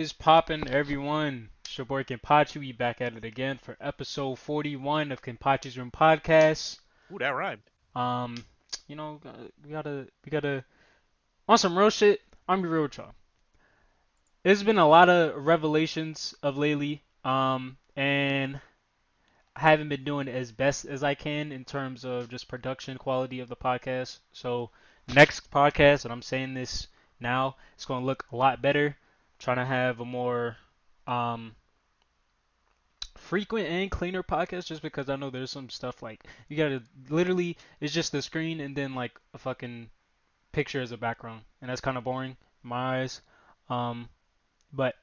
Is poppin', everyone? It's your boy Kenpachi. We back at it again for episode 41 of Kenpachi's Room Podcast. Ooh, that rhymed. Um, we gotta on some real shit. I'm be real with y'all. There's been a lot of revelations of lately. And I haven't been doing as best as I can in terms of just production quality of the podcast. So next podcast, and I'm saying this now, it's gonna look a lot better. Trying to have a more um frequent and cleaner podcast just because I know there's some stuff like you gotta literally it's just the screen and then like a fucking picture as a background and that's kind of boring in my eyes. Um, but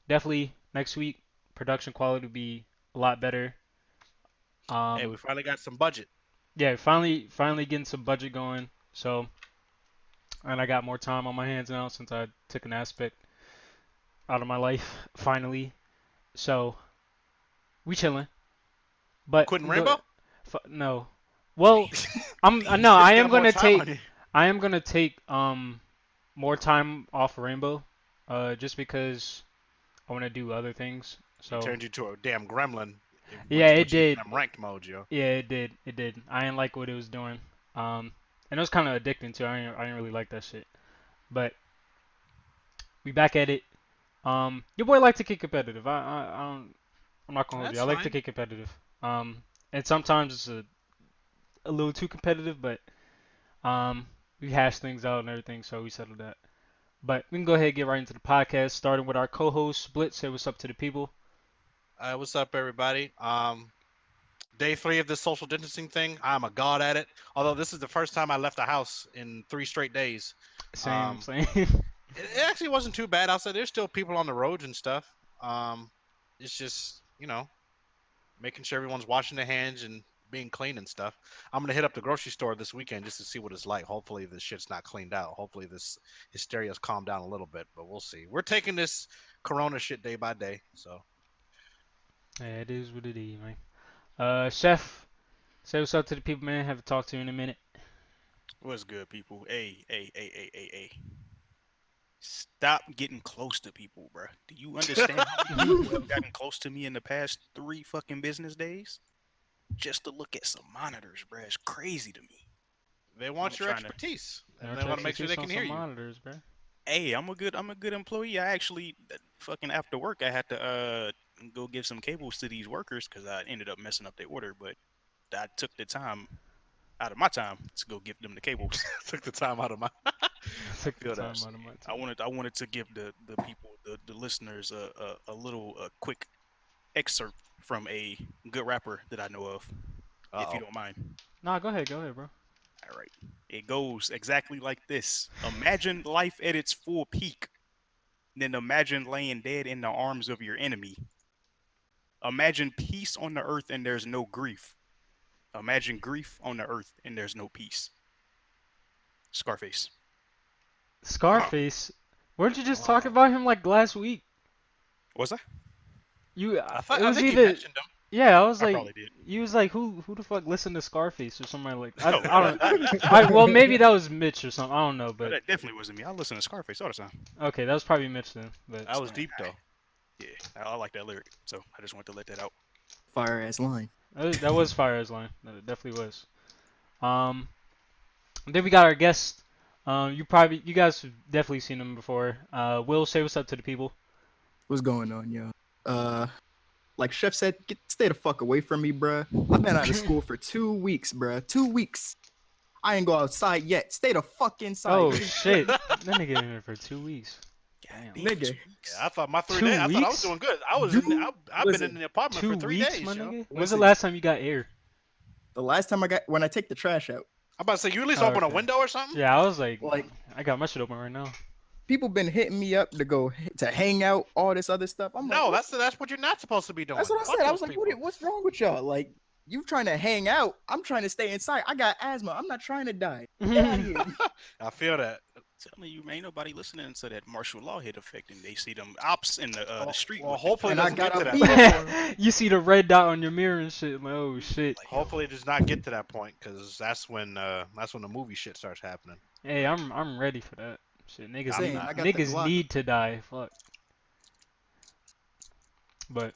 definitely next week production quality will be a lot better. Hey, we Um, finally got some budget. yeah, finally getting some budget going. So and I got more time on my hands now since I took an aspect out of my life finally. So we chilling. But Quitting go Rainbow? no. Well, no. Just got more time on you. I am gonna take more time off Rainbow, just because I want to do other things. It So turned you to a damn gremlin yeah, it once you did. get them ranked mode, yo. Yeah, it did. It did. I didn't like what it was doing. And it was kind of addicting too. I didn't really like that shit. But we back at it. Your boy like to get competitive. I don't. I'm not gonna hold you. That's I like to fine. get competitive. And sometimes it's a little too competitive, but we hashed things out and everything, so we settled that. But we can go ahead and get right into the podcast, starting with our co-host Split. Say what's up to the people. What's up, everybody? Day 3 of this social distancing thing. I'm a god at it. Although this is the first time I left the house in 3 straight days. Same, Um, same. it actually wasn't too bad outside. There's still people on the roads and stuff. It's just, making sure everyone's washing their hands and being clean and stuff. I'm gonna hit up the grocery store this weekend just to see what it's like. Hopefully this shit's not cleaned out. Hopefully this hysteria's calmed down a little bit, but we'll see. We're taking this corona shit day by day, so Yeah, it is what it is, man. Chef, say what's up to the people, man. Haven't talked to you in a minute. What's good, people? Hey. Stop getting close to people, bruh. Do you understand how many people have gotten close to me in the past 3 fucking business days? Just to look at some monitors, bruh. It's crazy to me. they I'm want your trying to. expertise and they Our want to make sure they expertise on can hear some you. monitors, bro. Hey, I'm a good employee. I actually fucking after work I had to go give some cables to these workers because I ended up messing up their order, but I took the time out of my time to go give them the cables. Took the time out of my Took the feel that. time out of my I time. wanted to give the people the listeners a little quick excerpt from a good rapper that I know of, if Uh-oh. you don't mind. Nah, go ahead, bro. All right, it goes exactly like this: Imagine life at its full peak, then imagine laying dead in the arms of your enemy. Imagine peace on the earth and there's no grief. Imagine grief on the earth and there's no peace. Scarface. Scarface. Weren't you just talking Wow. about him like last week? Was I? You, it I was think you either mentioned them. yeah. I was I like, probably did. you was like, who the fuck listened to Scarface or something like No, I don't. Well, maybe that was Mitch or something. I don't know, no, but that definitely wasn't me. I listen to Scarface all the time. okay, that was probably Mitch then. But That was deep though. Yeah, I like that lyric, so I just wanted to let that out. Fire ass line. that was Fire as line. That definitely was. Um, and then we got our guest. You guys have definitely seen him before. Will, say what's up to the people. What's going on, yo? Like Chef said, stay the fuck away from me, bruh. I've been out of school for 2 weeks, bruh. 2 weeks. I ain't go outside yet. Stay the fuck inside. Oh nigga. shit, that nigga in here for 2 weeks. God Damn. damn, Nigga. 2 weeks. Yeah, I thought my 3 2 days. I thought I was weeks? doing good. I was Dude, I've been listen. in the apartment for 3 2 weeks, days, my yo. nigga. When's the Listen. last time you got air? The last time when I take the trash out, I'm about to say you at least Oh, open a okay. window or something. Yeah, I was like, like I got my shit open right now. people been hitting me up to hang out, all this other stuff. I'm No, like, that's what you're not supposed to be doing. that's what I Fuck said. I those was like, people. what's wrong with y'all? Like, you trying to hang out? I'm trying to stay inside. I got asthma. I'm not trying to die. Get out of here. I feel that. Telling you, ain't nobody listening to that martial law hit effect, and they see them ops in the street. Well, with hopefully it And I doesn't get got to a that beat point. for You see the red dot on your mirror and shit. Like, oh shit. Like, Hopefully it does not get to that point, because that's when the movie shit starts happening. Hey, I'm ready for that. Shit, I'm saying, not. I got the niggas Glock. need to die. Fuck. But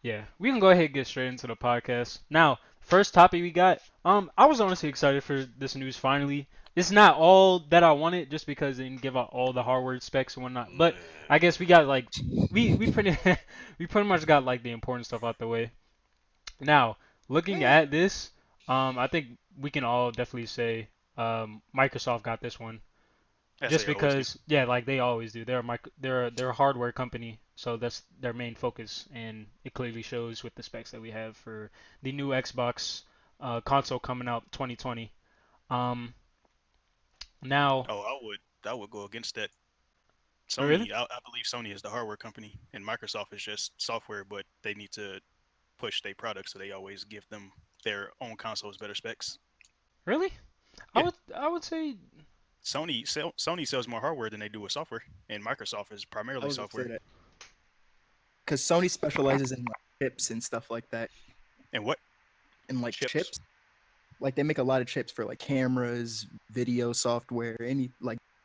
yeah, we can go ahead and get straight into the podcast. Now, first topic we got. I was honestly excited for this news finally. It's not all that I wanted just because they didn't give out all the hardware specs and whatnot. But I guess we got like we pretty we pretty much got like the important stuff out the way. Now, looking at this, I think we can all definitely say Microsoft got this one. As Just they always do. because, yeah, like they always do. They're a hardware company, so that's their main focus, and it clearly shows with the specs that we have for the new Xbox console coming out 2020. Um, now, Oh, I would go against that. oh, really? I believe Sony is the hardware company, and Microsoft is just software, but they need to push their products, so they always give them their own consoles better specs. Really? Yeah. I would say Sony sells more hardware than they do with software, and Microsoft is I primarily was gonna say software. that because Sony specializes in like chips and stuff like that, And what? and like Chips. chips. Like they make a lot of chips for like cameras, video software,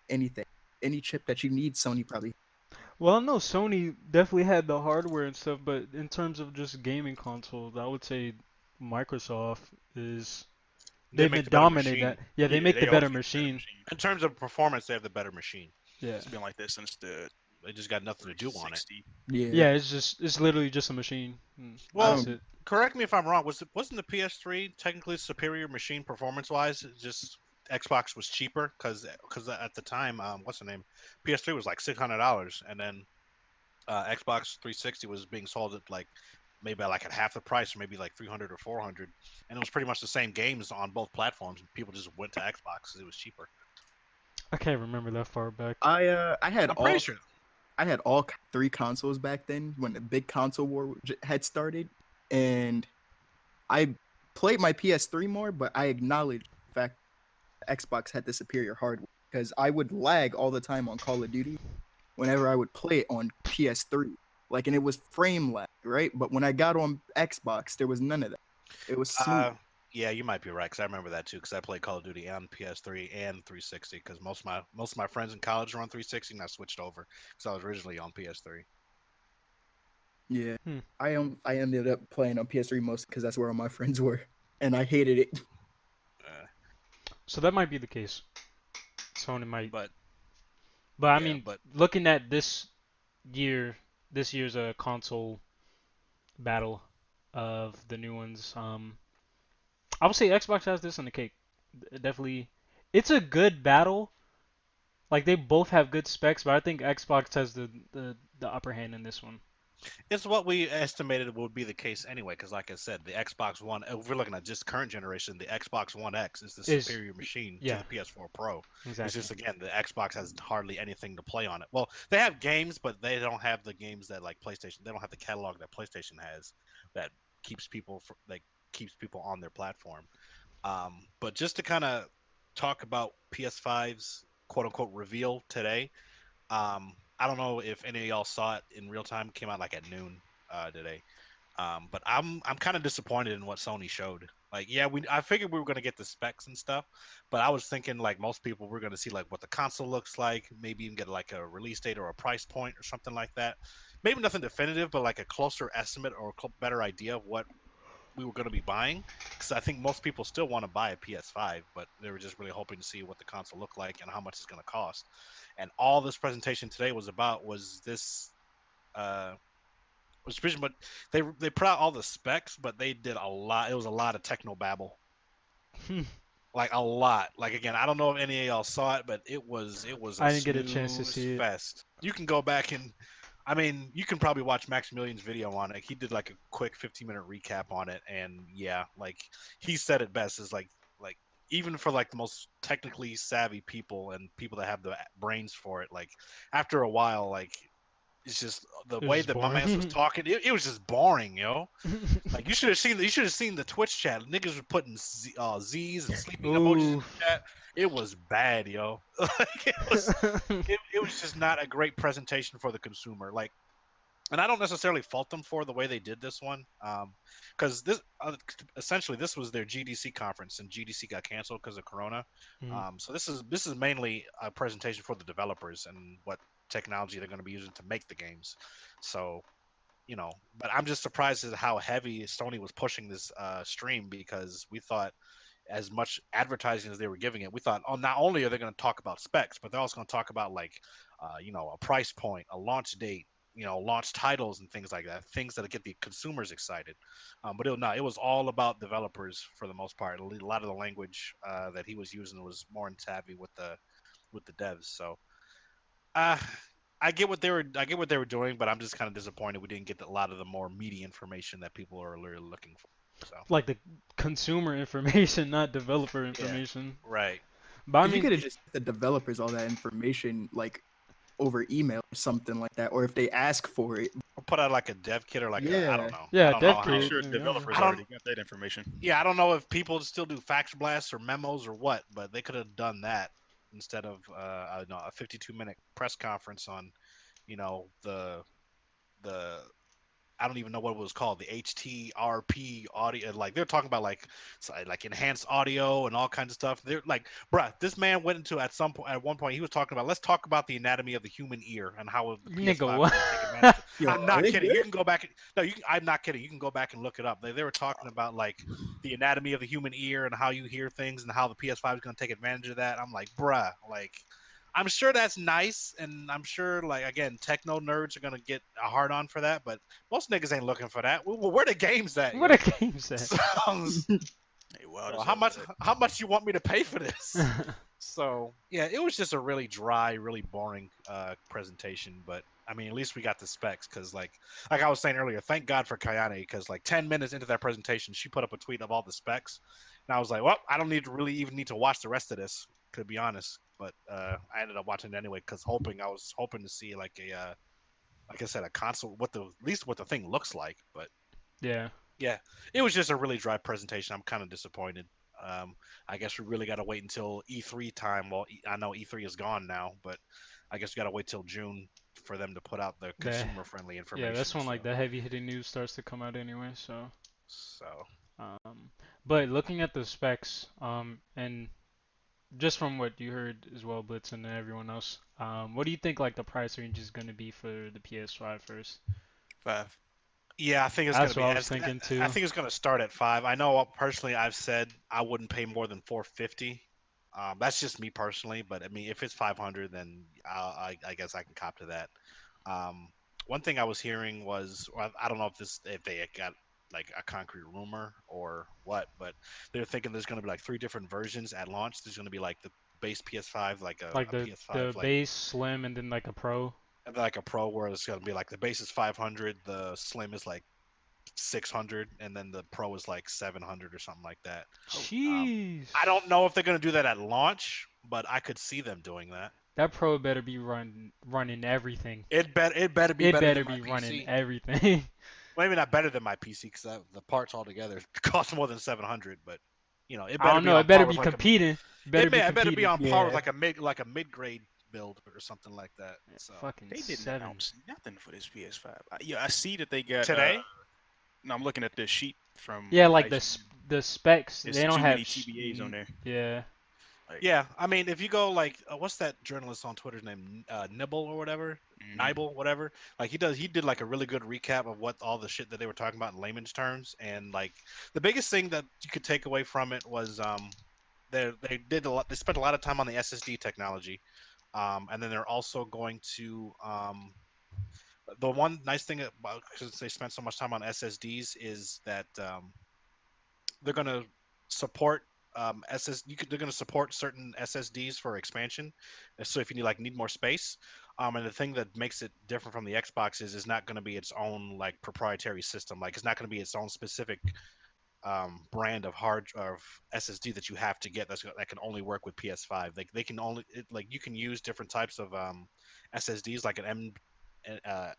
anything, any chip that you need. Sony probably. well, no, Sony definitely had the hardware and stuff, but in terms of just gaming consoles, I would say Microsoft is They they've make been the better dominant machine. at. Yeah, they Yeah, make the they better always make a better machine. machine. In terms of performance, they have the better machine. Yeah. It's been like this since the They just got nothing to do on it. 360. Yeah. Yeah, it's literally just a machine. I Well, That's don't. it. correct me if I'm wrong. Wasn't the PS3 technically a superior machine performance-wise? Just Xbox was cheaper because at the time, what's the name? PS3 was like $600, and then Xbox 360 was being sold at like maybe like at half the price, or maybe like 300 or 400, and it was pretty much the same games on both platforms. People just went to Xbox because it was cheaper. I can't remember that far back. I had I'm pretty all sure. I had all three consoles back then when the big console war had started, and I played my PS3 more, but I acknowledged the fact Xbox had the superior hardware because I would lag all the time on Call of Duty whenever I would play it on PS3. Like, and it was frame lag, right? But when I got on Xbox, there was none of that. It was smooth. Yeah, you might be right because I remember that too because I played Call of Duty on PS3 and 360 because most of my friends in college were on 360 and I switched over because I was originally on PS3. Yeah, Hmm. I ended up playing on PS3 mostly because that's where all my friends were, and I hated it. Uh, So that might be the case. Sony might, but but I yeah, mean, but looking at this year's console battle of the new ones, I would say Xbox has this on the cake. Definitely, it's a good battle. Like they both have good specs, but I think Xbox has the upper hand in this one. it's what we estimated would be the case anyway because, like I said, the Xbox One. If we're looking at just current generation, the Xbox One X is the Is superior machine to yeah, the PS4 Pro. It's exactly. just again the Xbox has hardly anything to play on it. Well, they have games, but they don't have the games that like PlayStation. They don't have the catalog that PlayStation has that keeps people on their platform. But just to kind of talk about PS5's quote unquote reveal today, I don't know if any of y'all saw it in real time. It came out like at noon today. But I'm kind of disappointed in what Sony showed. Like, yeah, I figured we were gonna get the specs and stuff, but I was thinking like most people we're gonna see like what the console looks like, maybe even get like a release date or a price point or something like that. Maybe nothing definitive, but like a closer estimate or a better idea of what we were going to be buying because I think most people still want to buy a PS5, but they were just really hoping to see what the console looked like and how much it's going to cost. And all this presentation today was about was this was pretty much they put out all the specs, but they did a lot. It was a lot of techno babble, like a lot. Like again, I don't know if any of y'all saw it, but it was a I didn't get a chance to snooze see it. fest. You can go back and I mean, you can probably watch Maximilian's video on it. He did like a quick 15-minute recap on it, and yeah, like he said it best is like even for like the most technically savvy people and people that have the brains for it, like after a while, like it's just the It was way just that my man was boring. talking, it was just boring, yo. Like you should have seen the Twitch chat. Niggas were putting Z's and sleeping emojis in Ooh. the chat. It was bad, yo. Like it was just not a great presentation for the consumer. Like, and I don't necessarily fault them for the way they did this one, because this essentially this was their GDC conference, and GDC got canceled because of Corona. Mhm. So this is mainly a presentation for the developers and what technology they're going to be using to make the games. So but I'm just surprised at how heavy Sony was pushing this stream, because we thought, as much advertising as they were giving it, we thought, oh, not only are they going to talk about specs, but they're also going to talk about like, a price point, a launch date, launch titles and things like that, things that get the consumers excited. But it was all about developers for the most part. A lot of the language that he was using was more in savvy with the devs. So, uh, I get what they were doing, but I'm just kind of disappointed we didn't get a lot of the more meaty information that people are really looking for. So, Like the consumer information, not developer yeah, information. right. But I Because you mean, could have just sent the developers all that information like over email or something like that, or if they ask for it. Or put out like a dev kit, or like I don't Yeah. know. I yeah, don't know dev how. Pretty kit. sure Yeah. developers I don't. already got that information. Yeah, I don't know if people still do fax blasts or memos or what, but they could have done that instead of I don't know, a 52-minute press conference on, the I don't even know what it was called, the HTRP audio. Like they're talking about like enhanced audio and all kinds of stuff. They're like, bruh, this man went into at one point he was talking about, let's talk about the anatomy of the human ear and how the Nigga, PS5 is what? going to take advantage of. Yo, I'm are not they kidding. good? You can go back. No, I'm not kidding. You can go back and look it up. They were talking about like the anatomy of the human ear and how you hear things and how the PS5 is going to take advantage of that. I'm like, bruh, like. I'm sure that's nice, and I'm sure, like, again, techno nerds are gonna get a hard on for that, but most niggas ain't looking for that. Where the games at, What a yo? game's that? Hey, wild So as how hell for much that. how much you want me to pay for this? So yeah, it was just a really dry, really boring presentation. But I mean, at least we got the specs, because like I was saying earlier, thank God for Kayane, because like 10 minutes into that presentation, she put up a tweet of all the specs, and I was like, well, I don't even need to watch the rest of this, to be honest. But I ended up watching it anyway, because I was hoping to see like a like I said, a console, at least what the thing looks like. But yeah. yeah, it was just a really dry presentation. I'm kind of disappointed. Um, I guess we really got to wait until E3 time. Well, I know E3 is gone now, but I guess we got to wait till June for them to put out the The consumer-friendly yeah, that's information. when So, like the heavy hitting news starts to come out anyway. So, so um, but looking at the specs, and just from what you heard as well, Blitz and everyone else, what do you think like the price range is going to be for the PS5 first? 5. yeah, I think it's gonna That's what be. I was thinking I too. think it's gonna start at 5. I know personally, I've said I wouldn't pay more than 450. That's just me personally, but I mean, if it's 500, then I guess I can cop to that. Um, one thing I was hearing was, well, I don't know if they got like a concrete rumor or what, but they're thinking there's going to be like 3 different versions at launch. There's going to be like the base PS5, like Like a the PS5, like base, slim, and then like a pro. and then like a Pro, where it's going to be like the base is 500, the Slim is like 600, and then the Pro is like 700 or something like that. Oh, Um, Jeez. I don't know if they're going to do that at launch, but I could see them doing that. That pro better be running everything. It better be It better better than my be running PC. everything. Well, maybe not better than my PC, because the parts altogether cost more than 700. But it I better don't be know. on It better par be with like a competing. It better be it better be competing. on par with Yeah. like a mid grade build or something like that. So Fucking they didn't 7. announce nothing for this PS5. Yeah, I see that they got. today, No, I'm looking at the sheet from Yeah, like IGN. the specs. There's They don't too many have. TBAs on there. Yeah. Like, yeah. I mean, if you go like what's that journalist on Twitter's name, Nibble or whatever, mhm. Nibble, whatever. Like he did like a really good recap of what all the shit that they were talking about in layman's terms, and like the biggest thing that you could take away from it was they did a lot. They spent a lot of time on the SSD technology, and then they're also going to the one nice thing about, because they spent so much time on SSDs, is that they're going to support they're going to support certain SSDs for expansion. So if you need more space, and the thing that makes it different from the Xbox is not going to be its own like proprietary system. Like it's not going to be its own specific brand of SSD that you have to get that can only work with PS5. They can only like you can use different types of SSDs like an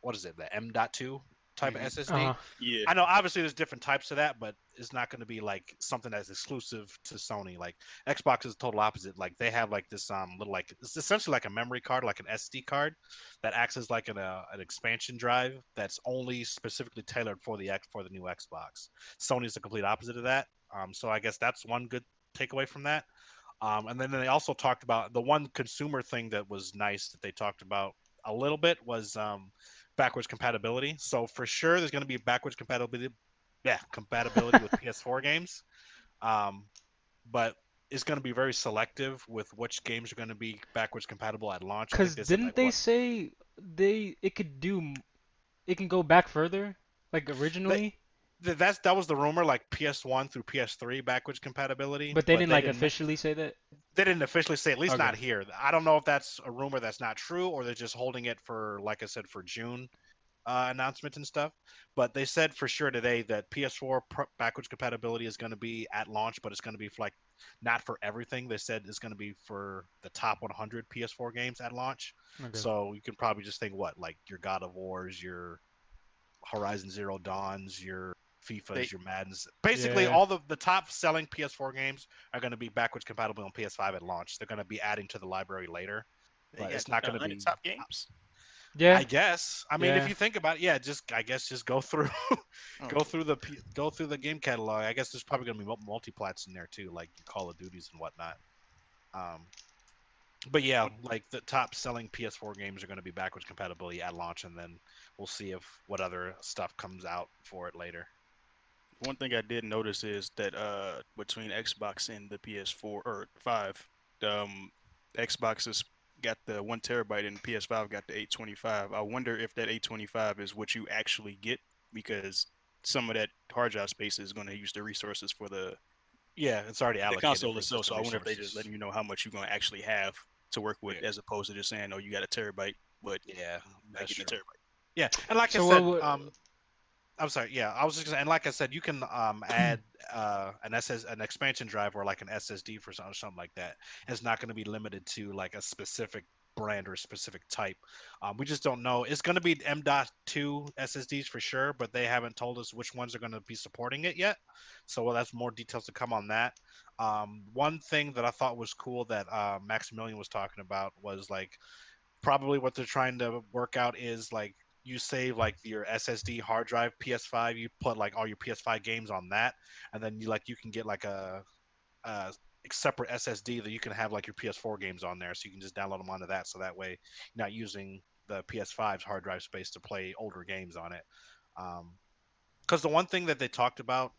what is it, the M.2 type of Mhm. SSD. Uh huh. Yeah. I know obviously there's different types of that, but it's not going to be like something that's exclusive to Sony. Like Xbox is the total opposite. Like they have like this little, like it's essentially like a memory card, like an SD card that acts as like an expansion drive that's only specifically tailored for the new Xbox. Sony's the complete opposite of that. So I guess that's one good takeaway from that. And then they also talked about the one consumer thing that was nice that they talked about a little bit was backwards compatibility. So for sure, there's going to be backwards compatibility. Yeah, compatibility with PS4 games. Um, but it's going to be very selective with which games are going to be backwards compatible at launch. I think Cause they said didn't like they what say it can go back further, like that originally, that was the rumor, like PS1 through PS3 backwards compatibility, but they but didn't like officially say that? they didn't officially say, at least Okay. not here. I don't know if that's a rumor that's not true or they're just holding it for, like I said, for June announcements and stuff. But they said for sure today that PS4 backwards compatibility is going to be at launch, but it's going to be for like not for everything. They said it's going to be for the top 100 PS4 games at launch. Okay. So you can probably just think what, like your God of Wars, your Horizon Zero Dawns, your They FIFAs, your Maddens. Basically, Yeah. all the top selling PS4 games are going to be backwards compatible on PS5 at launch. They're going to be adding to the library later, they but got it's not going to 100 be. top games. Yeah. I guess. I mean, if Yeah. you think about it, yeah, just I guess just go through, Oh, go through the game catalog. I guess there's probably going to be multi-plats in there too, like your Call of Duties and whatnot. Um, but yeah, like the top selling PS4 games are going to be backwards compatibility at launch, and then we'll see if what other stuff comes out for it later. one thing I did notice is that between Xbox and the PS4 or 5, Xbox has got the 1 terabyte and PS5 got the 825. I wonder if that 825 is what you actually get because some of that hard drive space is going to use the resources for Yeah, it's already the allocated console for itself. just the So I wonder if they just resources. letting you know how much you're going to actually have to work with, Yeah, as opposed to just saying, "Oh, you got a terabyte, but yeah, you're not that's getting a true. terabyte." Yeah, and like I So said, what? I'm sorry. Yeah, I was just gonna, and like I said, you can add an expansion drive or like an SSD for something like that. It's not going to be limited to like a specific brand or a specific type. We just don't know. It's going to be M.2 SSDs for sure, but they haven't told us which ones are going to be supporting it yet. So well, that's more details to come on that. One thing that I thought was cool that Maximilian was talking about was like probably what they're trying to work out is like you save like your SSD hard drive PS5, you put like all your PS5 games on that, and then you can get like a separate SSD that you can have like your PS4 games on there, so you can just download them onto that. So that way, you're not using the PS5's hard drive space to play older games on it. Um, because the one thing that they talked about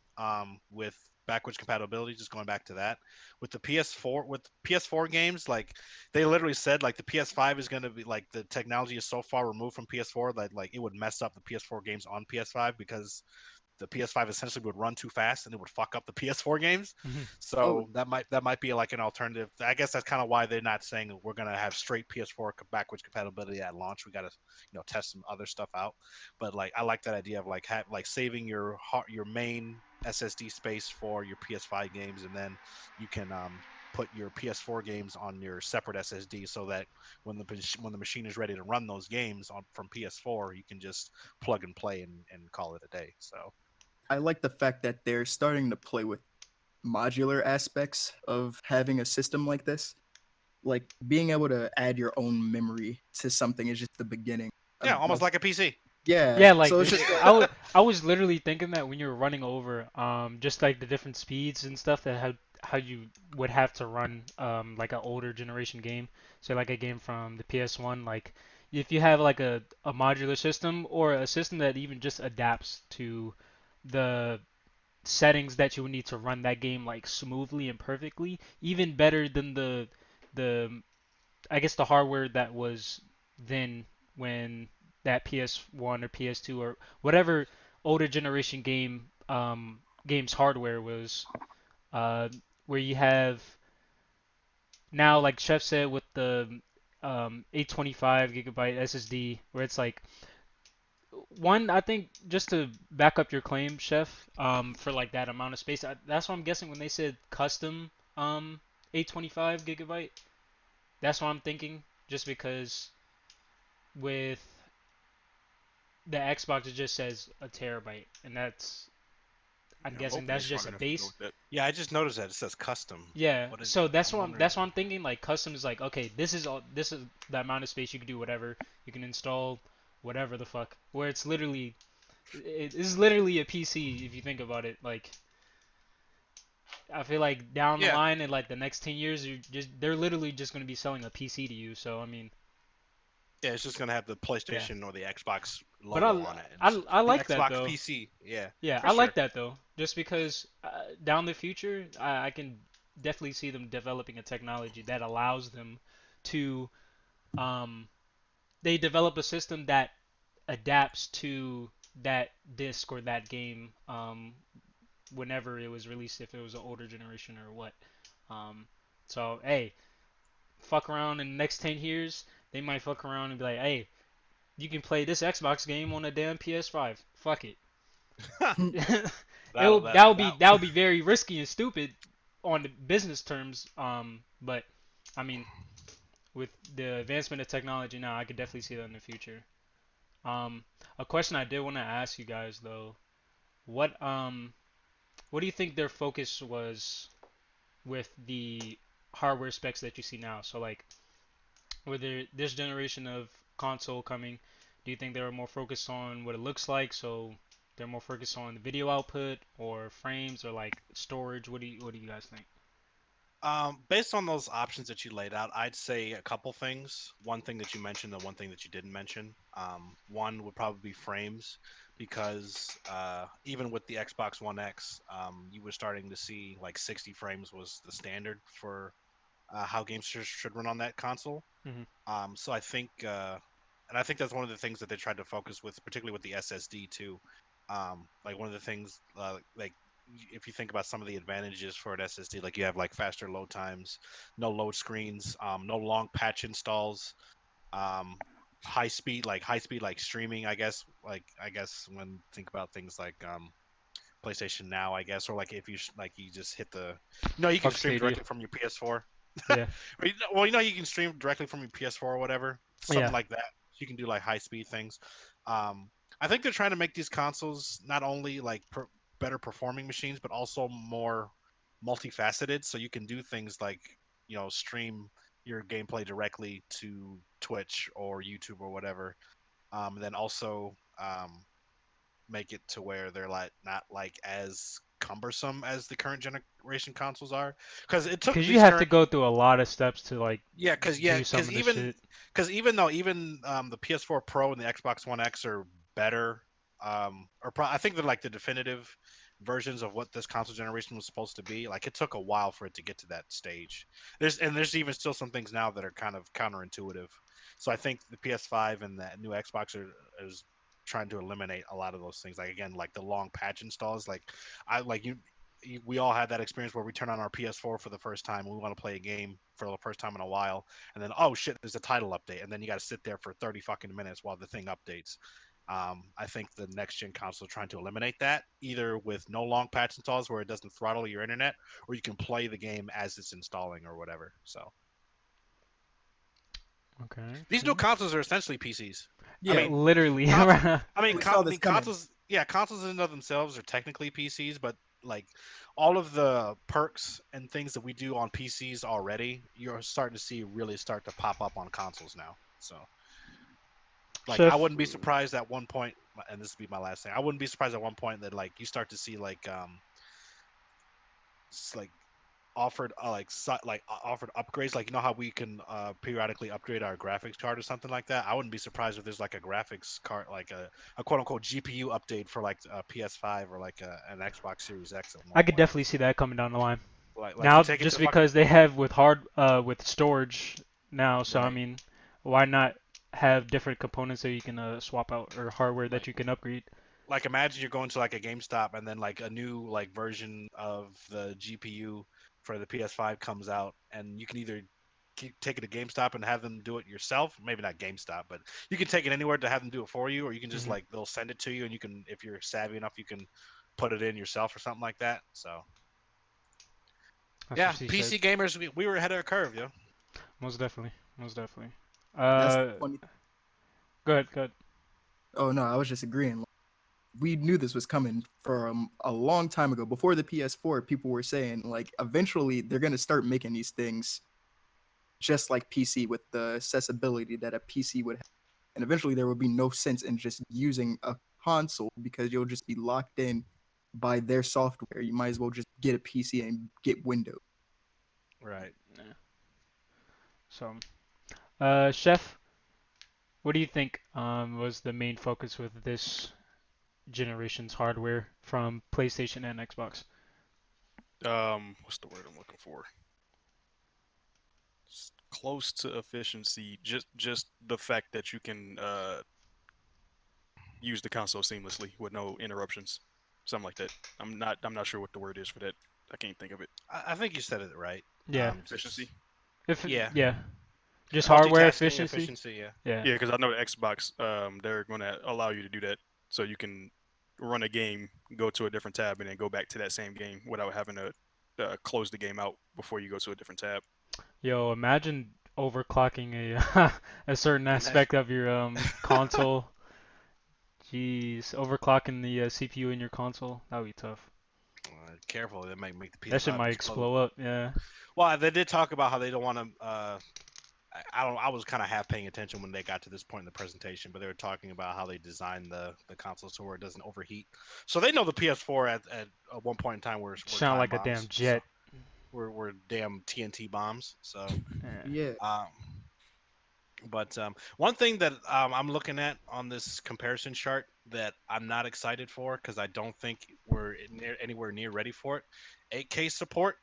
with backwards compatibility, just going back to that, with the PS4 games, like they literally said like the PS5 is going to be like the technology is so far removed from PS4 that like it would mess up the PS4 games on PS5 because the PS5 essentially would run too fast and it would fuck up the PS4 games. Oh, So that might be like an alternative. I guess that's kind of why they're not saying we're gonna have straight PS4 backwards compatibility at launch. We gotta test some other stuff out. But like I like that idea of like like saving your main SSD space for your PS5 games, and then you can put your PS4 games on your separate SSD so that when the machine is ready to run those games on from PS4, you can just plug and play and call it a day. So I like the fact that they're starting to play with modular aspects of having a system like this. Like being able to add your own memory to something is just the beginning. yeah, almost like a PC. Yeah. Yeah, like So it's just like, I was literally thinking that when you were running over, just like the different speeds and stuff that how you would have to run like an older generation game. So like a game from the PS1, like if you have like a modular system or a system that even just adapts to the settings that you would need to run that game like smoothly and perfectly, even better than the I guess the hardware that was then when that PS1 or PS2 or whatever older generation game's hardware was, uh, where you have now like Chef said with the 825 gigabyte SSD, where it's like one, I think just to back up your claim, Chef, for like that amount of space, that's what I'm guessing when they said custom 825 gigabyte. That's what I'm thinking, just because with the Xbox it just says a terabyte, and that's I'm I'm guessing hoping they're that's just smart a enough to go base. with that. Yeah, I just noticed that it says custom. Yeah, What is? so I'm that's wondering. what I'm thinking. Like custom is like okay, this is the amount of space you can do whatever you can install, whatever the fuck. Where it's literally it is literally a PC if you think about it. Like I feel like down the Yeah, line in like the next 10 years, they're literally just gonna be selling a PC to you. So I mean, Yeah, it's just gonna have the Yeah. PlayStation or the Xbox But logo on it. And I the like that Xbox though. PC. Yeah, Yeah, for I sure. like that though. Just because down the future, I can definitely see them developing a technology that allows them to um they develop a system that adapts to that disc or that game whenever it was released, if it was an older generation or what. Um, so hey, fuck around in the next 10 years, they might fuck around and be like, hey, you can play this Xbox game on a damn PS5. Fuck it. That'll that that. That would be very risky and stupid on the business terms. But I mean, with the advancement of technology now, I could definitely see that in the future. Um, a question I did want to ask you guys though, what um what do you think their focus was with the hardware specs that you see now? So like, with this generation of console coming, do you think they were more focused on what it looks like? So they're more focused on the video output or frames or like storage? What do you guys think? Based on those options that you laid out, I'd say a couple things. One thing that you mentioned, and one thing that you didn't mention. One would probably be frames, because even with the Xbox One X, you were starting to see like 60 frames was the standard for how games should run on that console. Hmm. So I think, and I think that's one of the things that they tried to focus with, particularly with the SSD too. Like one of the things, like if you think about some of the advantages for an SSD, like you have like faster load times, no load screens, no long patch installs, um, high speed like streaming. I guess when think about things like PlayStation Now, I guess, or like if you like you just hit the, no, you can Fuck stream Stadia. directly from your PS4. Yeah. Well, you can stream directly from your PS4 or whatever, something Yeah. like that. You can do like high speed things. Um, I think they're trying to make these consoles not only like better performing machines, but also more multifaceted. So you can do things like stream your gameplay directly to Twitch or YouTube or whatever. And then also make it to where they're like not like as cumbersome as the current generation consoles are, because it took Because you these have to current. go through a lot of steps to like Yeah, do some because of the shit. even though even the PS4 Pro and the Xbox One X are better, I think they're like the definitive versions of what this console generation was supposed to be. Like it took a while for it to get to that stage. There's even still some things now that are kind of counterintuitive. So I think the PS5 and the new Xbox is trying to eliminate a lot of those things. Like again, like the long patch installs. Like I like we all had that experience where we turn on our PS4 for the first time and we want to play a game for the first time in a while, and then oh shit, there's a title update, and then you got to sit there for 30 fucking minutes while the thing updates. I think the next gen console is trying to eliminate that, either with no long patch installs where it doesn't throttle your internet, or you can play the game as it's installing or whatever. So Okay. these new Okay. consoles are essentially PCs. I Yeah, mean, Literally. console. we saw this coming. Consoles. Yeah, consoles in and of themselves are technically PCs, but like all of the perks and things that we do on PCs already, you're starting to see really start to pop up on consoles now. So, like, I Chef. wouldn't be surprised at one point, and this would be my last thing. I wouldn't be surprised at one point that like you start to see like like offered offered upgrades, like how we can periodically upgrade our graphics card or something like that. I wouldn't be surprised if there's like a graphics card, like a quote unquote GPU update for like a PS5 or like an Xbox Series X at one I could point. definitely see that coming down the line. Like you Now, take it just to fucking because they have with hard with storage now, so I right. mean, why not have different components that you can swap out or hardware that like you can upgrade? like imagine you're going to like a GameStop and then like a new like version of the GPU for the PS5 comes out, and you can either take it to GameStop and have them do it yourself. Maybe not GameStop, but you can take it anywhere to have them do it for you, or you can just Hmm. like they'll send it to you, and you can, if you're savvy enough, you can put it in yourself or something like that. So That's what yeah, she said. PC gamers, we were ahead of the curve, yo. Most definitely. Most definitely. That's the Uh, funny. go ahead. Go ahead. Oh no, I was just agreeing. We knew this was coming from a long time ago. Before the PS4, people were saying like eventually they're gonna start making these things just like PC with the accessibility that a PC would have. And eventually there will be no sense in just using a console because you'll just be locked in by their software. You might as well just get a PC and get Windows. Right. Yeah. So, Chef, What do you think was the main focus with this generation's hardware from PlayStation and Xbox? What's the word I'm looking for? Close to efficiency. Just the fact that you can use the console seamlessly with no interruptions, something like that. I'm not sure what the word is for that. I can't think of it. I think you said it right. Yeah. Efficiency. Yeah. Yeah, just hardware Multitasking efficiency. efficiency. Yeah. Yeah. Yeah, because I know the Xbox, they're going to allow you to do that, so you can run a game, go to a different tab, and then go back to that same game without having to close the game out before you go to a different tab. Yo, imagine overclocking a a certain aspect of your console. Jeez, overclocking the CPU in your console. That would be tough. Careful, that might make the That shit PS5 might explode. explode up. Yeah. Well, they did talk about how they don't want to. I don't. I was kind of half paying attention when they got to this point in the presentation, but they were talking about how they designed the console so where it doesn't overheat. So they know the PS4 at one point in time were Sound time like a damn bombs. So jet. we're damn TNT bombs. So, Yeah. Yeah. um, but one thing that I'm looking at on this comparison chart that I'm not excited for because I don't think we're anywhere near ready for it. 8K support.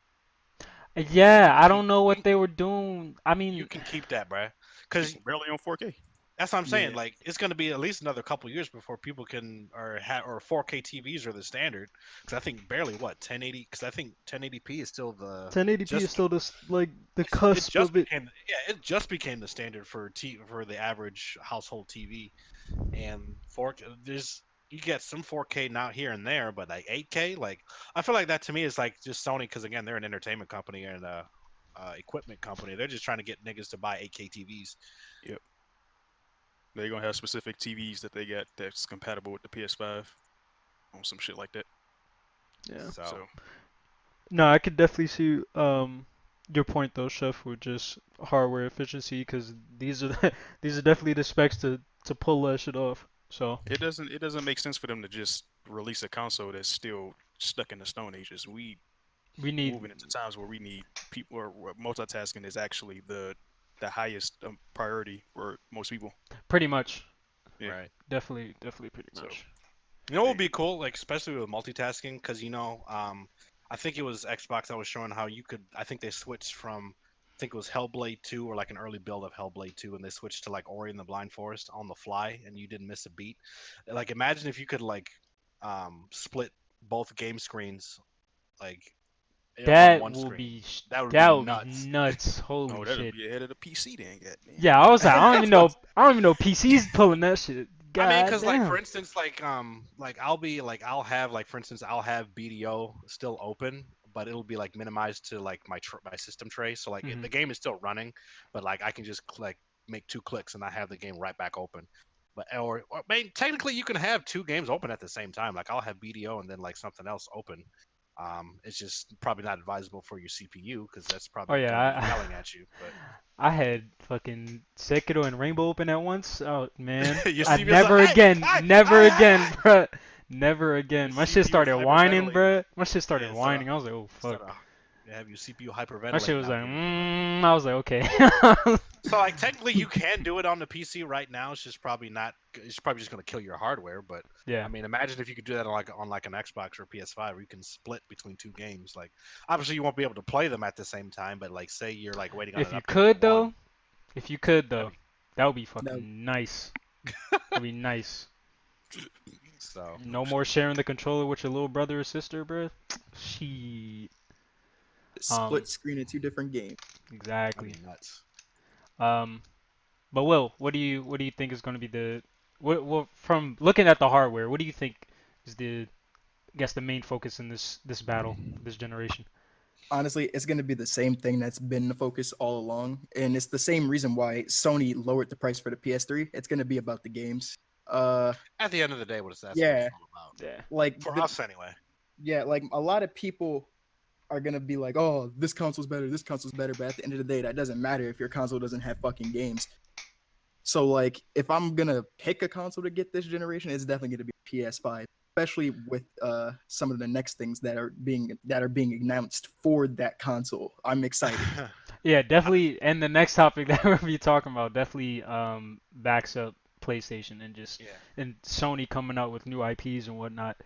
You Yeah, can I keep don't know you, what they were doing. I you mean, can keep that, bruh. Because Barely on 4K. that's what I'm saying. Yeah. Like it's going to be at least another couple years before people can or 4K TVs are the standard. Because I think barely what 1080. Because I think 1080p is still the 1080p is just still this like the it cusp just of it. became it just became the standard for the average household TV. And 4K there's you get some 4K now here and there, but like 8K, like I feel like that to me is like just Sony because again they're an entertainment company and equipment company. They're just trying to get niggas to buy 8K TVs. Yep. They're gonna have specific TVs that they got that's compatible with the PS5 on some shit like that. Yeah. So So No, I could definitely see your point though, Chef, with just hardware efficiency because these are these are definitely the specs to pull that shit off. So it doesn't make sense for them to just release a console that's still stuck in the Stone Ages. we We're need moving into times where we need people where multitasking is actually the highest priority for most people. pretty much, Yeah. right. definitely pretty So much. You know what would they, be cool, like especially with multitasking, because I think it was Xbox that was showing how you could. I think they switched from, I think it was Hellblade 2 or like an early build of Hellblade 2, and they switched to like Ori and the Blind Forest on the fly, and you didn't miss a beat. Like imagine if you could like split both game screens like on That one will screen. be That would be that will be nuts. nuts. no, Holy that'll shit. be ahead of the PC then. Goddamn. Yeah, I was like, I don't even know PC's pulling that shit. I mean, God because like for damn. instance, like I'll have like for instance I'll have BDO still open, but it'll be like minimized to like my system tray. So like Hmm. the game is still running, but like I can just like make 2 clicks and I have the game right back open. But or I mean, technically you can have 2 games open at the same time. Like I'll have BDO and then like something else open. It's just probably not advisable for your CPU because that's Oh probably gonna be yeah, yelling at you. But I had fucking Sekiro and Rainbow open at once. Oh man, your I CPU is like, never again, never again, hey, bruh. Never again. your My shit CPU is started whining, hyperventilating. bruh. My shit started Yeah, so whining. I was like, oh instead fuck. of have your CPU My shit hyperventilating was out like, here. I was like, okay. So like technically you can do it on the PC right now. It's just probably not. It's probably just gonna kill your hardware. But Yeah. I mean, imagine if you could do that on like an Xbox or PS5, where you can split between 2 games. Like obviously you won't be able to play them at the same time. But like say you're like waiting on If an you update for could one. though, if you could That'd though, be, that would be No. fucking nice. That'd be nice. so No more sharing the controller with your little brother or sister, bruh. She. Split screen in 2 different games. that'd Exactly. be nuts. Um, but Will, what do you think is going to be the what from looking at the hardware, what do you think is I guess the main focus in this battle, this generation? Honestly, it's going to be the same thing that's been the focus all along, and it's the same reason why Sony lowered the price for the PS3. It's going to be about the games. Uh, At the end of the day, that's what it's yeah, all about. Yeah. like For us anyway. yeah, like a lot of people are gonna be like, oh, this console's better, this console's better, but at the end of the day, that doesn't matter if your console doesn't have fucking games. So like, if I'm gonna pick a console to get this generation, it's definitely gonna be PS5, especially with some of the next things that are being announced for that console. I'm excited. Yeah, definitely. And the next topic that we'll be talking about definitely backs up PlayStation and just Yeah. and Sony coming out with new IPs and whatnot.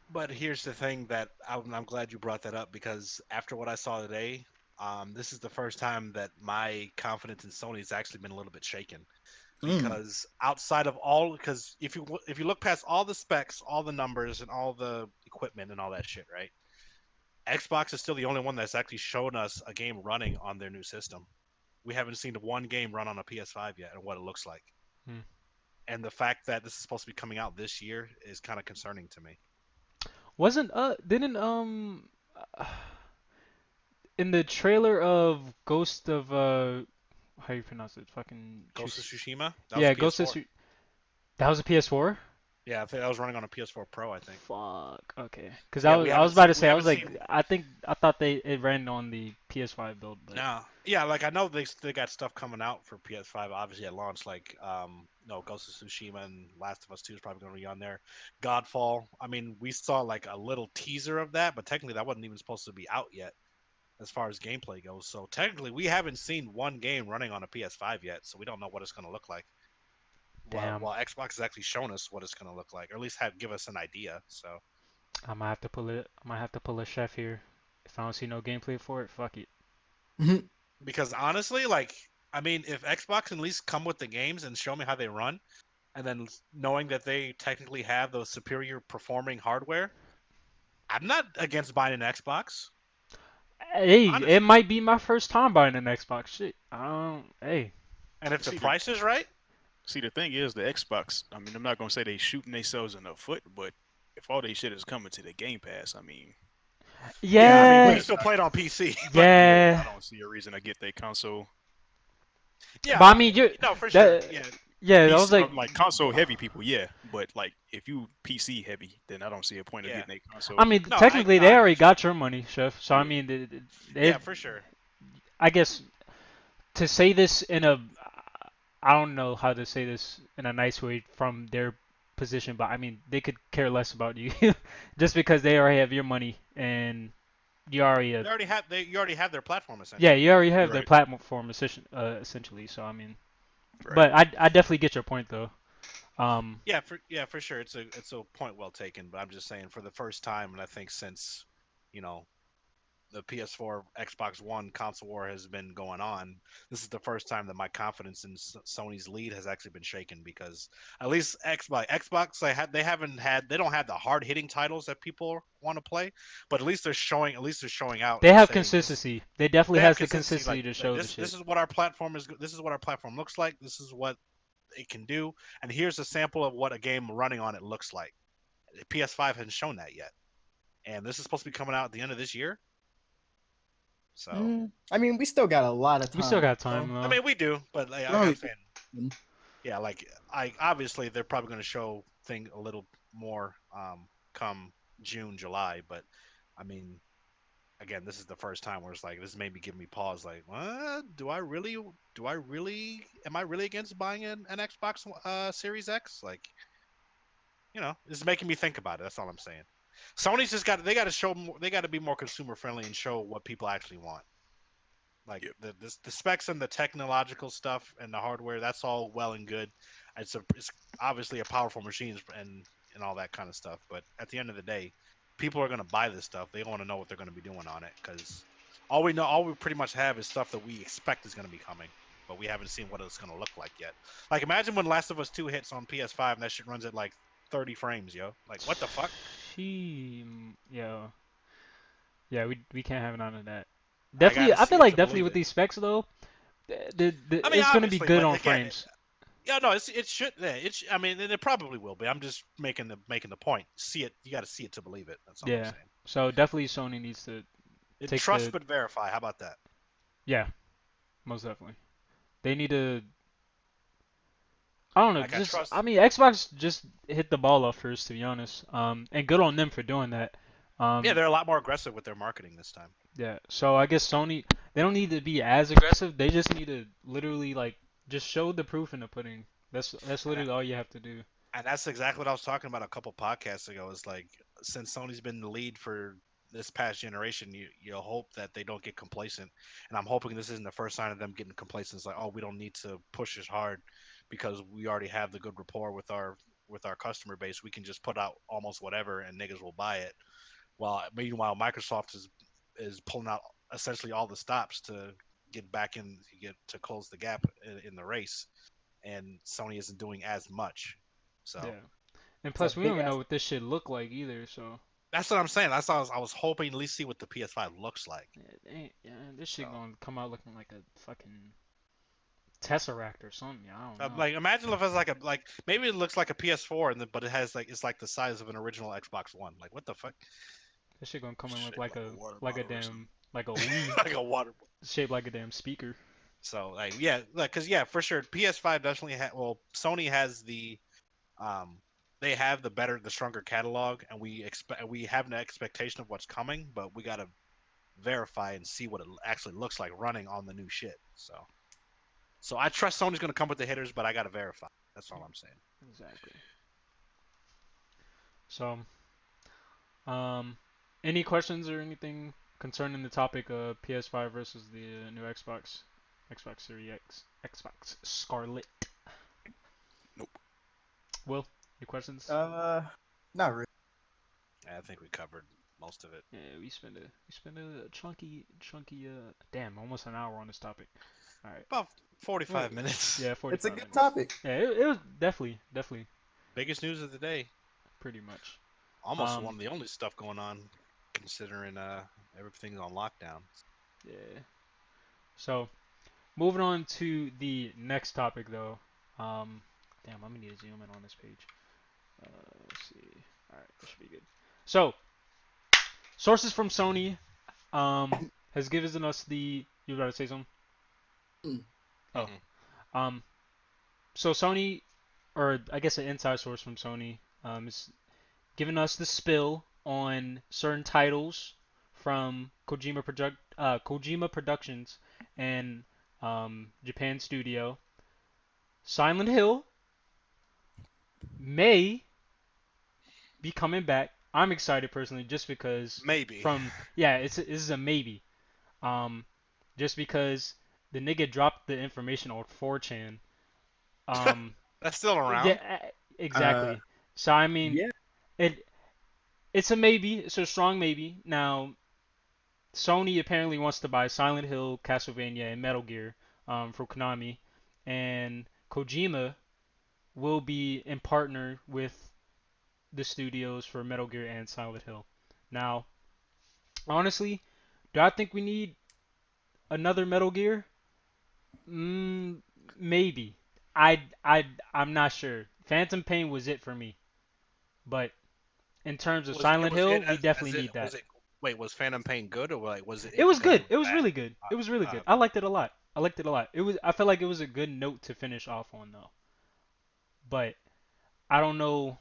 But here's the thing that I'm glad you brought that up because after what I saw today, this is the first time that my confidence in Sony has actually been a little bit shaken. Mm. Because outside of all, because if you look past all the specs, all the numbers, and all the equipment and all that shit, right? Xbox is still the only one that's actually shown us a game running on their new system. We haven't seen one game run on a PS5 yet and what it looks like. Hmm. And the fact that this is supposed to be coming out this year is kind of concerning to me. Wasn't didn't in the trailer of Ghost of how you pronounce it? Fucking Ghost of Tsushima, that was a yeah, Ghost of PS4. that was a PS4? Yeah, I think that was running on a PS4 Pro, I think. Fuck. Okay. Cause Yeah, I was about to we say I haven't was like seen. I thought it ran on the PS5 build, but No, yeah, like I know they got stuff coming out for PS5 obviously at launch, like no Ghost of Tsushima and Last of Us 2 is probably going to be on there. Godfall. I mean, we saw like a little teaser of that, but technically that wasn't even supposed to be out yet as far as gameplay goes. So technically we haven't seen one game running on a PS5 yet, so we don't know what it's going to look like. damn. Well, Xbox has actually shown us what it's going to look like, or at least have give us an idea. So I might have to pull it. I might have to pull a chef here. If I don't see no gameplay for it, fuck it. Mhm. because honestly, like I mean, if Xbox can at least come with the games and show me how they run, and then knowing that they technically have the superior performing hardware, I'm not against buying an Xbox. Hey, it Honestly, might be my first time buying an Xbox. Shit. Hey. and if the See the price is right, see the thing is the Xbox. I mean, I'm not gonna say they shooting themselves in the foot, but if all they shit is coming to the Game Pass, I mean, yeah, I mean, we Yeah. can still play it on PC. But yeah, I Yeah. don't see a reason to get their console. yeah, But I mean, you no, for sure. that Yeah, yeah, I was PC, like, like console heavy people, yeah, but like if you PC heavy, then I don't see a point of yeah. getting a I console. mean, No, technically no, they I already got you. got your money, chef. So I Yeah, mean, Yeah, for sure. I guess to say this in a, I don't know how to say this in a nice way from their position, but I mean, they could care less about you just because they already have your money and you already, You already have their platform yeah, essentially. you already have their right, platform essentially. So I mean, right. but I definitely get your point though. Um, Yeah, for sure. It's a point well taken. But I'm just saying, for the first time, and I think since, you know, the PS4 Xbox One console war has been going on, this is the first time that my confidence in Sony's lead has actually been shaken because at least Xbox they don't have the hard hitting titles that people want to play, but at least they're showing out they and have saying this. consistency. They definitely They have has the consistency consistency to show the this shit. is what our platform is. This is what our platform looks like. This is what it can do, and here's a sample of what a game running on it looks like. PS5 hasn't shown that yet, and this is supposed to be coming out at the end of this year. So I mean, we still got a lot of We still time. got time I though. mean, we do, but We're I'm only saying, yeah, like I obviously they're probably going to show thing a little more come June, July, but I mean, again, this is the first time where it's like this maybe give me pause. Like, what? Do I really? Am I really against buying an Xbox Series X? Like, it's making me think about it. That's all I'm saying. Sony's just they got to show more, they got to be more consumer friendly and show what people actually want. Like Yep. the specs and the technological stuff and the hardware, that's all well and good. It's obviously a powerful machine and all that kind of stuff. But at the end of the day, people are going to buy this stuff. They want to know what they're going to be doing on it because all we pretty much have is stuff that we expect is going to be coming, but we haven't seen what it's going to look like yet. Like imagine when Last of Us 2 hits on PS5 and that shit runs at like 30 frames, yo. Like what the fuck? Yeah, yeah, we can't have none of that. I Definitely, gotta I feel see it like to definitely believe with it. these specs though, I mean, it's gonna be obviously, good but on again, frames. yeah, no, it should. Yeah, I mean, and it probably will be. I'm just making the point. See it. You got to see it to believe it. That's all I'm Yeah, saying. so definitely Sony needs to take Trust the but verify. How about that? yeah, most definitely. They need to. I don't know, Like I just I trust. mean Xbox just hit the ball off first to be honest. And good on them for doing that. Yeah, Um, they're a lot more aggressive with their marketing this time. yeah. So I guess Sony they don't need to be as aggressive. They just need to literally like just show the proof in the pudding. That's And literally all you have to do. and that's exactly what I was talking about a couple podcasts ago. Is like since Sony's been the lead for this past generation, you hope that they don't get complacent, and I'm hoping this isn't the first sign of them getting complacent. It's like, oh, we don't need to push as hard because we already have the good rapport with our customer base. We can just put out almost whatever, and niggas will buy it. While meanwhile, Microsoft is pulling out essentially all the stops to get back in, get to close the gap in the race, and Sony isn't doing as much. So Yeah. And It's a plus, we don't big even ass. know what this shit look like either. So that's what I'm saying. That's why I was hoping to at least see what the PS5 looks like. yeah, this shit So gonna come out looking like a fucking Tesseract or something. I don't know. like imagine if it's like a like maybe it looks like a PS4 but it has like it's like the size of an original Xbox One. Like what the fuck? This shit gonna come in look Shaped like like a water like a bottle or something. damn like a Wii Like a water. shaped like a damn speaker. So like yeah, like because yeah, for sure, PS5 definitely well, Sony has um they have the stronger catalog, and we have an expectation of what's coming, but we gotta verify and see what it actually looks like running on the new shit. So I trust Sony's gonna come with the hitters, but I gotta verify. That's all I'm saying. Exactly. So, um, any questions or anything concerning the topic of PS5 versus the new Xbox Series X, Xbox Scarlet? Nope. Will, any questions? Not really. I think we covered most of it. Yeah, we spent a chunky damn, almost an hour on this topic. All right. About 45 Wait, minutes. Yeah, 45 It's a good minutes. topic. Yeah, it was definitely Biggest news of the day. pretty much. Almost one of the only stuff going on, considering everything's on lockdown. Yeah. So, moving on to the next topic though. Damn, I'm gonna need to zoom in on this page. Let's see. All right, that should be good. So, sources from Sony has given us the. You gotta say something? Mm. Oh. Mhm. So Sony, or I guess an inside source from Sony, is giving us the spill on certain titles from Kojima Productions and Japan Studio. Silent Hill may be coming back. I'm excited personally just because Maybe. this is a maybe. Just because the nigga dropped the information on 4chan. That's still around. Yeah, exactly. So I mean, Yeah. it's a maybe. It's a strong maybe. Now, Sony apparently wants to buy Silent Hill, Castlevania, and Metal Gear from Konami, and Kojima will be in partner with the studios for Metal Gear and Silent Hill. Now, honestly, do I think we need another Metal Gear? Maybe. I'm not sure. Phantom Pain was it for me, but in terms of Silent Was Hill, it we definitely need was that. it wait, was Phantom Pain good, or like was it It was because good. it was It was bad? really good. It was really good. I liked it a lot. I liked it a lot. It was. I felt like it was a good note to finish off on though. But I don't know.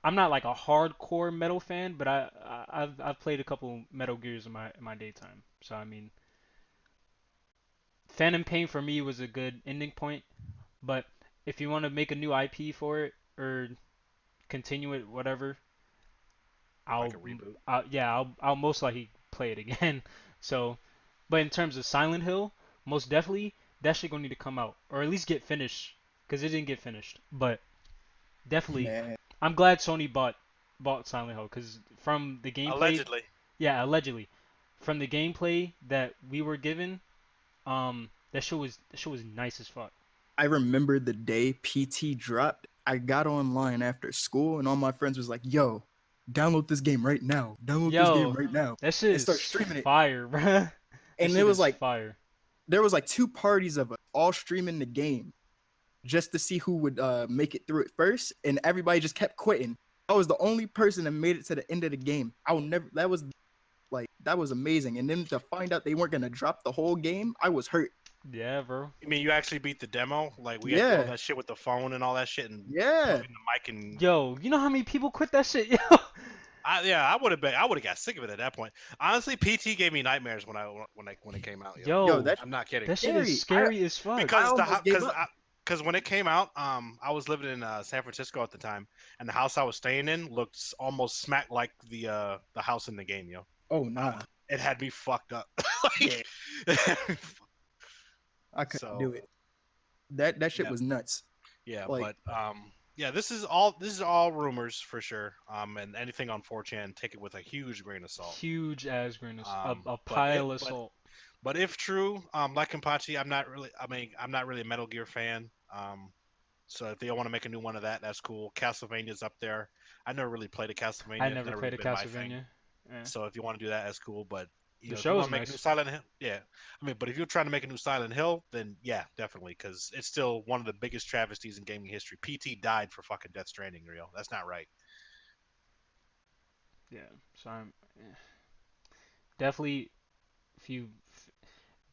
I'm not like a hardcore metal fan, but I've played a couple Metal Gears in my daytime. So I mean, Phantom Pain for me was a good ending point. But if you want to make a new IP for it or continue it, whatever, Like I'll, a reboot. I'll most likely play it again. So, but in terms of Silent Hill, most definitely that shit gonna need to come out or at least get finished because it didn't get finished. But definitely, Man. I'm glad Sony bought Silent Hill because from the gameplay, Allegedly. yeah, allegedly, from the gameplay that we were given, that shit was nice as fuck. I remember the day PT dropped. I got online after school, and all my friends was like, "Yo, download this game right now. Download this game Yo, right now." that shit And start is streaming it. fire, bruh. That And shit it was is like fire. there was like 2 parties of us all streaming the game just to see who would make it through it first, and everybody just kept quitting. I was the only person that made it to the end of the game. I will never. That was amazing. And then to find out they weren't gonna drop the whole game, I was hurt. Yeah, bro. I mean, you actually beat the demo. Like we had to do all Yeah. that shit with the phone and all that shit, and Yeah. plugging the mic and Yo, you know how many people quit that shit? Yo. I would have got sick of it at that point. Honestly, PT gave me nightmares when it came out. Yo, Yo, that's I'm not kidding. that shit scary. is scary as fuck. Because I almost gave up. because when it came out, I was living in San Francisco at the time, and the house I was staying in looked almost smack like the house in the game, yo. Oh nah. It had me fucked up. Yeah, like, I couldn't so do it. That shit yeah, was nuts. yeah, Like, but yeah, this is all rumors for sure. And anything on 4chan, take it with a huge grain of salt. Huge ass grain of a But it, pile of but salt. but if true, like Kenpachi, I'm not really. I mean, I'm not really a Metal Gear fan. So if they want to make a new one of that, that's cool. Castlevania's up there. I never really played a I Castlevania. It's never never played really a been my thing. Castlevania. Yeah. So if you want to do that, that's cool. But The if you show want is to make a new nice. Silent Hill, yeah. I mean, but if you're trying to make a new Silent Hill, then yeah, definitely, because it's still one of the biggest travesties in gaming history. PT died for fucking Death Stranding, real. That's not right. Yeah. So I'm definitely if you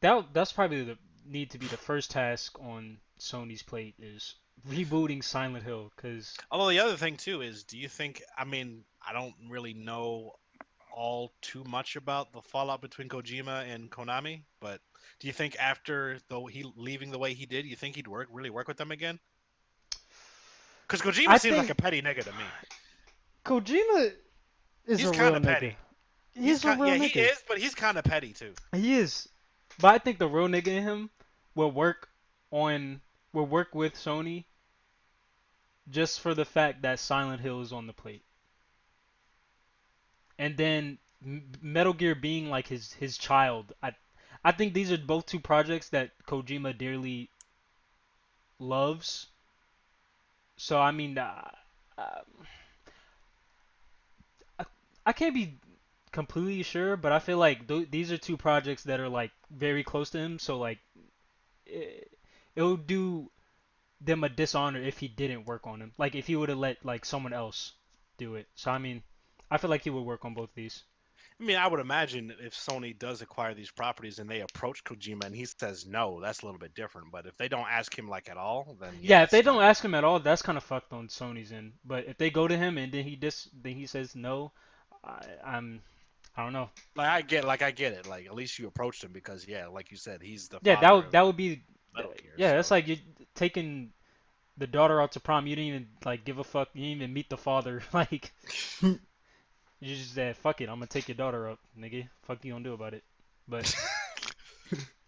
that's probably the need to be the first task on Sony's plate is rebooting Silent Hill because Although the other thing too is, do you think? I mean, I don't really know all too much about the fallout between Kojima and Konami, but do you think after though he leaving the way he did, you think he'd really work with them again? Because Kojima I seems like think a petty nigga to me. Kojima is He's a kind real of nigga. petty. He's a real Yeah, he nigga. is, but he's kind of petty too. He is. But I think the real nigga in him will work on will work with Sony just for the fact that Silent Hill is on the plate. And then Metal Gear being like his child. I think these are both two projects that Kojima dearly loves. So I mean, uh, I, I can't be completely sure, but I feel like these are two projects that are like very close to him. So like, it would do them a dishonor if he didn't work on them. Like if he would have let like someone else do it. So I mean, I feel like he would work on both of these. I mean, I would imagine if Sony does acquire these properties and they approach Kojima and he says no, that's a little bit different. But if they don't ask him like at all, then yeah, Yeah, if they it's not don't good. ask him at all, that's kind of fucked on Sony's end. But if they go to him and then he says no, I'm I don't know. I get it. Like at least you approached him because yeah, like you said, he's the Yeah, father of that would be Metal Gear. yeah. That's So like you taking the daughter out to prom. You didn't even like give a fuck. You didn't even meet the father. Like you just said, fuck it, I'm gonna take your daughter up, nigga. Fuck you gonna do about it? But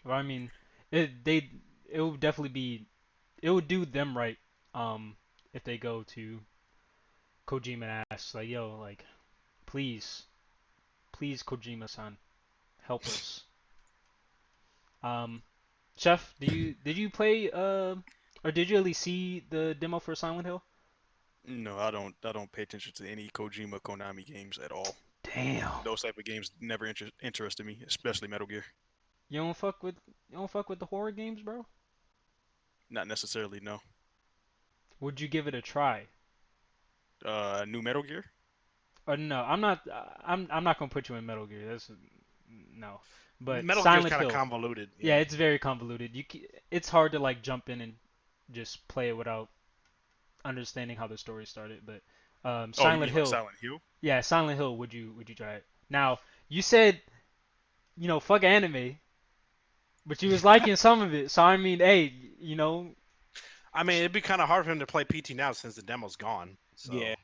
I mean, it would definitely be it would do them right. If they go to Kojima and ask like, yo, like, please, please, Kojima-san, help us. Um, Chef, did you play or did you at least see the demo for Silent Hill? No, I don't pay attention to any Kojima Konami games at all. Damn. Those type of games never interested me, especially Metal Gear. You don't fuck with the horror games, bro? Not necessarily, no. Would you give it a try? New Metal Gear? No, I'm not gonna put you in Metal Gear. That's no. But Metal Gear's Silent kind of Hill, convoluted. yeah, Yeah. it's very convoluted. It's hard to like jump in and just play it without understanding how the story started. But Oh, you Silent mean like Hill, Silent Hill? yeah, Silent Hill. Would you try it? Now you said fuck anime, but you was liking some of it. So I mean, hey, I mean, it'd be kind of hard for him to play PT now since the demo's gone. So yeah.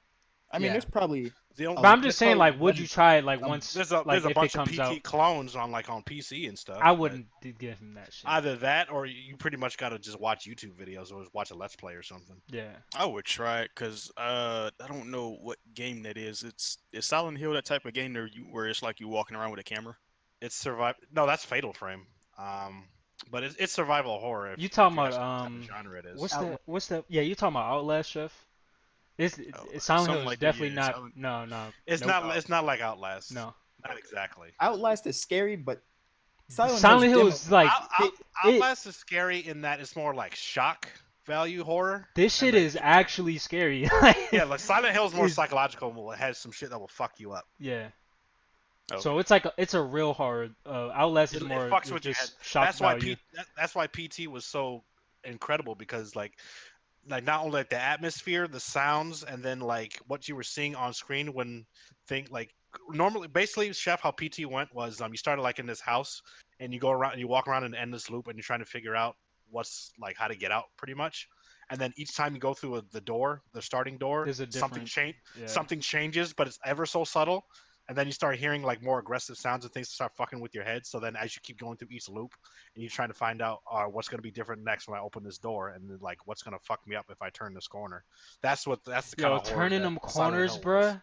I mean, yeah. there's probably But I'm just there's saying, probably like, would you legend try it like coming. once, there's like a if it bunch of comes out? PT clones on PC and stuff, I but wouldn't give him that shit. either that or you pretty much got to just watch YouTube videos or watch a Let's Play or something. Yeah. I would try it because I don't know what game that is. Is Silent Hill that type of game where it's like you walking around with a camera? It's survive. No, that's Fatal Frame. Um, but it's survival horror You if talking you're about asking what type of genre it is. what's the yeah, you talking about Outlast, Chef? Silent Hill Something is like that. definitely Yeah, not. Silent. No, It's nope, not it's not like Outlast. no. Not exactly. Outlast is scary, but Silent Hill's Silent Hill demo. is like Out, it. Outlast is scary in that it's more like shock value horror. This And shit like is actually scary. yeah, like Silent Hill is more Is psychological. It has some shit that will fuck you up. yeah. Okay. So it's a real horror. Outlast is It more fucks with your head. just shock value. That's why PT was so incredible because like not only like the atmosphere, the sounds, and then like what you were seeing on screen when think like normally basically Chef how PT went was you started like in this house and you go around and you walk around in an endless loop and you're trying to figure out what's like how to get out pretty much. And then each time you go through the starting door, There's a different. Yeah. something changes, but it's ever so subtle. And then you start hearing like more aggressive sounds and things start fucking with your head. So then as you keep going through each loop and you're trying to find out what's going to be different next when I open this door, and then like what's going to fuck me up if I turn this corner. That's the kind Yo, of horror turning that them Silent corners, Hill was. bruh.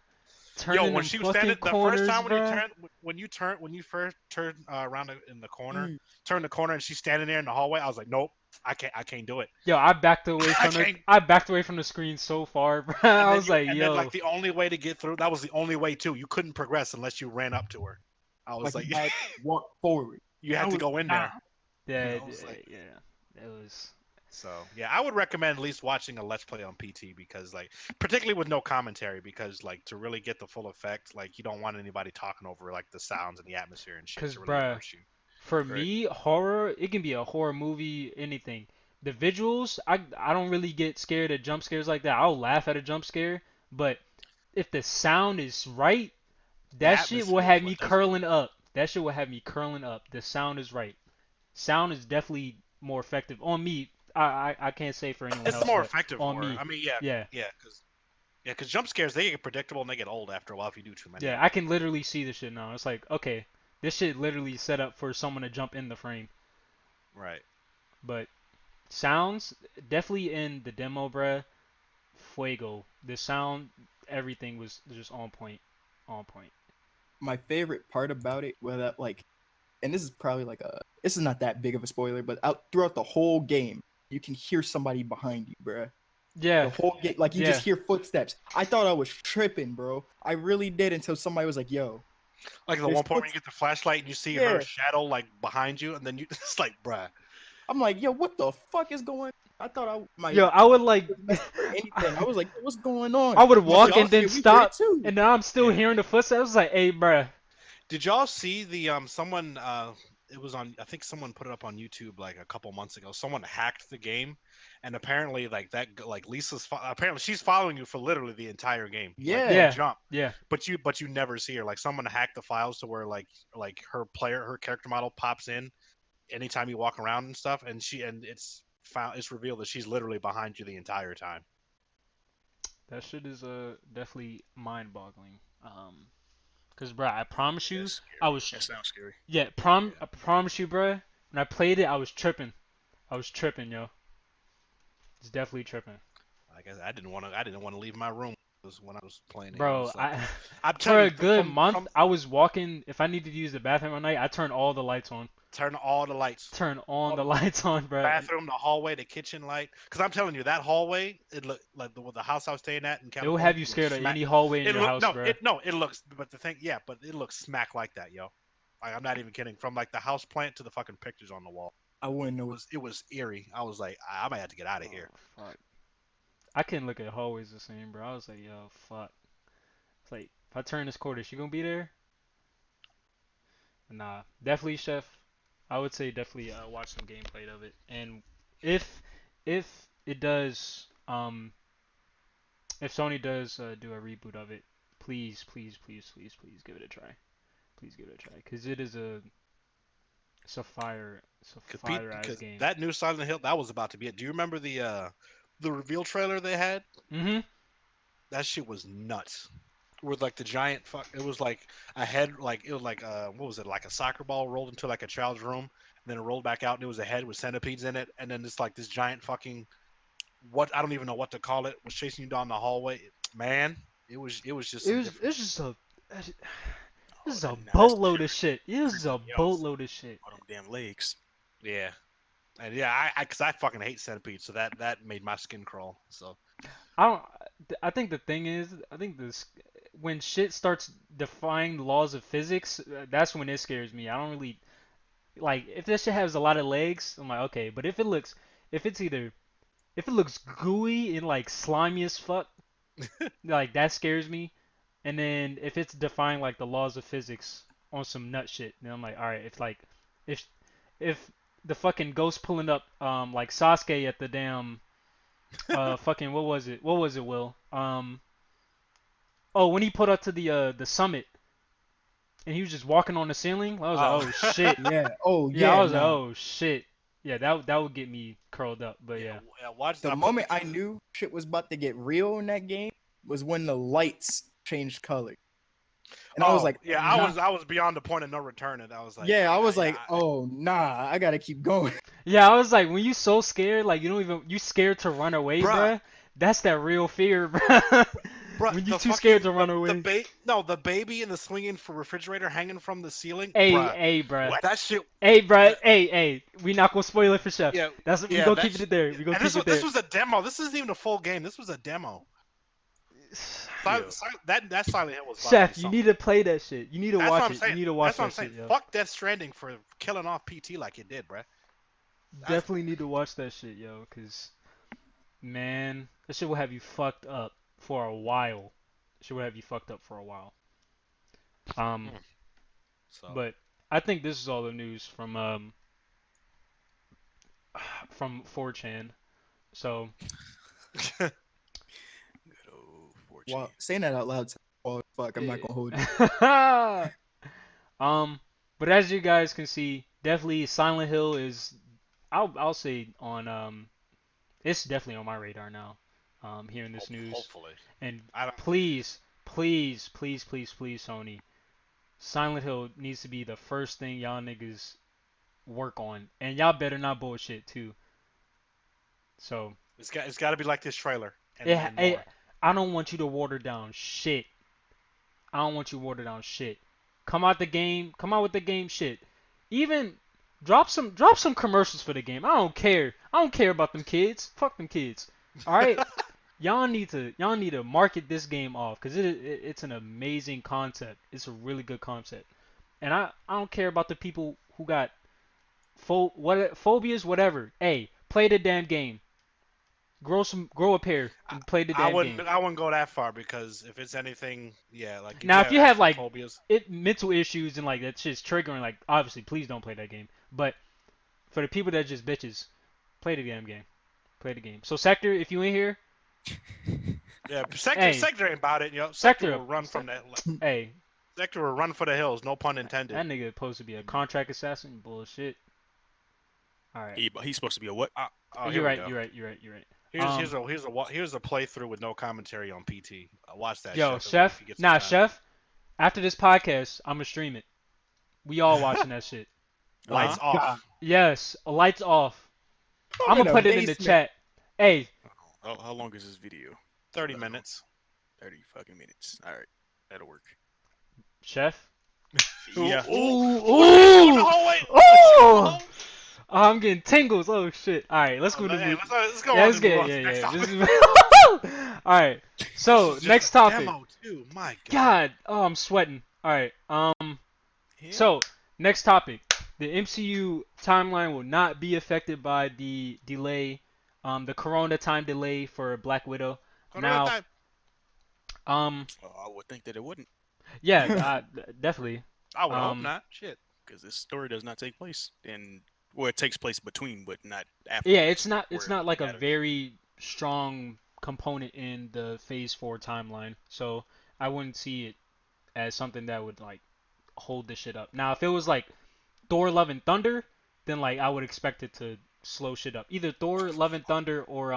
Yo, Turning when them she was standing fucking the first corners, time bruh. when you first turn around in the corner, turn the corner and she's standing there in the hallway, I was like, nope, I can't do it. Yo, I backed away I from the. can't. I backed away from the screen so far, bruh. I was like, And then yo. like the only way to get through, that was the only way too. You couldn't progress unless you ran up to her. I was Like like, you had to walk forward. you had I to was go in down. there. Yeah, I was like, yeah. It was. so yeah, I would recommend at least watching a Let's Play on PT because like, particularly with no commentary, because like to really get the full effect, like you don't want anybody talking over like the sounds and the atmosphere and shit Cause, to really bruh, immerse you. for Correct. me, horror, it can be a horror movie, anything. The visuals, I don't really get scared at jump scares like that. I'll laugh at a jump scare, but if the sound is right, The that shit will atmosphere is have me what does it. curling up. That shit will have me curling up. The sound is right. Sound is definitely more effective on me. I can't say for anyone It's the else, more but effective on horror. me, I mean, yeah, because jump scares they get predictable and they get old after a while if you do too many yeah, of I them. can literally see the shit now. It's like, okay, this shit literally set up for someone to jump in the frame. Right. But sounds definitely in the demo, bruh. Fuego. The sound, everything was just on point, on point. My favorite part about it was that like, and this is probably like this is not that big of a spoiler, but out throughout the whole game, you can hear somebody behind you, bruh. Yeah, The whole game, like you yeah. just hear footsteps. I thought I was tripping, bro. I really did until somebody was like, "Yo, Like the there's one point when foot." you get the flashlight and you see her Yeah, shadow like behind you, and then you it's like, bruh. I'm like, "Yo, what the fuck is going?" I thought my Yo, I would like, was messing or anything. I was like, "What's going on?" I would My Did walk y'all and sister, then yeah, we heard it stop, too. and now I'm still yeah. hearing the footsteps. I was like, hey, bruh. Did y'all see the someone it was on, I think someone put it up on YouTube like a couple months ago. Someone hacked the game, and apparently like like apparently she's following you for literally the entire game. Like you Yeah, Yeah, jump, yeah. but you never see her. Like someone hacked the files to where like her character model pops in anytime you walk around and stuff, and it's revealed that she's literally behind you the entire time. That shit is definitely mind-boggling. Cause bruh, I promise you, That's I scary. was That sounds scary. yeah, Yeah. I promise you, bruh. When I played it, I was tripping. I was tripping, yo. It's definitely tripping. Like I didn't want to leave my room when I was playing it. It Bro, was like I'm for telling a you good month, from I was walking. If I needed to use the bathroom at night, I turned all the lights on. turn all the lights, Turn on all the the lights, lights on, bro. bathroom, the hallway, the kitchen light. Because I'm telling you, that hallway, it looked like the house I was staying at in It will have California you looks scared of smack. any hallway in It your look house, bro. no, it looks. But the thing, yeah, but it looks smack like that, yo. Like I'm not even kidding. From like the house plant to the fucking pictures on the wall, I wouldn't know. it was eerie. I was like, I might have to get out of Oh here. fuck. I couldn't look at hallways the same, bro. I was like, yo, fuck. It's like if I turn this corner, she gonna be there? Nah, definitely, Chef. I would say definitely watch some gameplay of it. And if if it does, if Sony does do a reboot of it, please, please, please, please, please give it a try. Please give it a try, cause it is it's a fire ass Because game. that new Silent Hill, that was about to be it. Do you remember the reveal trailer they had? Mhm. That shit was nuts. With like the giant fuck, it was like a head, like it was like what was it, like a soccer ball rolled into like a child's room, and then it rolled back out, and it was a head with centipedes in it, and then it's like this giant fucking, what, I don't even know what to call it, was chasing you down the hallway. Man, it was just some different It's shit. just a this Oh, is a that's boatload of shit. It is a creeping me off. boatload of shit. All them damn legs. Yeah, and yeah, cause I fucking hate centipedes, so that made my skin crawl. So I don't. I think the thing is, I think this when shit starts defying the laws of physics, that's when it scares me. I don't really like if this shit has a lot of legs. I'm like, okay, but if it's either if it looks gooey and like slimy as fuck, like that scares me. And then if it's defying like the laws of physics on some nut shit, then I'm like, all right, it's like if if the fucking ghost pulling up like Sasuke at the damn fucking what was it? What was it, Will? Oh, when he put up to the summit and he was just walking on the ceiling, I was like, oh, oh shit. Yeah. Oh Yeah, I yeah. was like, Nah. oh shit. Yeah, that would get me curled up. But yeah. Watch The put moment I tra- knew shit was about to get real in that game was when the lights changed color, and I was like, yeah, oh, nah. I was beyond the point of no return, and I was like, Yeah, I was yeah, like, oh nah, I gotta keep going. Yeah, I was like, when you so scared, like you scared to run away, Bruh. bruh. That's that real fear, bruh. Bruh, When you the too scared to run the away. the baby in the swinging for refrigerator hanging from the ceiling, Hey, bruh. hey, bruh. What? That shit, Hey, bruh. that, Hey. We not gonna spoil it for Chef. yeah, We yeah, gonna keep it there. We gonna and keep it this there. was a demo. This isn't even a full game. This was a demo. Yeah. That Silent Hill was about to be Chef, you something. need to play that shit. You need to That's what watch I'm it. You saying. need to watch That's what I'm that saying. shit, yo. Fuck Death Stranding for killing off PT like it did, bruh. That's, Definitely need to watch that shit, yo. Cause man, that shit will have you fucked up for a while. Shit will have you fucked up for a while. Um, so but I think this is all the news from 4chan. So Good old 4chan. Well, saying that out loud, oh fuck, I'm not gonna hold you. but as you guys can see, definitely Silent Hill is I'll say on it's definitely on my radar now. Hearing this news. hopefully, And I don't. please, Sony, Silent Hill needs to be the first thing y'all niggas work on. And y'all better not bullshit too. So It's got to be like this trailer and, yeah, and more. I don't want you to water down shit. I don't want you to water down shit. Come out with the game shit. Even drop some commercials for the game. I don't care. I don't care about them kids. Fuck them kids. All right. Y'all need to market this game off because it's an amazing concept. It's a really good concept. And I don't care about the people who got phobias, whatever. Hey, play the damn game. Grow a pair and play the damn game. I wouldn't go that far because if it's anything, yeah, like Now, if you have actual like phobias, mental issues and like that shit's triggering, like obviously, please don't play that game. But for the people that just bitches, play the damn game. Play the game. So Sector, if you in here, yeah, Hey. sector ain't about it, yo. Sector Sector will run from that. hey, Sector will run for the hills, no pun intended. that nigga supposed to be a contract assassin. Bullshit. All right. He's supposed to be a what? Oh, You're right. go. You're right. Here's a playthrough with no commentary on PT. Watch that. Yo, Chef. If you get some time. Chef. After this podcast, I'ma stream it. We all watching that shit. Lights Uh-huh. off. Yes, lights off. I'm I'm in gonna a put it in the basement. chat. Hey, How long is this video? 30 minutes. 30 fucking minutes. All right, that'll work. Chef. Yeah. Ooh. Oh, wait. Oh, I'm getting tingles. Oh shit. All right, let's go to Hey, let's go yeah, on let's to get the yeah. next topic. This is... All right. So This is just next a topic. Demo too. My God. God, oh, I'm sweating. All right. So next topic. The MCU timeline will not be affected by the delay, the Corona time delay for Black Widow. Now, I would think that it wouldn't, yeah, definitely. I would hope um, not. Shit. because this story does not take place in. Well, it takes place between, but not after. Yeah, it's not where like it a gotta- very strong component in the Phase 4 timeline. So I wouldn't see it as something that would like hold this shit up. Now, if it was like Thor: Love and Thunder, then like I would expect it to slow shit up. Either Thor: Love and Thunder or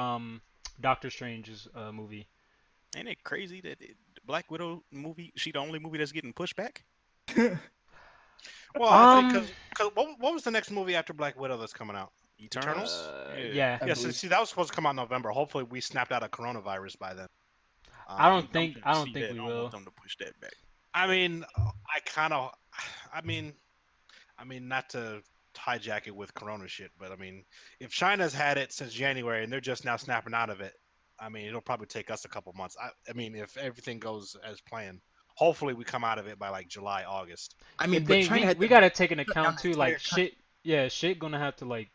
Doctor Strange's movie. Ain't it crazy that the Black Widow movie? She the only movie that's getting pushed back. Well, I think because what was the next movie after Black Widow that's coming out? Eternals? Yeah. Yeah. See, that was supposed to come out in November. Hopefully, we snapped out of coronavirus by then. I don't I'm think trying to see we that. I will. want them to push that back. I mean, I mean, not to hijack it with Corona shit, but I mean, if China's had it since January and they're just now snapping out of it, I mean, it'll probably take us a couple months. I mean, if everything goes as planned, hopefully we come out of it by like July, August. I mean, The but thing, China had we to gotta take into shut down account the too, entire like shit. Yeah, shit gonna have to like,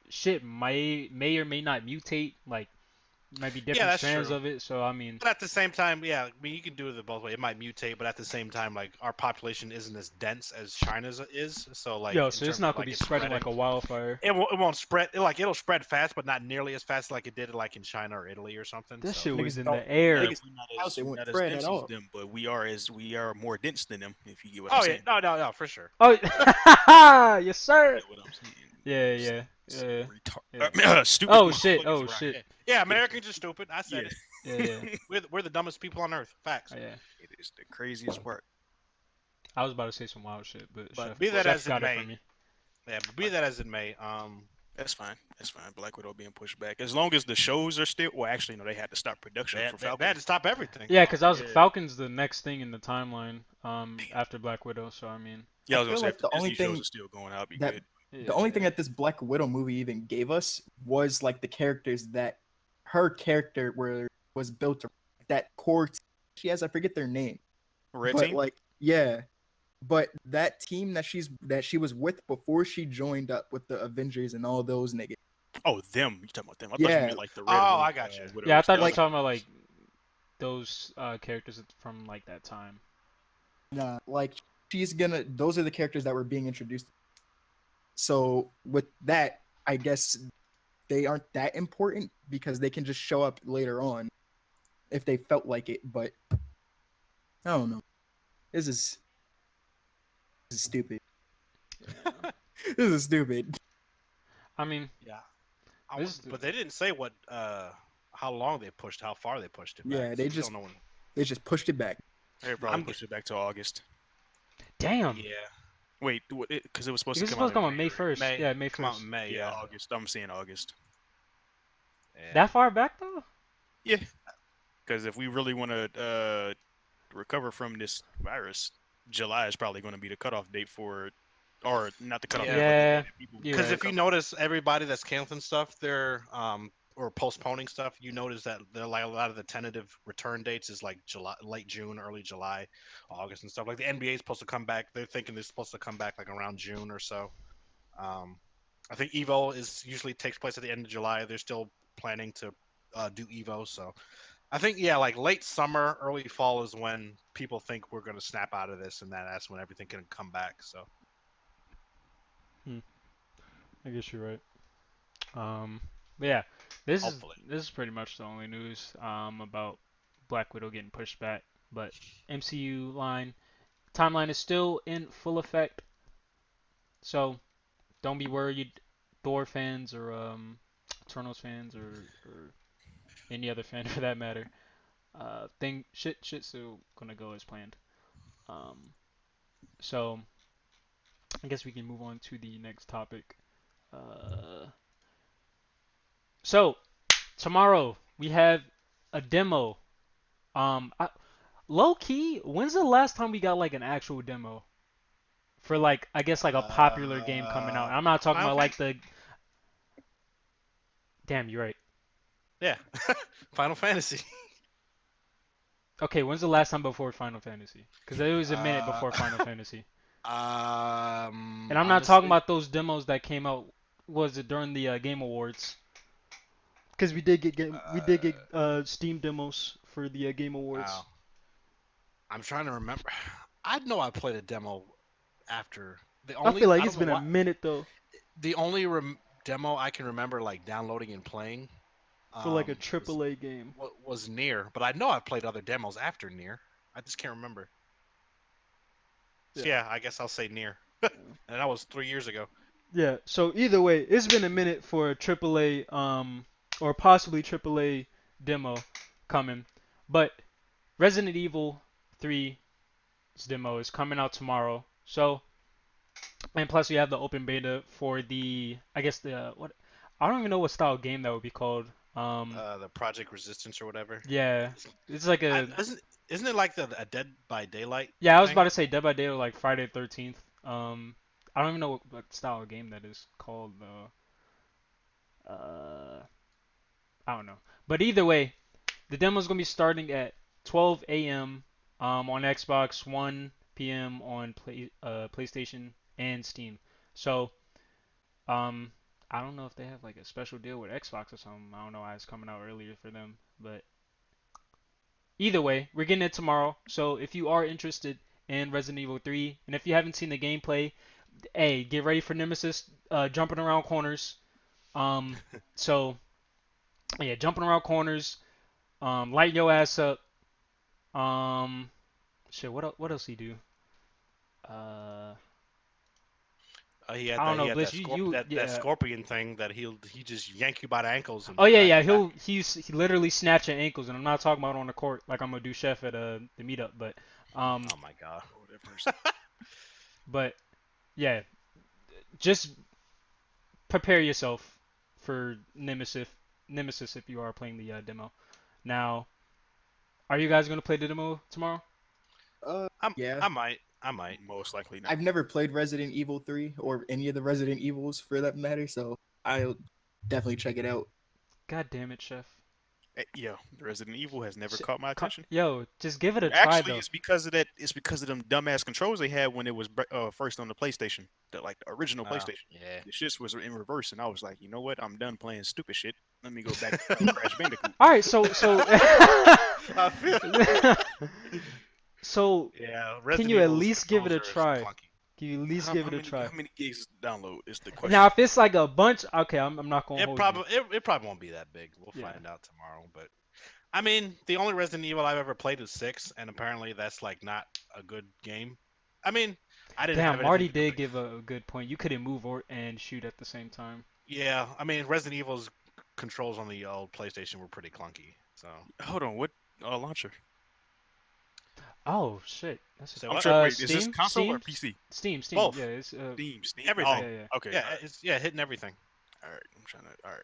shit may or may not mutate. Like, might be different that's strands true. of it. So I mean, But at the same time, yeah, I mean, you can do it both ways. It might mutate, but at the same time, like our population isn't as dense as China's is. So like, yo, in so it's terms not of, gonna like, be it spreading like a spreading, wildfire. it won't spread. It'll spread fast, but not nearly as fast like it did like in China or Italy or something. That So. shit was Niggas in don't- the air. Yeah, Niggas- house, it we're wouldn't not as spread dense at as all. them, but we are more dense than them. If you get what Oh I'm yeah, saying. no, for sure. Oh, yes, sir. You get what I'm saying. Yeah. Yeah. Yeah. Stupid. Oh shit. motherfuckers Oh around shit. here. Yeah, Americans are stupid. I said Yeah. it. Yeah, yeah. We're the dumbest people on earth. Facts. Oh, yeah. It is the craziest part. I was about to say some wild shit, but But Chef be that Chef as it got it for may, me. yeah. But be that as it may, That's fine. That's fine. Black Widow being pushed back. As long as the shows are still. Well, actually, no, they had to stop production for they Falcon. had to stop everything. Yeah, because I was Yeah. Falcon's the next thing in the timeline. Damn. After Black Widow. So I mean. Yeah, I I was gonna feel say if like the the only Disney shows thing are still going out, be that good. Yeah. the only thing that this Black Widow movie even gave us was like the characters that her character was built around. That core team she has. I forget their name, Red but Team. like yeah, but that team that she was with before she joined up with the Avengers and all those niggas. Oh, them. You talking about them? I thought you Yeah, meant like the Oh, Red I got you. Widow Yeah, I thought you were stuff. Like- talking about like those characters from like that time. nah, like she's gonna. Those are the characters that were being introduced. So with that, I guess they aren't that important because they can just show up later on if they felt like it. But I don't know. This is stupid. Yeah. This is stupid. I mean, Yeah. But they didn't say what how long they pushed, how far they pushed it back. Yeah, so they we just- don't know when. They just pushed it back. They probably pushed it back to August. damn. Yeah. Wait, because it was supposed It was to come supposed to out come in on May May, right? 1st. Yeah, May Come out 1st. in May. Yeah, Yeah. August. I'm saying August. Yeah. That far back though? Yeah, because if we really want to recover from this virus, July is probably going to be the cutoff date for, or not the cutoff Yeah. date, but the Yeah, date that people you're Because right. if you notice, everybody that's canceling stuff, they're or postponing stuff, you notice that they're like a lot of the tentative return dates is like July, late June, early July, August, and stuff. Like the NBA is supposed to come back. They're thinking they're supposed to come back like around June or so. I think Evo is usually takes place at the end of July. They're still planning to do Evo, so I think like late summer, early fall is when people think we're going to snap out of this, and that's when everything can come back. So I guess you're right. But yeah, this hopefully, is pretty much the only news about Black Widow getting pushed back. But MCU timeline is still in full effect. So don't be worried, Thor fans or Eternals fans or any other fan for that matter. Shit's still gonna go as planned. Um, so I guess we can move on to the next topic. Uh, so tomorrow we have a demo. Low key, when's the last time we got like an actual demo for like I guess like a popular game coming out? I'm not talking Final about like the. Damn, you're right. yeah, Final Fantasy. Okay, when's the last time before Final Fantasy? Because it was a minute Uh, before Final Fantasy. And I'm not talking Honestly, about those demos that came out. Was it during the Game Awards? Because we did get Steam demos for the Game Awards. wow. I'm trying to remember. I know I played a demo after the I only. feel like I it's don't been know a minute though the only demo I can remember like downloading and playing for like a was, AAA game. was Near, but I know I've played other demos after Near. I just can't remember. So Yeah. yeah, I guess I'll say Near, and that was 3 years ago. Yeah. So either way, it's been a minute for a AAA or possibly AAA demo coming, but Resident Evil 3's demo is coming out tomorrow. So and plus we have the open beta for the I guess the what I don't even know what style game that would be called. The Project Resistance or whatever. Yeah, it's like a Isn't it like a Dead by Daylight? yeah. I was thing? about to say Dead by Day or like Friday the 13th. I don't even know what style of game that is called though. I don't know. But either way, the demo is gonna be starting at 12 a.m. On Xbox, 1 p.m. on PlayStation and Steam. So um, I don't know if they have like a special deal with Xbox or something. I don't know why it's coming out earlier for them, but either way, we're getting it tomorrow. So if you are interested in Resident Evil 3, and if you haven't seen the gameplay, hey, get ready for Nemesis jumping around corners. Um, so yeah, jumping around corners, light your ass up. Shit, what else he do? Uh, He had I don't that. He know, had Bleach. that You that yeah. scorpion thing that he just yank you by the ankles and Oh yeah, drag yeah. you back. He literally snatching ankles, and I'm not talking about on the court like I'm gonna do chef at the meetup, but Oh my god. Oh, that person. but yeah, just prepare yourself for Nemesis if you are playing the demo. Now, are you guys gonna play the demo tomorrow? Uh, yeah. I might. Most likely not. I've never played Resident Evil 3 or any of the Resident Evils for that matter, so I'll definitely check it out. God damn it, chef. Yo, Resident Evil has never Sh- caught my attention. Yo, just give it a try Actually, though. it's because of that. It's because of them dumbass controls they had when it was first on the PlayStation, the original PlayStation. Yeah. The shit was in reverse, and I was like, you know what? I'm done playing stupid shit. Let me go back to playing Crash Bandicoot. All right, so I feel. so Yeah. can Resident you at Evil's least give it controls a are try? clunky. Can you at least give it a try? How many gigs download is the question? Now, if it's like a bunch, okay, I'm not gonna hold you. It probably won't be that big. We'll Yeah. find out tomorrow. But I mean, the only Resident Evil I've ever played is 6, and apparently that's like not a good game. I mean, I didn't Damn, have anything Marty to did compare. give a good point. You couldn't move or and shoot at the same time. Yeah, I mean, Resident Evil's controls on the old PlayStation were pretty clunky. So Hold on, what launcher? Oh shit, that's So I'm what? sure. Wait, is this Steam, console or Steam, PC? Steam. Both. Yeah, it's Steam. Everything. Oh, yeah, yeah, okay. Yeah, it's hitting everything. All right. I'm trying to. All right.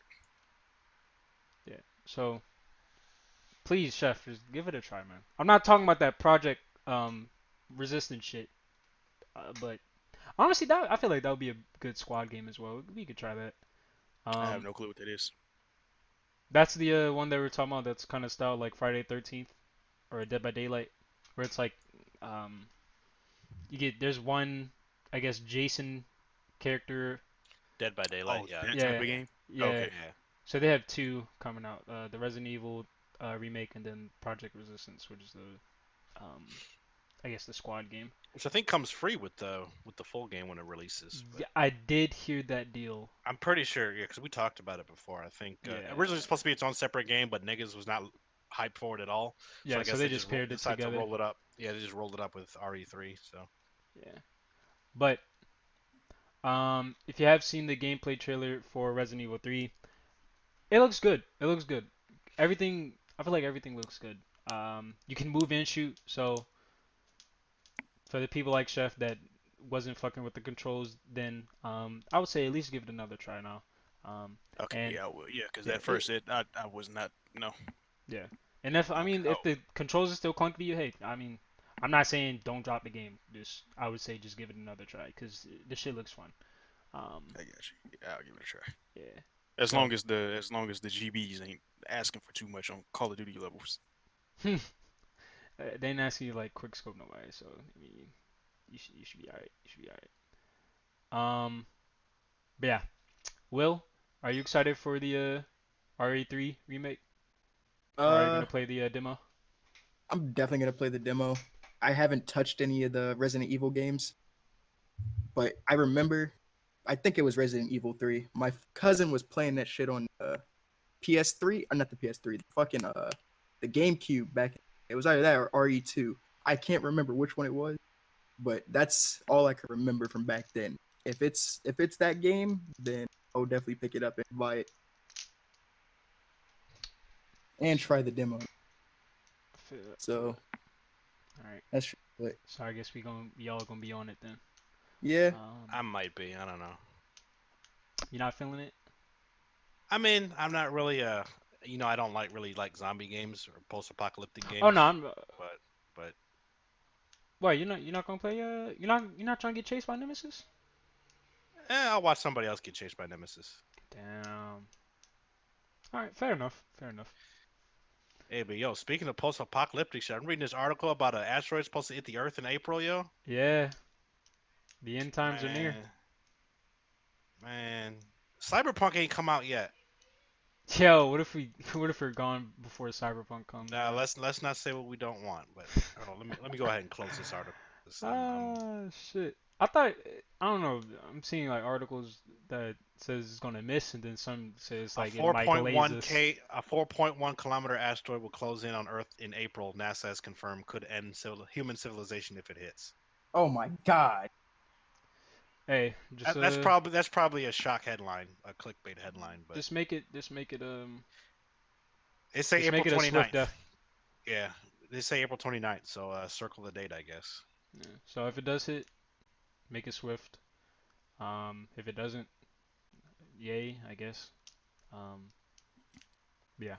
yeah. So please, chef, just give it a try, man. I'm not talking about that Project Resistance shit, but honestly, that I feel like that would be a good squad game as well. We could try that. I have Um, no clue what that is. that's the one that we're talking about. That's kind of style like Friday 13th or Dead by Daylight, where it's like um, there's one, I guess Jason character. Dead by Daylight. Oh, Yeah. that type Yeah, of game. yeah. Okay. Yeah. So they have two coming out: the Resident Evil remake and then Project Resistance, which is the I guess the squad game. Which I think comes free with the full game when it releases. But Yeah, I did hear that deal. I'm pretty sure, yeah, because we talked about it before. I think Yeah, originally it was supposed to be its own separate game, but niggas was not hyped for it at all. So yeah. I So guess they they just just paired it decided to together. roll it up. Yeah, they just rolled it up with RE3. So Yeah, but if you have seen the gameplay trailer for Resident Evil 3, it looks good. It looks good. Everything, I feel like everything looks good. You can move and shoot, so for the people like Chef that wasn't fucking with the controls, then I would say at least give it another try now. Um, Okay. and Yeah, I will. Yeah, because yeah, at first I was not. No. yeah, and if I Okay. mean if the controls are still clunky to you, hey, I mean I'm not saying don't drop the game. Just I would say just give it another try because the shit looks fun. I got you. Yeah, I'll give it a try. Yeah. As So long as the GBs ain't asking for too much on Call of Duty levels. they ain't asking you like quick scope nobody, so I mean you should be alright. You should be alright. But yeah, Will, are you excited for the RE3 remake? Or are you Uh, gonna play the demo? I'm definitely gonna play the demo. I haven't touched any of the Resident Evil games, but I remember, I think it was Resident Evil 3. My cousin was playing that shit on PS3, or not the PS3, the fucking the GameCube back. It was either that or RE2. I can't remember which one it was, but that's all I can remember from back then. If it's that game, then I'll definitely pick it up and buy it and try the demo. So All right. that's but So I guess we all gonna be on it then. yeah. I might be. I don't know. You're not feeling it? I mean, I'm not really I don't really like zombie games or post-apocalyptic games. Oh no, I'm. But Why you're not gonna play? You're not trying to get chased by Nemesis? I'll watch somebody else get chased by Nemesis. Damn. All right, fair enough. Fair enough. Hey, but yo, speaking of post-apocalyptic shit, I'm reading this article about an asteroid supposed to hit the Earth in April, yo. Yeah, the end times are near. Man, Cyberpunk ain't come out yet. Yo, what if we're gone before Cyberpunk comes? Nah, out? let's not say what we don't want. But hold on, let me go ahead and close this article. 'Cause Shit. I don't know. I'm seeing like articles that says it's gonna miss, and then some says a like it might glaze us. 4.1 kilometer asteroid will close in on Earth in April. NASA has confirmed could end human civilization if it hits. Oh my god. Hey, just That's probably a shock headline, a clickbait headline, but just make it they say just April make it a swift 29th. death. Yeah, they say April 29th, so circle the date, I guess. Yeah. So if it does hit, make it swift. If it doesn't, yay, I guess. Um, yeah.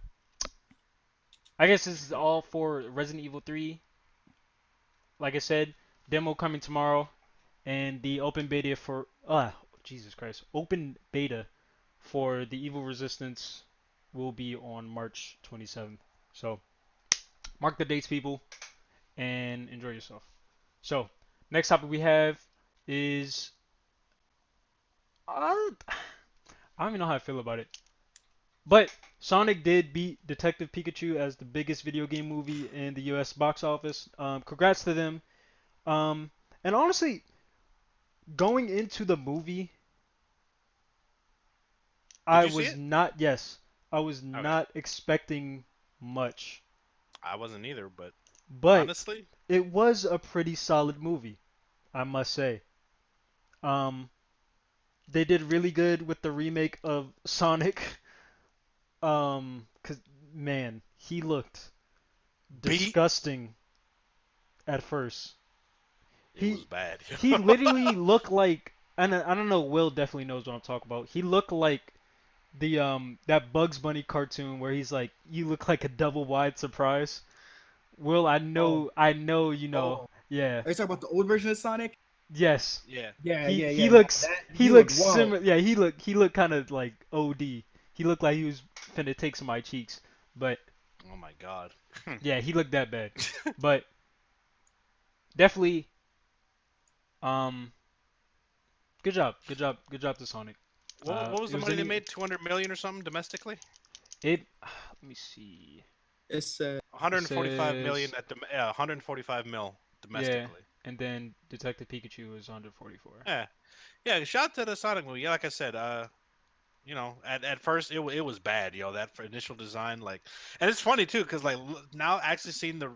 I guess this is all for Resident Evil 3. Like I said, demo coming tomorrow, and the open beta for Jesus Christ, open beta for the Evil Resistance will be on March 27th. So mark the dates, people, and enjoy yourself. So next topic we have is I don't even know how I feel about it. But Sonic did beat Detective Pikachu as the biggest video game movie in the U.S. box office. Congrats to them. Um, and honestly, going into the movie, Did I you see was it? not, yes, I was Okay, not expecting much. I wasn't either, but But honestly, it was a pretty solid movie, I must say. Um, they did really good with the remake of Sonic. 'Cause man, he looked beat disgusting at first. it was He bad. he literally looked like, and I don't know. Will definitely knows what I'm talking about. He looked like the that Bugs Bunny cartoon where he's like, "You look like a double wide surprise." Will, Oh, I know, you know. oh. Yeah. Are you talking about the old version of Sonic? Yes. Yeah, Yeah, He yeah, he yeah. No, looks that he he looks looked wild. similar. Yeah, he looked kind of like OD. He looked like he was finna take some of my cheeks. But oh my god. yeah, he looked that bad. But definitely, um, good job to Sonic. What was It the was money they any made? 200 million or something domestically? it. Let me see. It's It 145 million says at 145 mil yeah, domestically. and then Detective Pikachu was 144. Yeah, yeah. Shout out to the Sonic movie. Yeah, like I said, at first it was bad, that for initial design, like, and it's funny too, because like now actually seeing the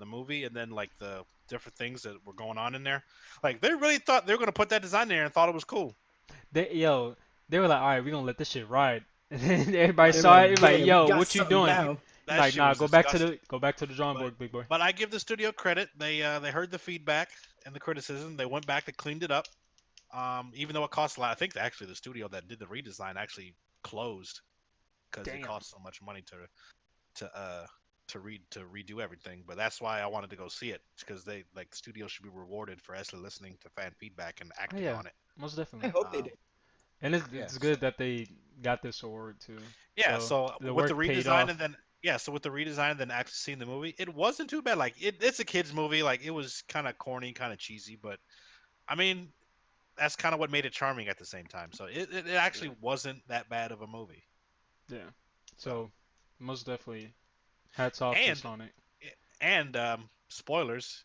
movie and then like the different things that were going on in there, like they really thought they were gonna put that design there and thought it was cool. They were like, all right, we're gonna let this shit ride. And then everybody they're saw like, it, like, yeah, we yo, got what you something doing? That now. that Like, shit nah, was disgusting. go back to the drawing But board, big boy. but I give the studio credit. They heard the feedback and the criticism. They went back, they cleaned it up. Even though it cost a lot, I think actually the studio that did the redesign actually closed because it Damn. cost so much money to uh to redo everything. But that's why I wanted to go see it, because they like studios should be rewarded for actually listening to fan feedback and Oh acting yeah, on it. most I definitely. hope they Um, did. And yeah, it's so good that they got this award too. yeah, So so the with the work paid redesign off. and then yeah, so with the redesign and then actually seeing the movie, it wasn't too bad. Like it's a kids movie. Like it was kind of corny, kind of cheesy, but I mean that's kind of what made it charming at the same time. So it Yeah. actually wasn't that bad of a movie. Yeah. So So most definitely, hats off to and Sonic. and spoilers,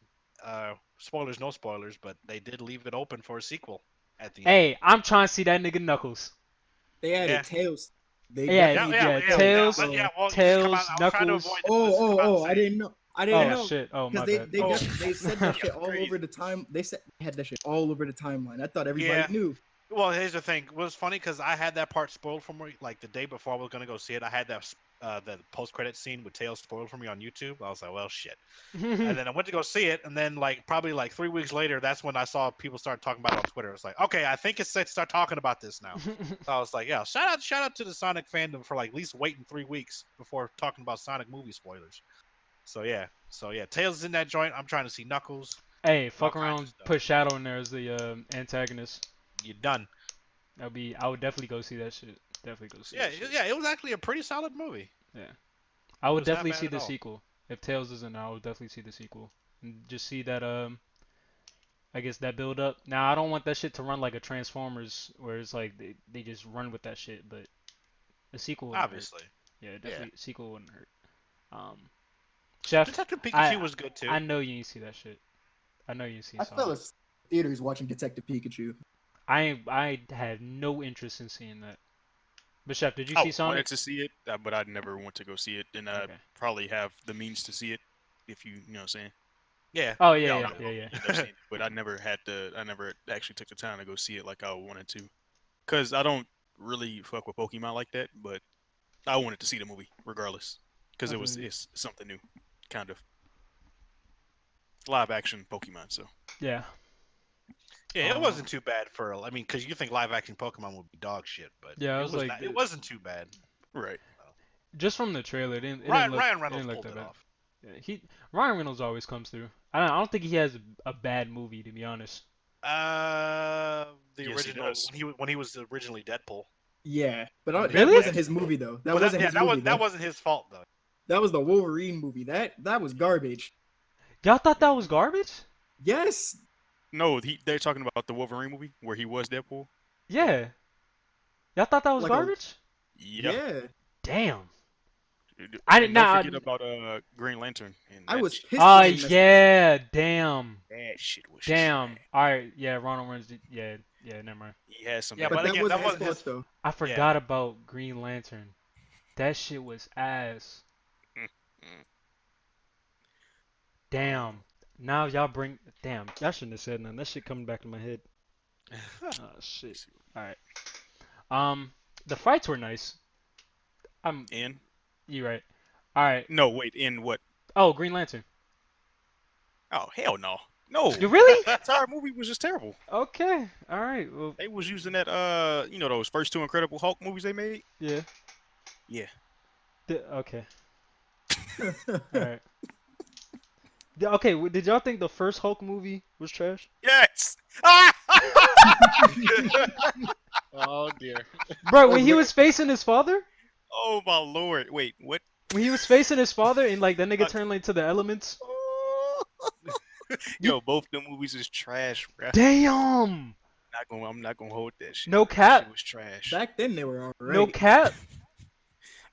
no spoilers, but they did leave it open for a sequel at the end. Hey, I'm trying to see that nigga Knuckles. They added Yeah, tails. They Yeah, yeah, definitely yeah, did yeah, yeah, tails. yeah. Tails, Yeah, So, well, you just come out. Tails, I was trying to avoid Knuckles. it, but just come out and I say it. didn't know. I didn't Oh know shit. Oh because my bad. Oh, they said that yeah, shit all crazy. over the time. They had that shit all over the timeline. I thought everybody yeah. knew. Well, here's the thing. It was funny because I had that part spoiled for me, like the day before I was gonna go see it. I had the post credit scene with Tails spoiled for me on YouTube. I was like, well, shit. And then I went to go see it, and then like probably like 3 weeks later, that's when I saw people start talking about it on Twitter. It's like, okay, I think it's safe to start talking about this now. So I was like, yeah, shout out to the Sonic fandom for like at least waiting 3 weeks before talking about Sonic movie spoilers. So yeah, Tails is in that joint. I'm trying to see Knuckles Hey, and all fuck kinds of around, stuff. put Shadow in there as the antagonist. You're done. I would definitely go see that shit. Definitely go see Yeah, that shit. yeah, it was actually a pretty solid movie. Yeah. I It would was not definitely bad see at the all. sequel. If Tails isn't, I would definitely see the sequel. And just see that I guess that build up. Now I don't want that shit to run like a Transformers where it's like they just run with that shit, but a sequel wouldn't hurt. Obviously. Yeah, Yeah. definitely sequel wouldn't hurt. Um Chef, Detective Pikachu I was good too. I know you ain't see that shit. I know you see I fell Sonic. asleep in theaters watching Detective Pikachu. I had no interest in seeing that. But Chef, did you I see wanted Sonic? to see it, but I never went to go see it, and I Okay. probably have the means to see it if you know what I'm saying. Yeah. Oh we yeah, all yeah, know. yeah, yeah. End up seeing it, but I never actually took the time to go see it like I wanted to, cause I don't really fuck with Pokemon like that. But I wanted to see the movie regardless, cause I feel you. it's something new, kind of live action Pokemon. So Yeah. Yeah, it wasn't too bad for. I mean, because you think live action Pokemon would be dog shit, but Yeah, I it was was like, not. It wasn't too bad. right. just from the trailer, Ryan it Reynolds didn't look pulled that it bad. off. Yeah, Ryan Reynolds always comes through. I don't think he has a bad movie, to be honest. The Yes, he original does. when he was originally Deadpool. Yeah, but I mean, that Really? wasn't his movie though. That But wasn't his movie. that wasn't his fault though. That was the Wolverine movie. That was garbage. Y'all thought that was garbage? Yes. No, they're talking about the Wolverine movie where he was Deadpool. Yeah. Y'all thought that was Like a garbage? Yeah. yeah. Damn. I didn't And don't know. forget about Green Lantern. And I that was shit, pissed when they messed Yeah. Damn. that shit was Damn. trash. All right. Yeah. Ronald Reigns. Yeah. Yeah. Never mind. He had some. Yeah, But but that again, wasn't that his wasn't fault his. though. I forgot about Green Lantern. That shit was ass. Mm. Damn. Now y'all bring. Damn. Y'all shouldn't have said nothing. That shit coming back to my head. Oh shit. All right. The fights were nice. In You right. All right. no wait in what? Oh, Green Lantern. Oh hell no. No, You really? the entire movie was just terrible. Okay. All right. Well, They was using that those first two Incredible Hulk movies they made. yeah. Yeah. Okay. All right. Okay. Did y'all think the first Hulk movie was trash? Yes. Oh dear. Bro, when he was facing his father, Oh my lord. Wait, what? when he was facing his father, and like that nigga turned like to the elements. Yo, both the movies is trash, bro. Damn. I'm not gonna hold that shit. No That cap. shit was trash. Back then they were alright. No cap.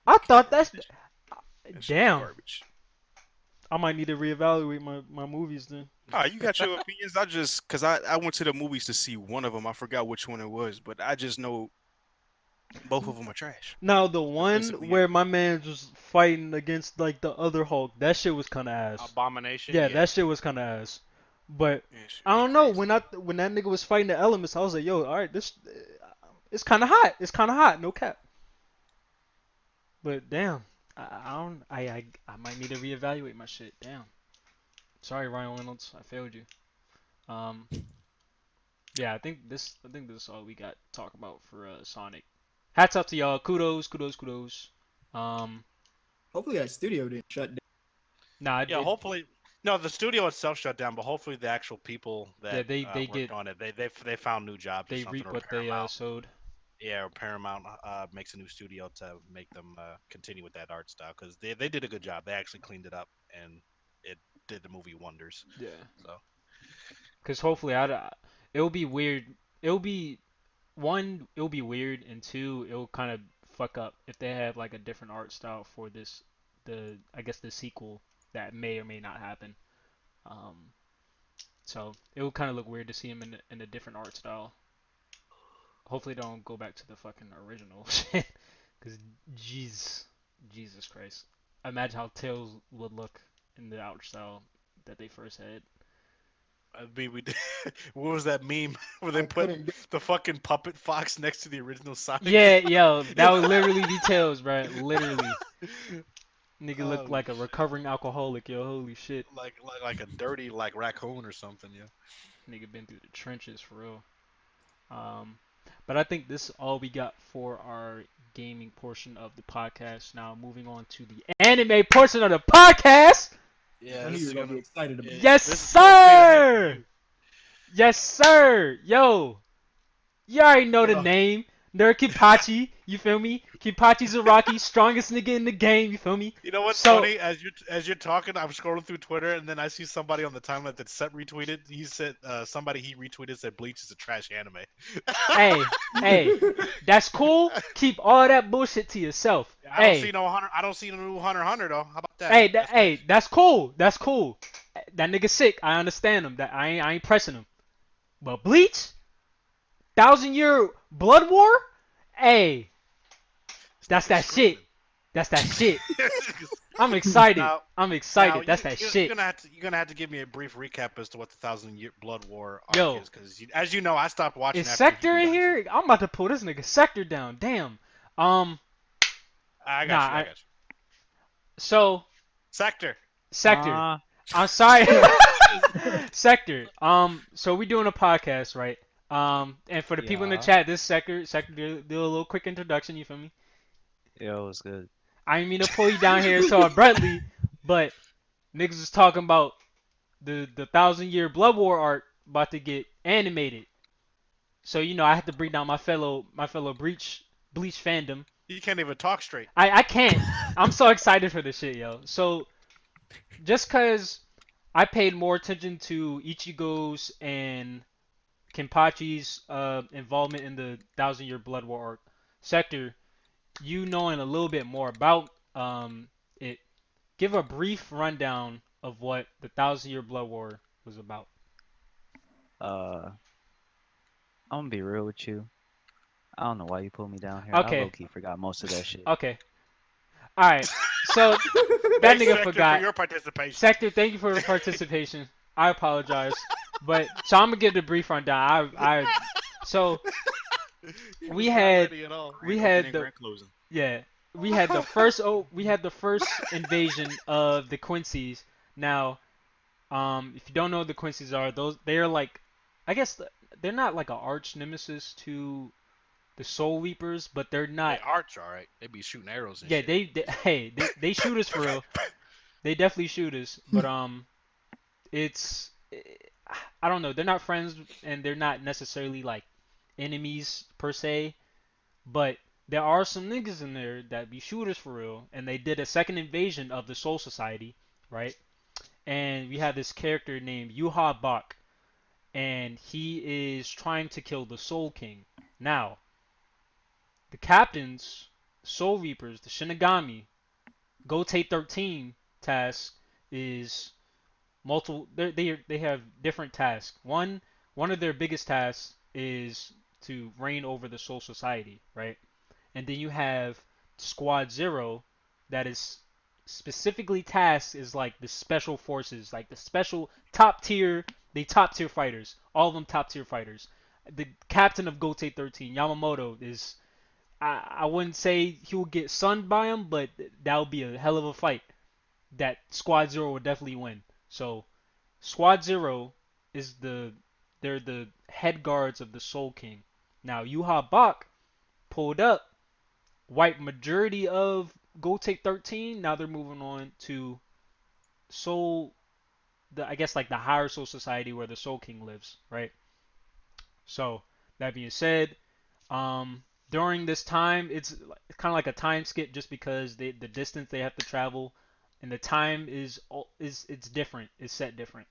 I thought that's. That shit was Damn. garbage. I might need to reevaluate my movies then. Ah, you got your opinions. Cause I went to the movies to see one of them. I forgot which one it was, but I just know both of them are trash. Now the That's one basically where it. my man was fighting against like the other Hulk, that shit was kind of ass. Abomination. Yeah, that shit was kind of ass. But Yeah, shit I was don't know crazy. when that nigga was fighting the elements, I was like, yo, all right, this it's kind of hot. It's kind of hot. No cap. But damn, I don't. I might need to reevaluate my shit. Damn. Sorry, Ryan Reynolds, I failed you. Um, yeah, I think this is all we got to talk about for Sonic. Hats off to y'all. Kudos, kudos, kudos. Um, Hopefully that studio didn't shut down. nah, Yeah, hopefully. No, the studio itself shut down, but hopefully the actual people yeah, that they worked get on it, they found new jobs or they something, reap or what they Paramount. sowed. Yeah, or Paramount makes a new studio to make them continue with that art style because they did a good job. They actually cleaned it up and it did the movie wonders. Yeah, So because hopefully it'll be weird. It'll be one, it'll be weird, and two, it'll kind of fuck up if they have like a different art style for I guess the sequel that may or may not happen. Um, so it will kind of look weird to see him in a different art style. Hopefully, they don't go back to the fucking original shit. Because, Jesus Christ. Imagine how Tails would look in the art style that they first had. I mean, what was that meme where they I put couldn't get the fucking puppet fox next to the original Sonic? Yeah, yo, that would literally be Tails, bro. Literally. Nigga look Oh, like a recovering alcoholic, yo. Holy shit. like a dirty like raccoon or something. Yeah. Nigga been through the trenches for real. Um, but I think this is all we got for our gaming portion of the podcast. Now moving on to the anime portion of the podcast. Yeah. I knew This you is were gonna be gonna. excited about Yeah, it. Yes, this is supposed to be the hit for sir. you. Yes, sir. Yo, you already know the Ugh. name. Nerd Kenpachi, you feel me? Kenpachi Zaraki, strongest nigga in the game, you feel me? You know what's So, funny? As you're talking, I'm scrolling through Twitter, and then I see somebody on the timeline that set retweeted. He said somebody he retweeted said Bleach is a trash anime. hey, that's cool. Keep all that bullshit to yourself. I don't see no Hunter. I don't see no new Hunter x Hunter though. How about that? That's That's cool. That's cool. That nigga sick. I understand him. That I ain't pressing him. But Bleach, 1,000 Year Blood War, hey, that's that shit. That's that shit. I'm excited. Now, I'm now excited. That's that you're shit. gonna have to give me a brief recap as to what the Thousand Year Blood War arc Yo, is, because as you know, I stopped watching is after he Sector in dies. here? I'm about to pull this nigga Sector down. Damn. Um, I nah. got you. I got you. So Sector. Sector. I'm sorry. Sector. So we doing a podcast, right? And for the people in the Yeah. chat, this Sector. Sector, do a little quick introduction. You feel me? Yo, it's good. I didn't mean to pull you down here so abruptly, but niggas was talking about the Thousand Year Blood War arc about to get animated. So I had to bring down my fellow Bleach fandom. You can't even talk straight. I can't. I'm so excited for this shit, yo. So just cause I paid more attention to Ichigo's and Kenpachi's involvement in the Thousand Year Blood War arc sector, you knowing a little bit more about it, give a brief rundown of what the Thousand Year Blood War was about. Uh, I'm gonna be real with you. I don't know why you pulled me down here. I Okay, low-key forgot most of that shit. okay, all right. So that Thanks, nigga Sector, forgot. for your participation. Sector, thank you for your participation. I apologize, but so I'm gonna give the brief rundown. So He we was not had ready at all. we Grand had opening, the grand closing. yeah we had the first invasion of the Quincy's. Now, if you don't know what the Quincy's are, they're like, I guess they're not like an arch nemesis to the Soul Reapers, but they're They not. arch, all right. They be shooting arrows and Yeah, shit. they shoot us for real. They definitely shoot us, but it's I don't know. They're not friends and they're not necessarily like enemies per se, but there are some niggas in there that be shooters for real, and they did a second invasion of the Soul Society, right? And we have this character named Yuha Bak, and he is trying to kill the Soul King. Now, the captains, Soul Reapers, the Shinigami, Gotei 13 task is multiple. They have different tasks. One of their biggest tasks is to reign over the Soul Society, right? And then you have Squad Zero, that is specifically tasked is like the special forces, like the special top tier. They top tier fighters. All of them top tier fighters. The captain of Gotei 13, Yamamoto, is I wouldn't say he will get sunned by him, but that would be a hell of a fight that Squad Zero would definitely win. So Squad Zero is they're the head guards of the Soul King. Now Yuha Bak pulled up, wiped majority of Gotei 13. Now they're moving on to Soul, I guess like the higher Soul Society where the Soul King lives, right? So that being said, during this time, it's kind of like a time skip just because the distance they have to travel and the time is it's different. It's set different.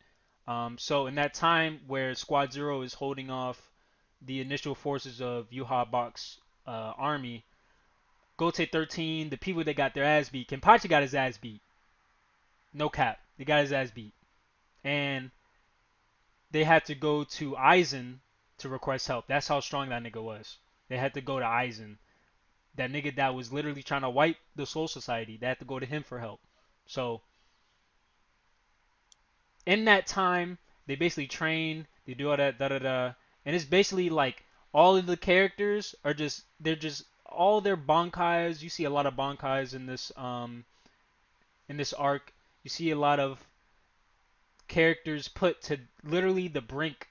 So in that time where Squad Zero is holding off the initial forces of Yuha Bak's army, Gotei 13, the people that got their ass beat, Kenpachi got his ass beat. No cap, they got his ass beat, and they had to go to Aizen to request help. That's how strong that nigga was. They had to go to Aizen, that nigga that was literally trying to wipe the Soul Society. They had to go to him for help. So in that time, they basically train, they do all that da da da, and it's basically like all of the characters are just they're just all their bankais. You see a lot of bankais in this arc. You see a lot of characters put to literally the brink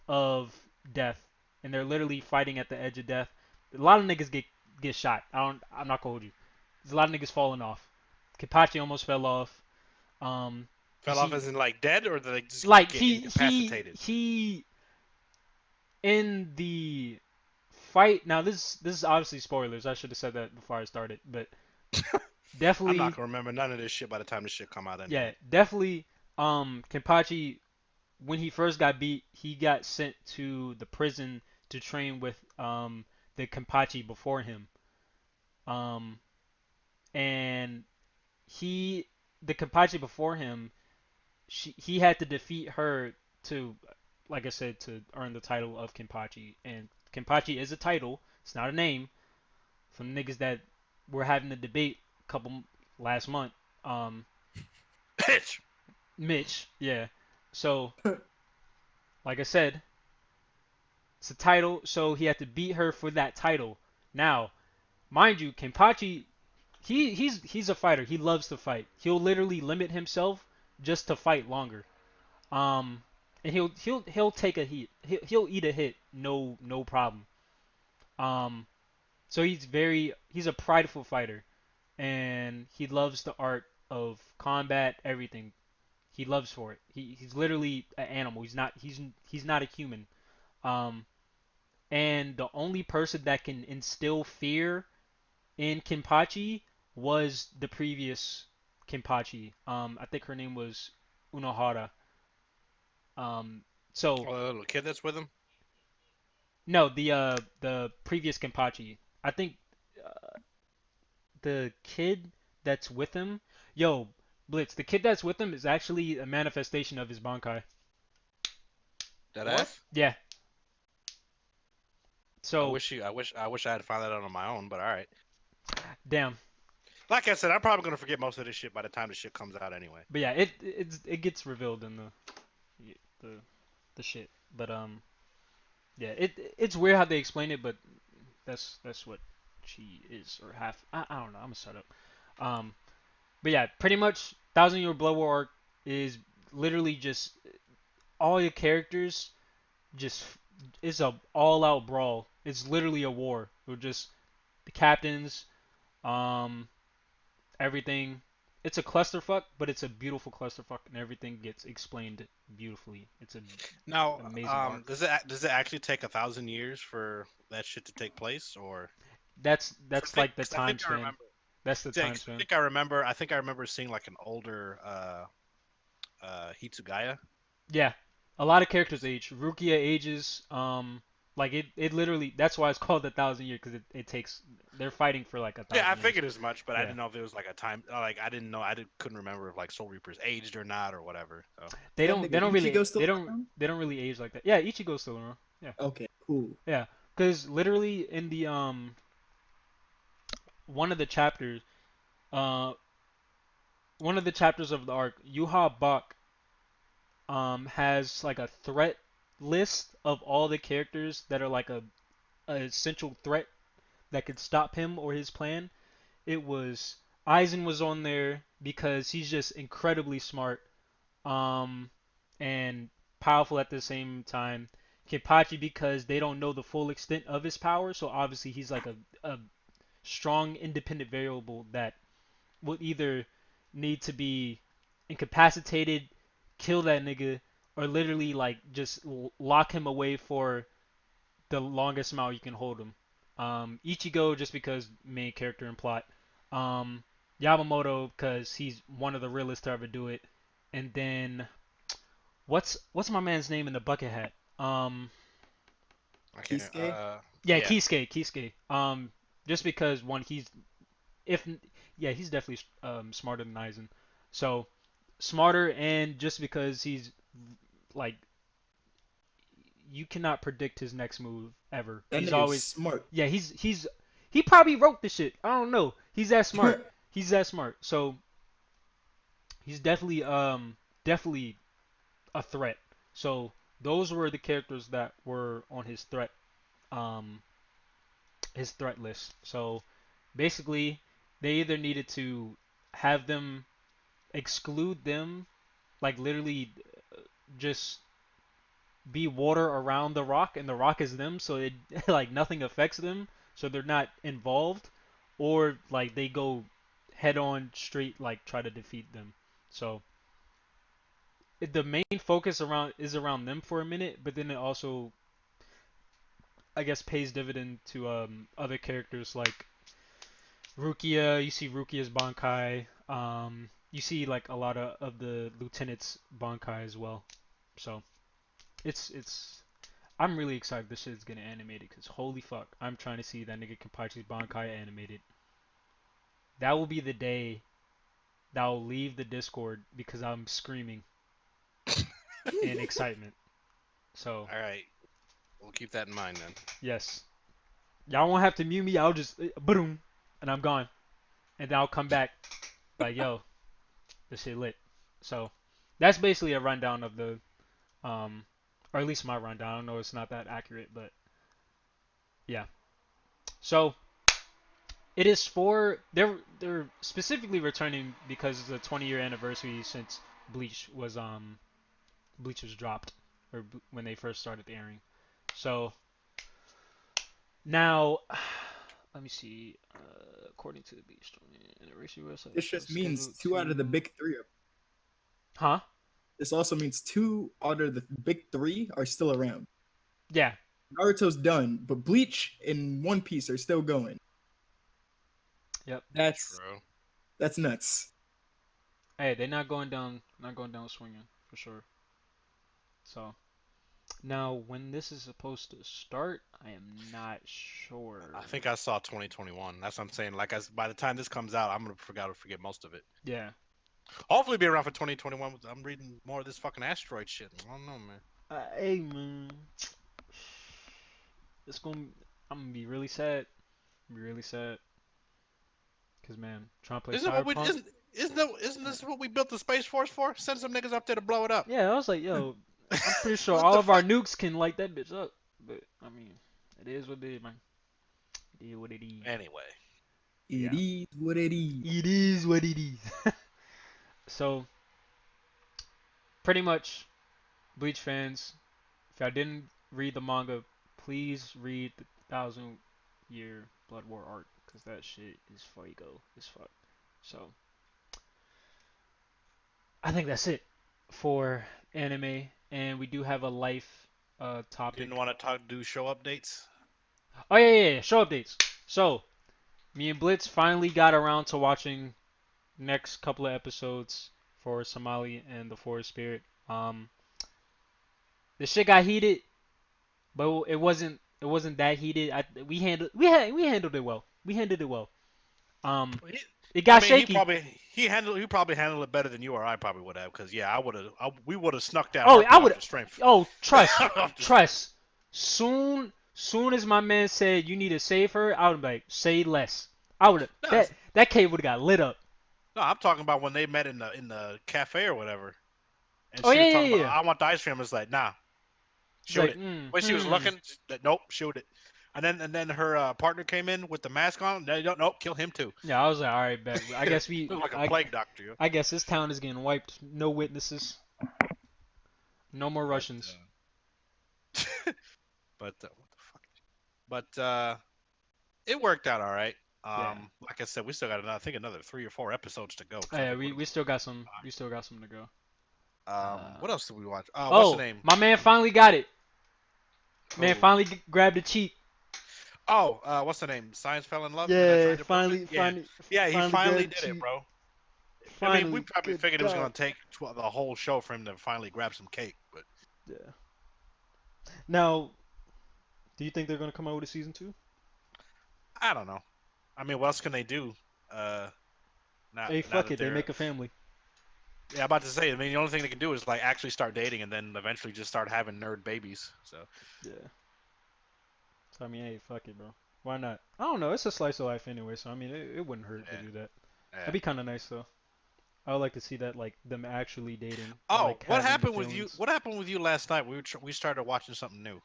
of death, and they're literally fighting at the edge of death. A lot of niggas get shot. I'm not gonna hold you. There's a lot of niggas falling off. Kenpachi almost fell off. You Fell off see, as in like dead, or did they just like get he incapacitated? in the fight. Now this is obviously spoilers. I should have said that before I started, but I'm definitely, not gonna remember none of this shit by the time this shit come out yeah, anyway. definitely. Kenpachi, when he first got beat, he got sent to the prison to train with the Kenpachi before him. Um, and he the Kenpachi before him, he had to defeat her to, like I said, to earn the title of Kenpachi. And Kenpachi is a title. It's not a name. From niggas that were having the debate a couple last month. Um, Bitch. Mitch, yeah. So, like I said, it's a title, so he had to beat her for that title. Now, mind you, Kenpachi, he's a fighter. He loves to fight. He'll literally limit himself just to fight longer. Um, and he'll take a hit. He'll eat a hit, no problem. Um, so he's a prideful fighter, and he loves the art of combat, everything. He loves for it. He's literally an animal. He's not a human. Um, and the only person that can instill fear in Kenpachi was the previous Kenpachi. I think her name was Unohara. Um, so Oh, the little kid that's with him. no, the previous Kenpachi. I think uh, the kid that's with him, yo, Blitz, the kid that's with him is actually a manifestation of his Bankai. That What? ass. Yeah. I So wish you. I had found that out on my own. But all right. damn. Like I said, I'm probably gonna forget most of this shit by the time the shit comes out anyway. But yeah, it gets revealed in the the shit. But yeah, it's weird how they explain it, but that's what she is or half. I don't know. I'm gonna shut up. But yeah, pretty much Thousand Year Blood War arc is literally just all your characters just it's a all out brawl. It's literally a war. With just the captains, um, everything. It's a clusterfuck, but it's a beautiful clusterfuck, and everything gets explained beautifully. It's an Now, amazing arc. does it actually take 1,000 years for that shit to take place, or? That's like the 'Cause I time think I span. remember. That's the Yeah, time 'cause I span. think I remember. I think I remember seeing like an older Hitsugaya. Yeah, a lot of characters age. Rukia ages. Like it literally. That's why it's called 1,000 year because it takes. They're fighting for like a Yeah, I thousand years. figured as much, but I Yeah, didn't know if it was like a time. Like I didn't know. Couldn't remember if like Soul Reapers aged or not or whatever. So they Damn don't. They nigga, don't really. Ichigo still around? They don't really age like that. Yeah, Ichigo's still around. Yeah, Okay, cool. yeah. Because literally in the one of the chapters, uh, one of the chapters of the arc, Yuha Bak has like a threat list of all the characters that are like a essential threat that could stop him or his plan. It was Aizen was on there because he's just incredibly smart, um, and powerful at the same time. Kenpachi because they don't know the full extent of his power, so obviously he's like a strong independent variable that will either need to be incapacitated, kill that nigga, or literally like just lock him away for the longest amount you can hold him. Ichigo just because main character and plot. Um, Yamamoto because he's one of the realest to ever do it. And then what's my man's name in the bucket hat? I can't. Kisuke? Yeah, Yeah. Kisuke. Just because one if yeah he's definitely smarter than Aizen. So smarter and just because he's like you cannot predict his next move ever. That He's nigga's always smart. yeah, he probably wrote the shit. I don't know. He's that smart. He's that smart. So he's definitely a threat. So those were the characters that were on um his threat list. So basically they either needed to have them exclude them like literally just be water around the rock and the rock is them so it like nothing affects them so they're not involved or like they go head on straight like try to defeat them so the main focus around is around them for a minute but then it also I guess pays dividend to other characters like Rukia. You see Rukia's Bankai. You see like a lot of the lieutenants Bankai as well so it's I'm really excited this shit's getting animated because holy fuck, I'm trying to see that nigga Kenpachi's Bankai animated. That will be the day that I'll leave the Discord because I'm screaming in excitement. So, All right. We'll keep that in mind then. yes. Y'all won't have to mute me, I'll just boom, and I'm gone. And then I'll come back like, yo. The shit lit. So that's basically a rundown of the um, or at least my rundown. I don't know, it's not that accurate, but yeah. So it is for they're specifically returning because it's a 20-year anniversary since Bleach was dropped or when they first started airing. So now let me see. According to the Bleach anniversary website, This show just means scheduled two out of the to big three. huh? This also means two out of the big three are still around. Yeah. Naruto's done, but Bleach and One Piece are still going. Yep. That's True. that's nuts. Hey, they're not going down swinging for sure. So now when this is supposed to start, I am not sure. I think I saw 2021. That's what I'm saying. Like, by the time this comes out, I'm gonna forget most of it. Yeah. Hopefully, be around for 2021. I'm reading more of this fucking asteroid shit. I don't know, man. Hey man, it's gonna. I'm gonna be really sad. Be really sad. Cause man, trying to play Isn't what we Cyberpunk. isn't this what we built the space force for? Send some niggas up there to blow it up. Yeah, I was like, yo, I'm pretty sure What all the of our fuck? nukes can light that bitch up. But I mean, it is what it is, man. It is what it is. Anyway, It Yeah. is what it is. It is what it is. So pretty much, Bleach fans, if y'all didn't read the manga, please read the Thousand Year Blood War arc, cause that shit is fuego as fuck. So I think that's it for anime, and we do have a life didn't topic. want to do show updates. Oh yeah, show updates. So me and Blitz finally got around to watching next couple of episodes for Somali and the Forest Spirit. The shit got heated, but it wasn't that heated. We handled it well. We handled it well. Um, He, it I got mean, shaky. he probably handled it better than you or I probably would have. Cause yeah, we would have snuck that Oh, I harpy off would. the strength. Oh, trust, Off the strength. trust. Soon as my man said you need to save her, I would be like, say less. I would No, that cave would have got lit up. no, I'm talking about when they met in the cafe or whatever, and Oh she yeah, was yeah, talking about yeah. I want the ice cream. It's like nah, It's shoot like, it. When she was looking, nope, shoot it. And then her partner came in with the mask on. No, nope, kill him too. Yeah, I was like, all right, bet. I guess Look like a I, plague doctor, you know? I guess this town is getting wiped. No witnesses. No more But Russians. but what the fuck? But it worked out all right. Yeah. Like I said, we still got I think another 3 or 4 episodes to go. 'Cause I Yeah, think we, what is we it? still got some to go. What else did we watch? What's the Oh, name? my man finally got it. Man Who? finally grabbed the cheat. Oh, what's the name? Science fell in love, and then I Yeah, tried to prove it. Yeah, yeah, he finally finally grabbed the did it, cheat. bro. I mean, we Finally, probably good figured it was God. gonna take the whole show for him to finally grab some cake, but Yeah. Now, do you think they're gonna come out with a season 2? I don't know. I mean, what else can they do? Uh, Hey, now fuck that it, they they're make a family. yeah, I'm about to say. I mean, the only thing they can do is like actually start dating, and then eventually just start having nerd babies. So Yeah. So I mean, hey, fuck it, bro. Why not? I don't know. It's a slice of life anyway, so I mean, it wouldn't hurt to yeah, do that. That'd yeah. be kind of nice though. I would like to see that, like them actually dating and Oh, like what having the happened with you? feelings. What happened with you last night? We started watching something new.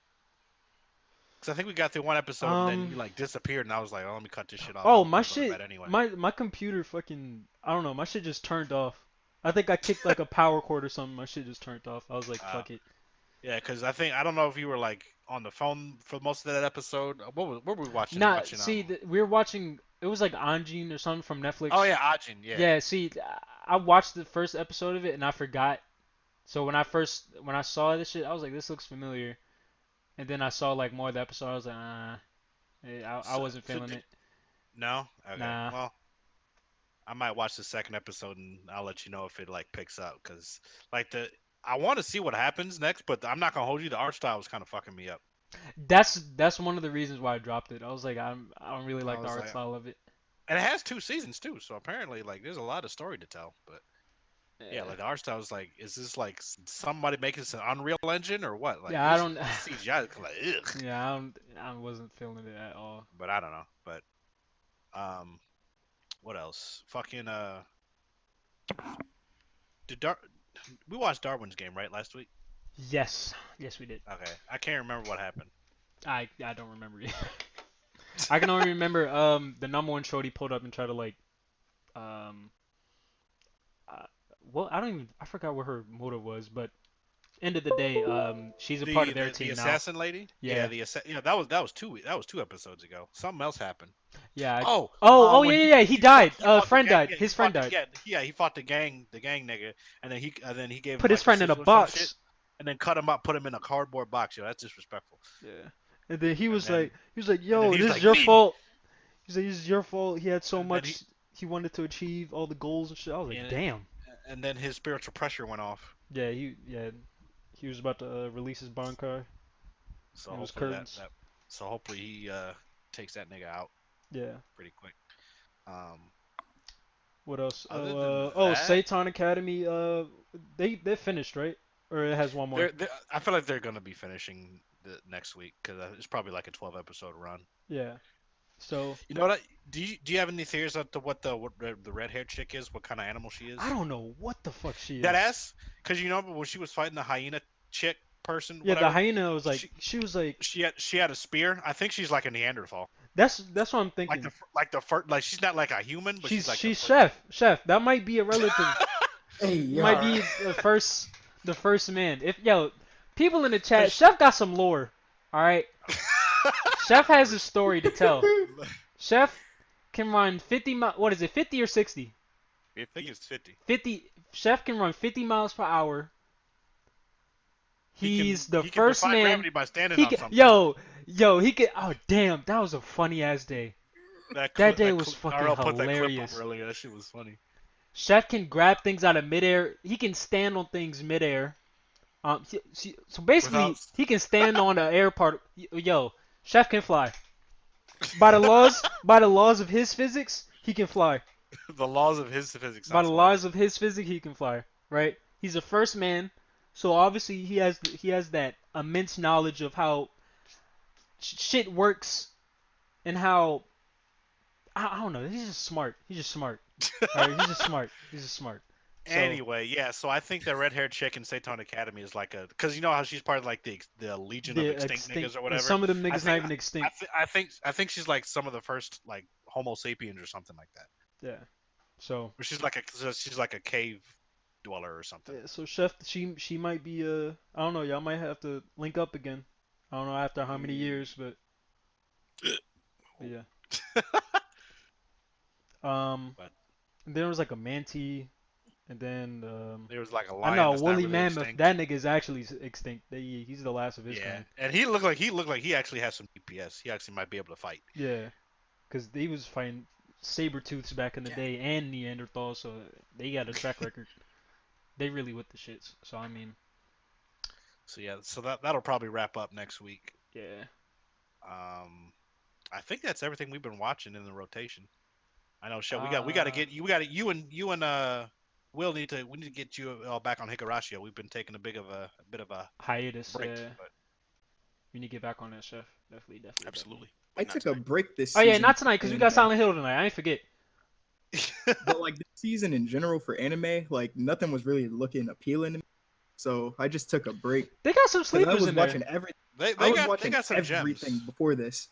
Cause I think we got through one episode and then you Um. like disappeared, and I was like, oh, let me cut this shit off. I Oh, was my gonna go to shit. bed anyway. My computer fucking. I don't know. My shit just turned off. I think I kicked like a power cord or something. My shit just turned off. I was like, Uh, fuck it. yeah, cause I don't know if you were like on the phone for most of that episode. What were we watching? Nah, Watching see, we were watching. It was like Anjin or something from Oh Netflix. yeah, Ajin. Yeah. Yeah, see, I watched the first episode of it and I forgot. So when I saw this shit, I was like, this looks familiar. And then I saw like more of the episode. I was like, I So, wasn't so feeling it. no. Okay. Nah. Well, I might watch the second episode and I'll let you know if it like picks up. Cause like I want to see what happens next, but I'm not gonna hold you. The art style was kind of fucking me up. That's one of the reasons why I dropped it. I was like, I don't really I like the was art like, style of it. and it has 2 seasons too, so apparently like there's a lot of story to tell. But yeah, Yeah. like the art style is like, is this like somebody making this an Unreal Engine or what? Like Yeah, I this don't. CGI is like ugh. Yeah, I wasn't feeling it at all. But I don't know. But um, what else? Fucking We watched Darwin's Game right last week? Yes, we did. Okay, I can't remember what happened. I don't remember it. I can only remember the number one shorty pulled up and tried to like um uh, well I forgot what her motive was, but end of the day she's a part of their The team now. assassin lady? Yeah. That was 2 episodes ago. Something else happened. Yeah. When Yeah. He died. Friend died. yeah, His friend died. he fought the gang nigga, and then he gave him Put his like friend in a sizzle or some shit, box. and then cut him up, put him in a cardboard box. Yo, that's disrespectful. Yeah. And then he And was then like, and then "Yo, he's this like, is your "Leave." fault." He's like, "This is your fault. He had so And then much he wanted to achieve, all the goals and shit." I was like, and, "Damn." and then his spiritual pressure went off. Yeah. He was about to release his bond card. So It was hopefully curtains. hopefully he takes that nigga out Yeah. pretty quick. Um, What else? Other than Oh, that, Satan Academy. They're finished, right? Or it has one more. I feel like they're gonna be finishing the next week because it's probably like a 12 episode run. Yeah. So You know what? Do you have any theories as to what the red haired chick is? What kind of animal she is? I don't know what the fuck she is. That ass? Because you know when she was fighting the hyena chick person, Yeah, whatever, the hyena was like she was like she had a spear. I think she's like a Neanderthal. that's what I'm thinking. Like the first, like she's not like a human, but she's like she's chef. That might be a relative. Hey, yo. Might be the first man. If people in the chat, Chef got some lore. All right. Chef has a story to tell. Chef can run 50 what is it? 50 or 60? I think it's 50. 50. Chef can run 50 miles per hour. He's the he first can defy man. gravity by standing He on can, something. he could. Oh damn, that was a funny ass day. That day was fucking RL put that clip hilarious. up earlier. That shit was funny. Chef can grab things out of midair. He can stand on things midair. So basically, he can stand on the air part. Yo, Chef can fly. By the laws of his physics, he can fly. The laws of his physics. By the laws of his physics, he can fly. Right? He's the first man, so obviously he has that immense knowledge of how shit works and how I don't know. He's just smart. He's just smart. All right, he's just smart. So, Anyway, yeah. So I think the red-haired chick in Satan Academy is like because you know how she's part of like the Legion of Extinct Niggas or whatever. Some of them niggas not even extinct. I think she's like some of the first like Homo sapiens or something like that. Yeah. So. Or she's like a cave dweller or something. Yeah. So Chef, she might be I don't know. Y'all might have to link up again. I don't know after how many years, but yeah. But And then there was like a Manti, and then there was like a lion. I know that's not Woolly really Mammoth. extinct. That nigga is actually extinct. He's the last of his Yeah, kind. and he looked like he actually has some DPS. He actually might be able to fight. Yeah, because he was fighting saber-tooths back in the day and Neanderthals, so they got a track record. They really with the shits. So I mean. So yeah, that'll probably wrap up next week. Yeah. I think that's everything we've been watching in the rotation. I know, Shell. We got to get you and Will need to get you all back on Higurashi. We've been taking a bit of a Hiatus. break. But we need to get back on that, Chef. Definitely. Absolutely. I took a break this Oh season. yeah, not tonight because we got and, Silent Hill tonight. I ain't forget. But like this season in general for anime, like nothing was really looking appealing to me. So I just took a break. They got some 'Cause I sleepers was in watching there. everything. They I was got watching some everything gems. before this.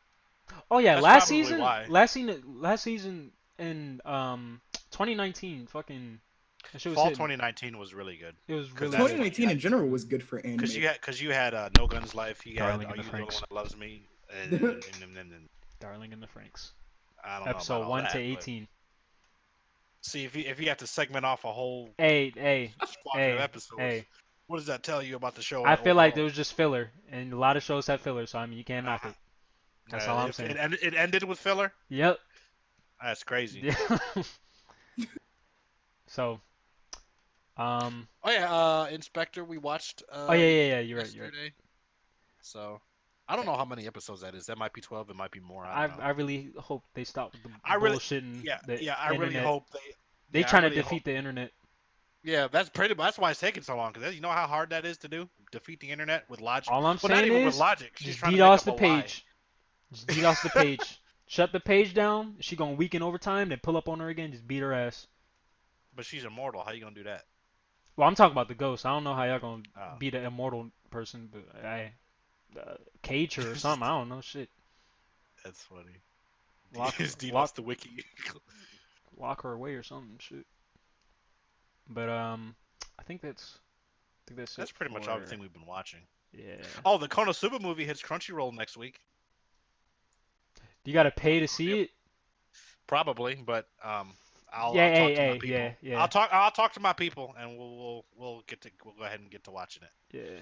Oh yeah, That's last probably season, why. last season in 2019, fucking that shit was Fall hitting. 2019 was really good. It was 'Cause really that's good. 2019 in general was good for anime. Because you had No Guns Life. You had Darling Are in the You the Only One Franxx. That Loves Me? Darling in the Franxx. I don't know Episode about all 1 that, to but 18. See if you have to segment off a whole Hey, squadron of episodes. hey. What does that tell you about the show? I feel like there overall? was just filler, and a lot of shows have filler, so I mean you can't knock it. That's all I'm saying. It ended with filler. Yep. That's crazy. Yeah. So, Oh yeah, Inspector. We watched. oh yeah. You're right. yesterday. So, I don't know how many episodes that is. That might be 12. It might be more. I don't know. I really hope they stop with the I really- bullshitting. the I really internet. hope They yeah, I trying to really defeat hope- the internet. Yeah, that's why it's taking so long. Because you know how hard that is to do. Defeat the internet with logic. All I'm well, not saying even is with logic. She's just trying to make DDoS up the a lie. page. Just DDoS the page. Shut the page down. She gonna weaken overtime. Then pull up on her again. Just beat her ass. But she's immortal. How you gonna do that? Well, I'm talking about the ghost. I don't know how y'all gonna Oh. be the immortal person, but cage her or something. I don't know. Shit. That's funny. Lock Is DDoS lock the wiki? lock her away or something. Shit. But I think that's it That's pretty much for everything we've been watching. yeah. Oh, the Konosuba movie hits Crunchyroll next week. Do you gotta pay to see it? Probably, but Yeah, I'll talk hey, to my hey, people. yeah, yeah, I'll talk to my people, and we'll go ahead and get to watching it. yeah.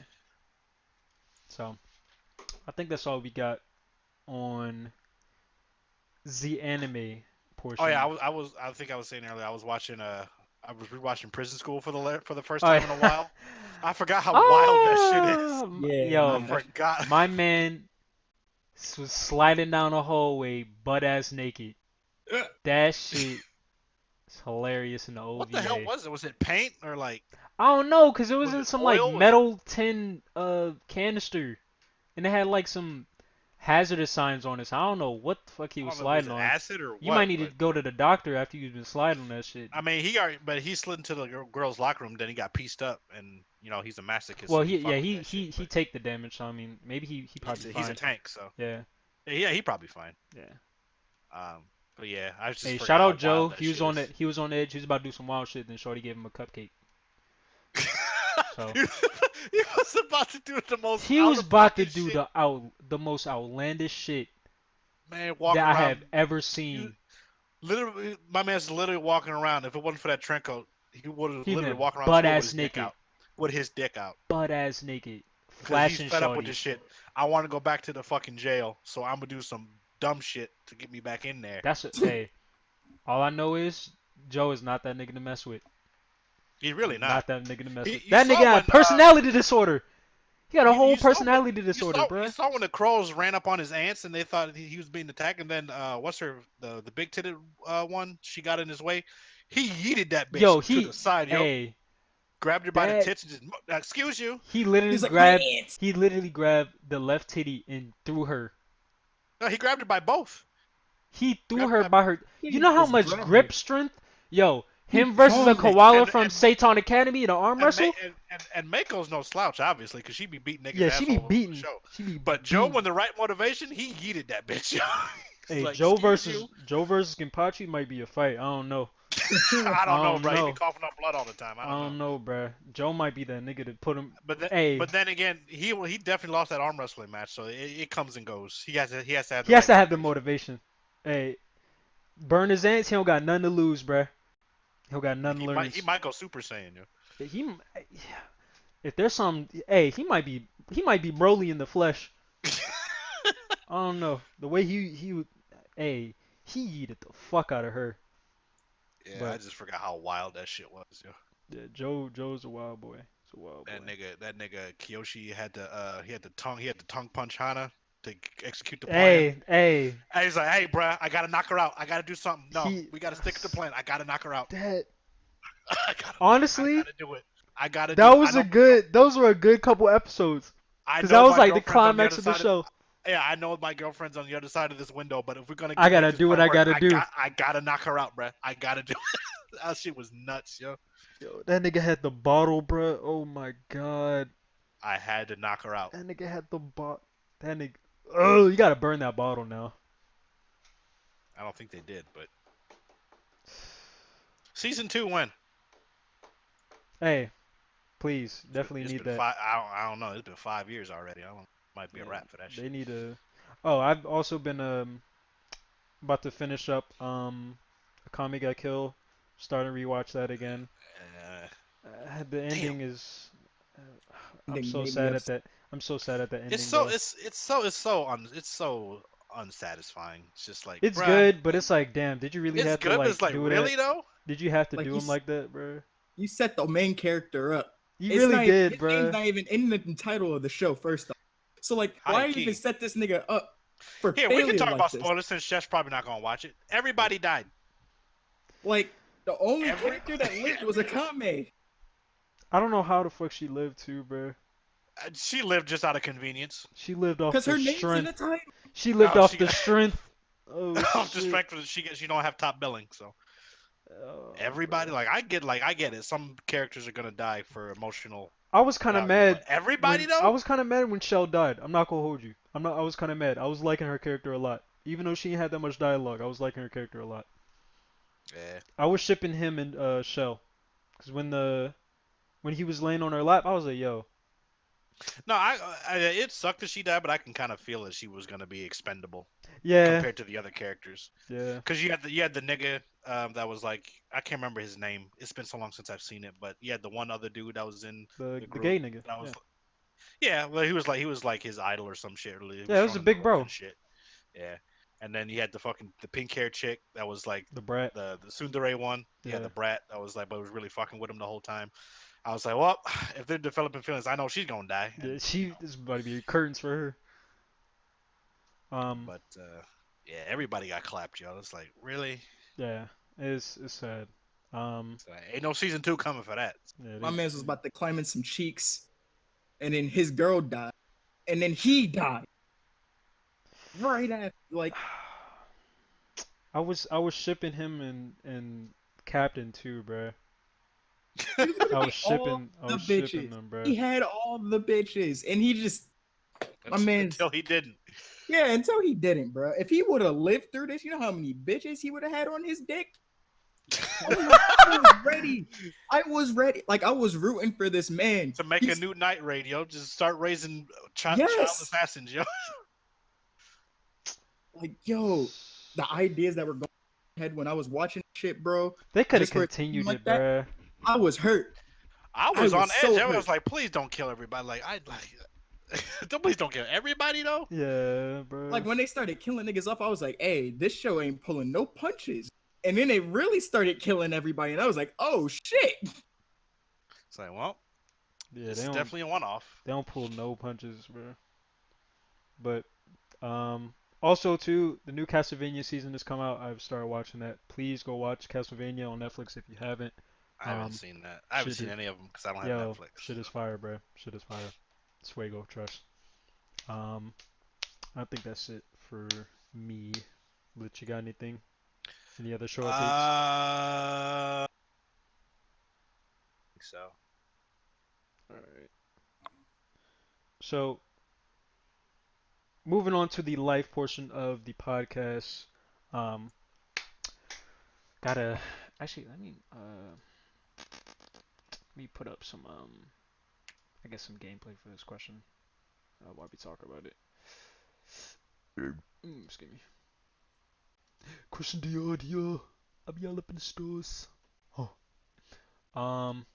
So I think that's all we got on the anime Oh yeah, portion. I think I was saying earlier I was watching I was rewatching Prison School for the first Oh time in a yeah. while. I forgot how wild that shit is. Yeah, I Yo, man. forgot. my man was sliding down the hallway butt ass naked. That shit is hilarious in the What the hell OVA. was it? Was it paint or like I don't know, cause it was was in it some like oil? Was it metal tin canister, and it had like some hazardous signs on it. So I don't know what the fuck he I was don't know, was sliding it on. acid or You might what? need to But go to the doctor after you've been sliding on that shit. I mean, he slid into the girl's locker room, then he got pieced up, and he's a masochist, Well, so he fuck with he that shit. he he But take the damage. So I mean, maybe he probably he's a fine. tank, so Yeah, yeah, he probably fine. yeah. But yeah, I just Hey, forgot shout how out Joe. wild that He was shit on is. it. He was on the edge. He was about to do some wild shit. Then Shorty gave him a cupcake. So He was about to do the most he out was of about to pocket do shit, the most outlandish shit man. that Walking I around, have ever you, seen. literally, my man's literally walking around. If it wasn't for that trench coat, he would have He literally been walking around butt school with ass his dick naked, out, with his dick out, butt ass naked, because he's flashing fed up with shorties. this shit. I want to go back to the fucking jail, so I'm gonna do some dumb shit to get me back in there. That's a, hey. All I know is Joe is not that nigga to mess with. He's really He's not. not that nigga to mess with. You That nigga saw when got personality disorder. He got a whole you saw when personality disorder, you bruh. saw when the crows ran up on his aunts and they thought he was being attacked, and then what's her the big titted one? She got in his way. He yeeted that bitch Yo, to the side, hey, grabbed her by the that tits and just excuse you. he literally He's like, my grabbed, aunt. he literally grabbed the left titty and threw her. No, he grabbed her by both. He threw Grabbed her her by by her. He You didn't know how just much grab grip her. strength? Yo, He him versus a palmed it. koala and from and Seitan Academy, the arm and, Ma- wrestle. and Mako's no slouch, obviously, because she be beating niggas' Yeah, she ass be all over the beating. show. She be But Joe, beating. when the right motivation, he yeeted that bitch. He's Hey, like, excuse you. Joe versus Kenpachi might be a fight. I don't know. I I don't know, don't bro. He be know. coughing up blood all the time. I I don't know. don't know, bruh. Joe might be that nigga to put him. But Hey, then again, he definitely lost that arm wrestling match, so it comes and goes. He has to have he the has right to have the motivation. motivation. Hey, burn his ants. He don't got nothing to lose, bruh. He don't got nothing to He lose. might go Super Saiyan, yo. He, if there's some, hey, he might be Broly in the flesh. I don't know the way hey, he yeeted the fuck out of her. Yeah, I But just forgot how wild that shit was, yo. yeah, Joe's a wild boy. He's a wild boy. That nigga Kiyoshi had to he had to tongue punch Hana to execute the plan. Hey, And he's like, hey, bruh, I gotta knock her out. I gotta do something. No, he we gotta stick to the plan. I gotta knock her out. that I honestly, gotta do it. I gotta do that it. was a good. Those were a good couple episodes. I Cause know that was my like the girlfriend's on the climax other of the side of show. yeah, I know my girlfriend's on the other side of this window, but if we're gonna I make gotta this do what plan I work, gotta do. I gotta knock her out, bruh. I gotta do it. That shit was nuts, yo. Yo, that nigga had the bottle, bruh. Oh my god. I had to knock her out. That nigga had the bottle. That nigga. Oh, you gotta burn that bottle now. I don't think they did, but season 2 when? Hey, please, definitely It's need been that. I don't know. It's been 5 years already. I don't. Might be a Yeah, wrap for that they shit. need to. Oh, I've also been about to finish up Akame Got Kill. Starting to rewatch that again. The Damn. ending is. Uh, I'm Ending so made me sad at upset. that. I'm so sad at the ending It's so though. it's so unsatisfying. It's just like, It's bruh, good, but it's like, damn, did you really it's have to good, but it's like like, do that? really though? Did you have to Like do him like that, bro? you set the main character up. You It's really not did, his bro. name's not even in the title of the show. First off, so like, why High key. even set this nigga up for Here, we failure can talk like about this? spoilers since Chef's probably not gonna watch it. Everybody died. Like the only Every- character that lived was Akame. I don't know how the fuck she lived too, bro. She lived just out of convenience. She lived off Because the her name's in strength. the title. She lived No, off she the got- strength. Oh Off shit. the spectrum, she don't have top billing, so Everybody, bro. like I get it. Some characters are gonna die for emotional I was kind of value, mad but everybody when I though. was kind of mad when Shell died. I'm not gonna hold you. I'm not. I was kind of mad. I was liking her character a lot, even though she ain't had that much dialogue. I was liking her character a lot. Yeah. I was shipping him and Shell, cause when he was laying on her lap, I was like, yo, No, it sucked that she died, but I can kind of feel that she was gonna be expendable yeah, compared to the other characters. yeah, Cause you had the nigga that was like I can't remember his name. It's been so long since I've seen it, but you had the one other dude that was in the the group gay nigga. that Yeah, was yeah, well he was like his idol or some shit. Really, he was yeah, it was showing a him the big ropes bro. and shit. Yeah, and then you had the pink hair chick that was like The brat. the tsundere one. Yeah, Yeah, the brat that was like, but was really fucking with him the whole time. I was like, well, if they're developing feelings, I know she's gonna die. yeah. And She this is about to be curtains for her. Um, but yeah, everybody got clapped, yo. It's like really, yeah, it's sad. it's like, ain't no season 2 coming for that. Yeah, My they, man's was about to climb in some cheeks, and then his girl died, and then he died right after. Like, I was shipping him and Captain too, bruh. he was gonna I get was all shipping I the was shipping bitches. them, He bruh. had all the bitches, and he just, my man's, Until he didn't. yeah, until he didn't, bro. If he would have lived through this, you know how many bitches he would have had on his dick? I was ready. I was ready. Like, I was rooting for this man. To make a He's, new night raid, yo. Just start raising child yes. assassins, yo. Like, yo, the ideas that were going ahead when I was watching shit, bro, They could have just for a team continued like it, that, bruh. I was hurt. I I was on was edge. so I hurt. was like, please don't kill everybody. Like I like please don't kill everybody though. Yeah, Like, bruh. when they started killing niggas off, I was like, hey, this show ain't pulling no punches. And then they really started killing everybody, and I was like, oh shit. It's like, well, Yeah, this is definitely a one off. they don't pull no punches, bruh. But also too, the new Castlevania season has come out. I've started watching that. Please go watch Castlevania on Netflix if you haven't. I haven't Um, seen that. I haven't shit seen is, any of them because I don't have yo, Netflix. shit is fire, bruh. Shit is fire. Swago, trust. Um, I think that's it for me. But you got anything? Any other show updates? I think so. Alright. So, moving on to the life portion of the podcast. Um, gotta actually let me put up some I guess some gameplay for this question while we talk about it. Excuse me. Question the audio. I'll be all up in the stores. Huh. Um.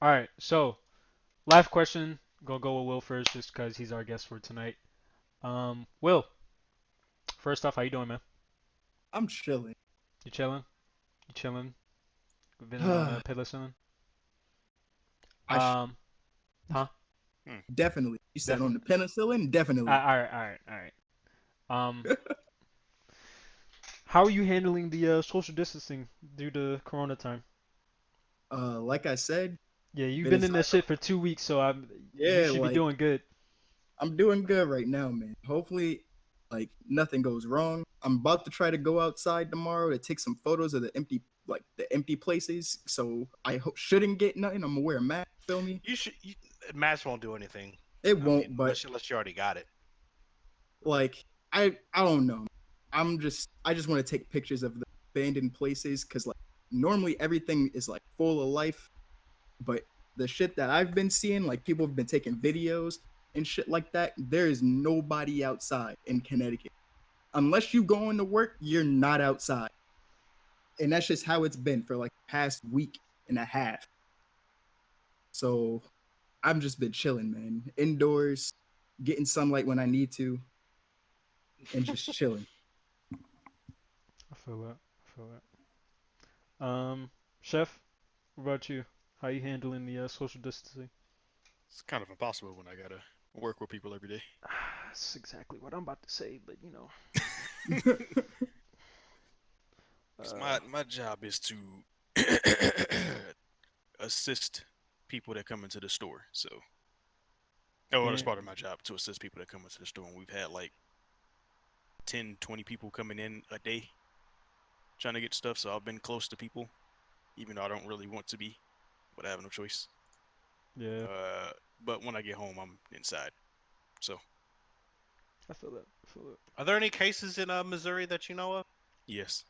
All right. So, live question. Gonna go with Will first, just because he's our guest for tonight. Will. First off, how you doing, man? I'm chilling. You chilling? You chilling? Been on penicillin? I sh- Um. Huh? definitely. You said on Definitely. the penicillin? Definitely. All right. All right. All right. How are you handling the social distancing due to Corona time? Like I said, Yeah, you've been been in inside this for, shit for 2 weeks, so you yeah, should be like, doing good. I'm doing good right now, man. Hopefully, like, nothing goes wrong. I'm about to try to go outside tomorrow to take some photos of the empty places. So shouldn't get nothing. I'm gonna wear a mask. Feel me? You should. Mass won't do anything. It I mean, won't, but unless you already got it. like, I don't know. I just want to take pictures of the abandoned places because like normally everything is like full of life, but the shit that I've been seeing, like people have been taking videos and shit like that. There is nobody outside in Connecticut. Unless you go into work, you're not outside. And that's just how it's been for like the past week and a half. So I've just been chilling, man. Indoors, getting sunlight when I need to, and just chilling. I feel that. I feel that. Chef, what about you? How you handling the social distancing? It's kind of impossible when I gotta work with people every day. That's exactly what I'm about to say, but you know. 'Cause my job is to assist people that come into the store. So, oh, that's yeah, part of my job to assist people that come into the store. And we've had like 10, 20 people coming in a day. trying to get stuff. So I've been close to people, even though I don't really want to be, but I have no choice. Yeah, But when I get home, I'm inside. So I feel that. I feel it. Are there any cases in Missouri that you know of? yes,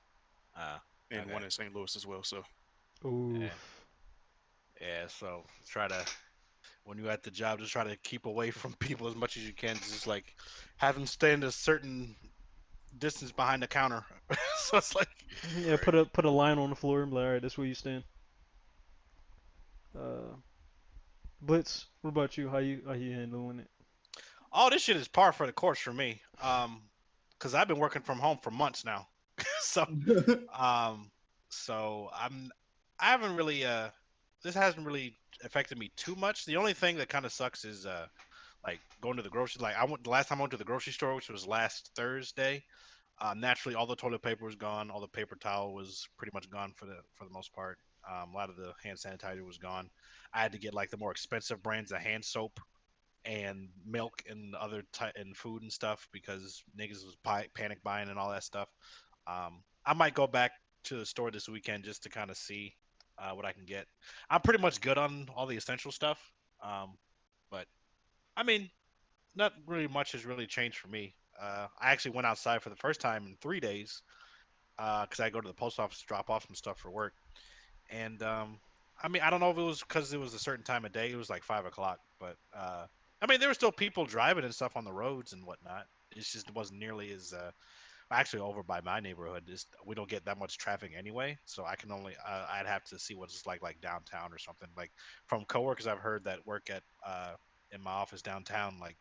Ah, and okay. one in St. Louis as well. So Ooh. Yeah. So try to when you're at the job, just try to keep away from people as much as you can. Just like have them stand a certain distance behind the counter. So it's like, Yeah, put a line on the floor and be like, all right, that's where you stand. Uh, Blitz, what about you? How you handling it? oh, this shit is par for the course for me. Because I've been working from home for months now. So um, I haven't really this hasn't really affected me too much. The only thing that kind of sucks is like going to the grocery. Like I went the last time I went to the grocery store, which was last Thursday. Naturally, all the toilet paper was gone. All the paper towel was pretty much gone for the most part. A lot of the hand sanitizer was gone. I had to get like the more expensive brands of hand soap and milk and and food and stuff because niggas was panic buying and all that stuff. I might go back to the store this weekend just to kind of see what I can get. I'm pretty much good on all the essential stuff, but I mean, not really much has really changed for me. I actually went outside for the first time in 3 days because I go to the post office to drop off some stuff for work. And I mean, I don't know if it was because it was a certain time of day. It was like 5 o'clock, but I mean, there were still people driving and stuff on the roads and whatnot. It's just it wasn't nearly as actually over by my neighborhood. We don't get that much traffic anyway, so I can only I'd have to see what it's like downtown or something. Like from coworkers I've heard that work at in my office downtown, like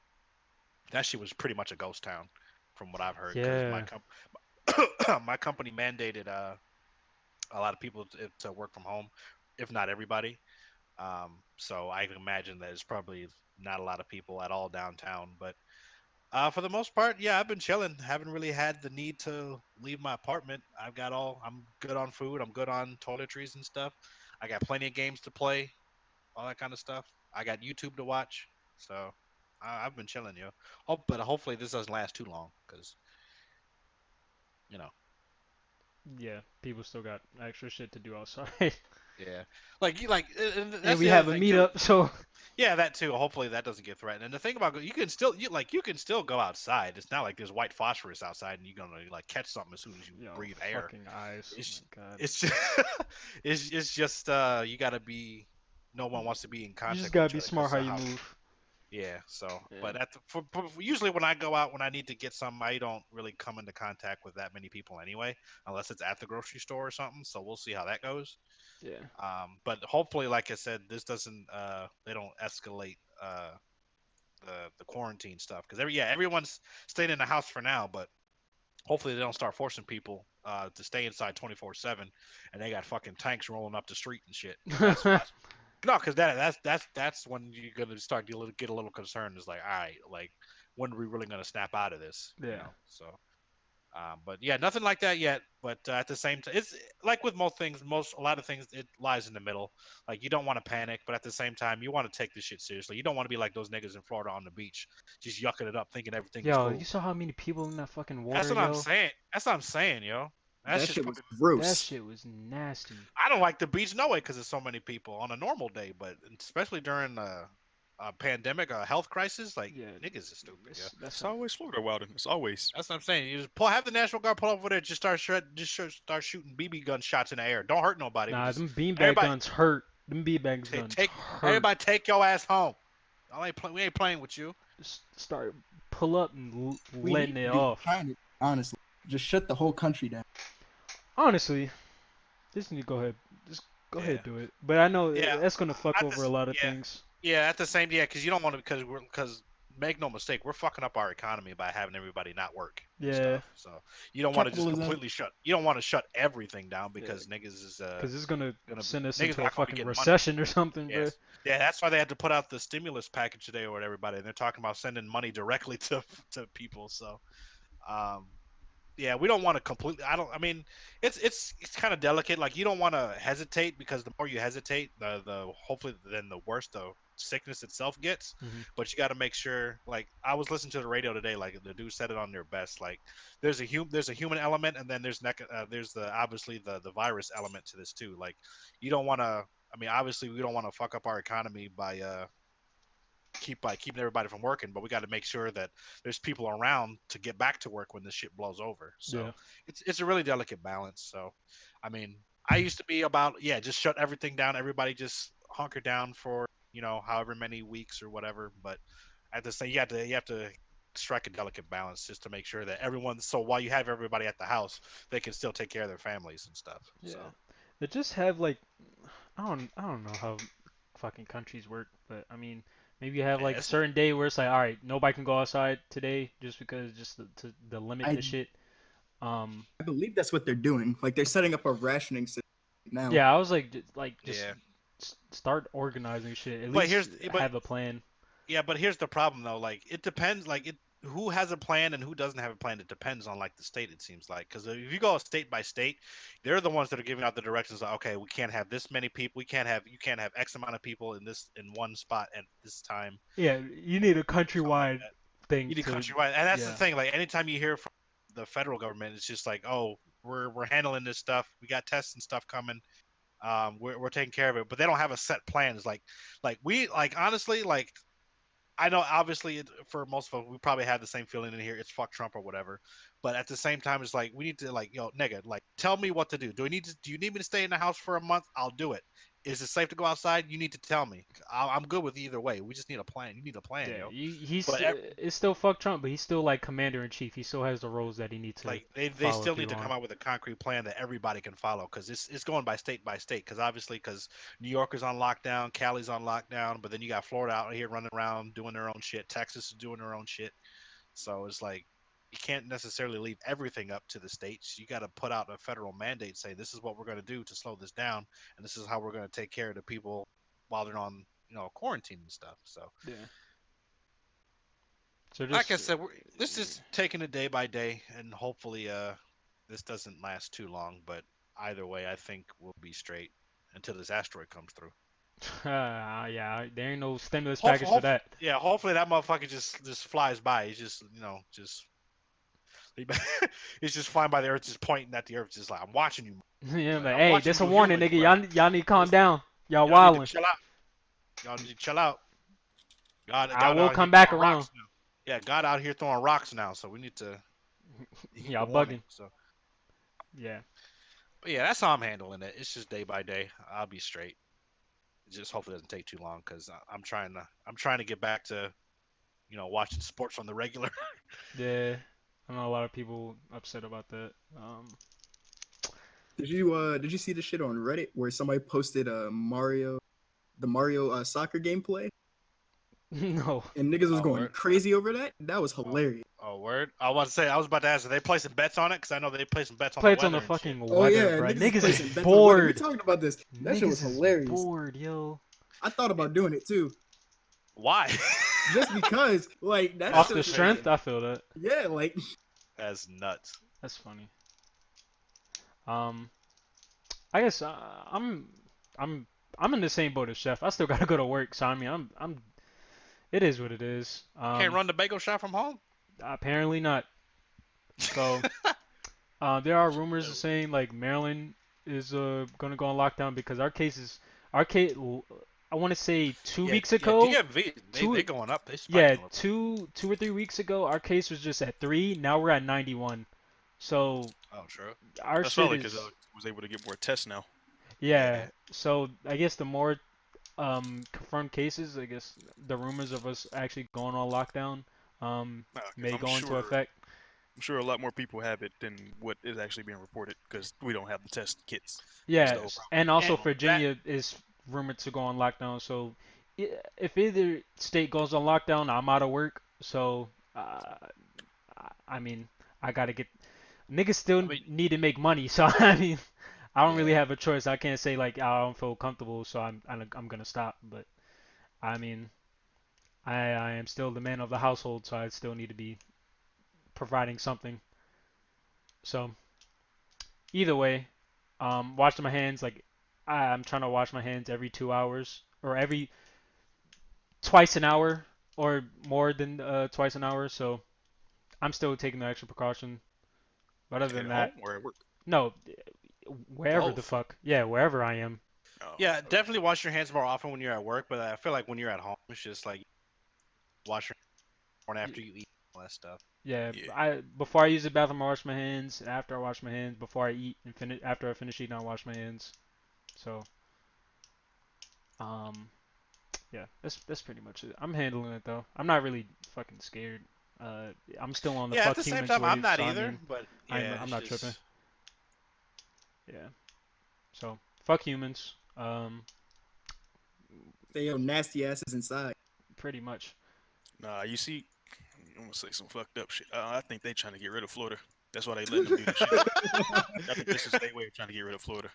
that shit was pretty much a ghost town from what I've heard because Yeah. my company mandated a lot of people to work from home, if not everybody. So I can imagine that it's probably not a lot of people at all downtown. But for the most part, yeah, I've been chilling. Haven't really had the need to leave my apartment. I'm good on food. I'm good on toiletries and stuff. I got plenty of games to play, all that kind of stuff. I got YouTube to watch. So I've been chilling, yo. But hopefully this doesn't last too long, because you know, Yeah, people still got extra shit to do outside. yeah. Like you like, and And that's we the other have a thing too. meetup, so Yeah, that too. Hopefully that doesn't get threatened. And the thing about you can still you can still go outside. It's not like there's white phosphorus outside and you're gonna like catch something as soon as you you know, breathe air. fucking eyes. Oh It's my god. it's just it's just you gotta be. No one wants to be in You just contact with gotta each be other because smart how of you how. move. Yeah. So, Yeah. but usually when I go out when I need to get something, I don't really come into contact with that many people anyway, unless it's at the grocery store or something. So we'll see how that goes. Yeah. But hopefully, like I said, this doesn't they don't escalate the quarantine stuff because everyone's staying in the house for now, but hopefully they don't start forcing people to stay inside 24/7, and they got fucking tanks rolling up the street and shit. Because that's no, because that's when you're gonna start to get a little concerned. It's like, all right, like when are we really gonna snap out of this? You Yeah. know, so. But yeah, nothing like that yet. But at the same time, it's like with most things, a lot of things, it lies in the middle. Like you don't want to panic, but at the same time, you want to take this shit seriously. You don't want to be like those niggas in Florida on the beach, just yucking it up, thinking everything is Yo, you cool. saw how many people in that fucking That's water, what I'm yo? saying. That's what I'm saying, yo. That's That just shit was fucking. That gross. shit was nasty. I don't like the beach no way because there's so many people on a normal day, but especially during a pandemic, a health crisis, like Yeah, niggas is stupid, yo. that's it's always Florida wilderness. Always. That's what I'm saying. You just have the National Guard pull over there, just start shooting BB gun shots in the air. Don't hurt nobody, but nah. just Them beanbag everybody guns hurt. Them beanbag guns take hurt. everybody take your ass home. We ain't playing with you. Just start pull up and We letting need it to do off. China, honestly. Just shut the whole country down. Honestly, just need to go ahead. Just go Yeah, ahead do it. But I know yeah. that's gonna fuck At over a this, lot of yeah, things. yeah. At the same, yeah, because you don't want to because make no mistake, we're fucking up our economy by having everybody not work and Yeah. stuff. So you don't want to just Capitalism. completely shut. You don't want to shut everything down Yeah. because niggas is Because it's gonna gonna be send us niggas into a not gonna be fucking getting money. recession or something, bro. Yes. Yeah, that's why they had to put out the stimulus package today or everybody. And they're talking about sending money directly to people. So, um, yeah, we don't want to completely. I mean, it's kind of delicate. Like you don't want to hesitate because the more you hesitate, the hopefully then the worse sickness itself gets. Hmm. But you got to make sure. Like I was listening to the radio today, like the dude said it on their best. Like there's a human element, and then there's the obviously the virus element to this too. Like you don't want to. I mean, obviously we don't want to fuck up our economy by keeping everybody from working, but we got to make sure that there's people around to get back to work when this shit blows over. Yeah. So it's a really delicate balance. So, I mean, I used to be about just shut everything down, everybody just hunker down for however many weeks or whatever. But at the same, you have to strike a delicate balance just to make sure that everyone. So while you have everybody at the house, they can still take care of their families and stuff. So Yeah. They just have like I don't know how fucking countries work, but I mean maybe you have yeah, like a certain day where it's like, all right, nobody can go outside today just because just to limit I the shit. Um, I believe that's what they're doing. Like they're setting up a rationing system now. yeah, I was like, just yeah. start organizing shit. At But least here's but have a plan. Yeah, but here's the problem though. Like it depends. Like it, who has a plan and who doesn't have a plan. It depends on like the state. It seems like because if you go state by state, they're the ones that are giving out the directions. Like, okay, we can't have this many people. You can't have X amount of people in one spot at this time. Yeah, you need a Something like countrywide that. thing You need to countrywide, and that's the yeah. thing. Like anytime you hear from the federal government, it's just like, oh, we're handling this stuff. We got tests and stuff coming. We're taking care of it, but they don't have a set plan. It's like we like honestly like I know, obviously, for most of us, we probably have the same feeling in here. It's fuck Trump or whatever. But at the same time, it's like we need to like, nigga, like, tell me what to do. Do you need me to stay in the house for a month? I'll do it. Is it safe to go outside? You need to tell me. I'm good with either way. We just need a plan. You need a plan, Yeah, yo. he's But it's still fuck Trump, but he's still like commander in chief. He still has the roles that he needs to like they follow still need through to come on. out with a concrete plan that everybody can follow because it's going by state because obviously because New York is on lockdown, Cali's on lockdown, but then you got Florida out here running around doing their own shit, Texas is doing their own shit. So it's like you can't necessarily leave everything up to the states. You got to put out a federal mandate saying this is what we're going to do to slow this down, and this is how we're going to take care of the people while they're on quarantine and stuff. So Yeah. So like I just said, this is taking it day by day, and hopefully this doesn't last too long. But either way, I think we'll be straight until this asteroid comes through. yeah, there ain't no stimulus Hopefully, package for that. yeah, hopefully that motherfucker just flies by. He's just just he's just flying by the Earth, just pointing at the Earth, just like I'm watching you. Yeah, Like, but I'm hey, watching that's a you warning, humans, nigga. bro. Y'all need to calm down. Y'all Y'all need to wildin'. chill out. Y'all need to chill out. I God will out here come back throwing around. rocks now. Yeah, God out here throwing rocks now, so we need to heed the Y'all warning. bugging. So, Yeah. but yeah, that's how I'm handling it. It's just day by day. I'll be straight. Just hopefully it doesn't take too long because I'm trying to get back to watching sports on the regular. Yeah. I know a lot of people upset about that. Did you see the shit on Reddit where somebody posted the Mario soccer gameplay No. and niggas was Oh, going word. crazy over that? That was Oh, hilarious. oh, word. I was about to ask, are they placing bets on it? Because I know they play some bets on the Play it on weather the and shit. fucking Oh weather, yeah, bro. niggas is Niggas is placing bets on weather. We bored. talked about this. That shit was Niggas is hilarious. bored, yo. I thought about doing it too, Why? just because like that Off shit the was strength, crazy. I feel that. Yeah, like That's nuts. That's funny. Um, I guess I'm I'm in the same boat as Chef. I still gotta go to work, so I mean I'm it is what it is. Can't run the bagel shop from home? Apparently not. So there are rumors saying like Maryland is gonna go on lockdown because our case I want to say two Yeah, weeks yeah. ago DMV, they two going up. They yeah spiking a little. 2 or 3 weeks ago our case was just at 3. Now we're at 91. So Oh, true. our That's shit probably because is was able to get more tests now. yeah. Yeah. So I guess the more confirmed cases, I guess the rumors of us actually going on lockdown Because may go into effect. I'm sure a lot more people have it than what is actually being reported because we don't have the test kits. That's the Yeah, whole problem. and also And that Virginia is rumored to go on lockdown. So if either state goes on lockdown, I'm out of work. So I mean, I gotta get niggas I still mean, need to make money. So I mean, I don't really yeah. have a choice. I can't say like I don't feel comfortable, so I'm gonna stop. But I mean, I am still the man of the household, so I still need to be providing something. So either way, washing my hands like I'm trying to wash my hands every 2 hours or every twice an hour or more than twice an hour, so I'm still taking the extra precaution. But other At than home that, or at work? no, wherever the Both. fuck. Yeah, wherever I am. Oh, Yeah, definitely wash your hands more often when you're at work, but I feel like when you're at home, it's just like wash your hands after you eat all that stuff. Yeah, yeah. I before I use the bathroom, I wash my hands. After I wash my hands, before I eat and finish, after I finish eating, I wash my hands. So, um, yeah, that's pretty much it. I'm handling it though. I'm not really fucking scared. Uh, I'm still on the Yeah, at fuck the same humans time, I'm wave, not so I either, mean, but I'm yeah, I'm it's not tripping. just Yeah. So fuck humans. Stay your nasty asses inside. Pretty much. Nah, you see, I'm gonna say some fucked up shit. I think they trying to get rid of Florida. That's why they letting them do this shit. I think this is their way of trying to get rid of Florida.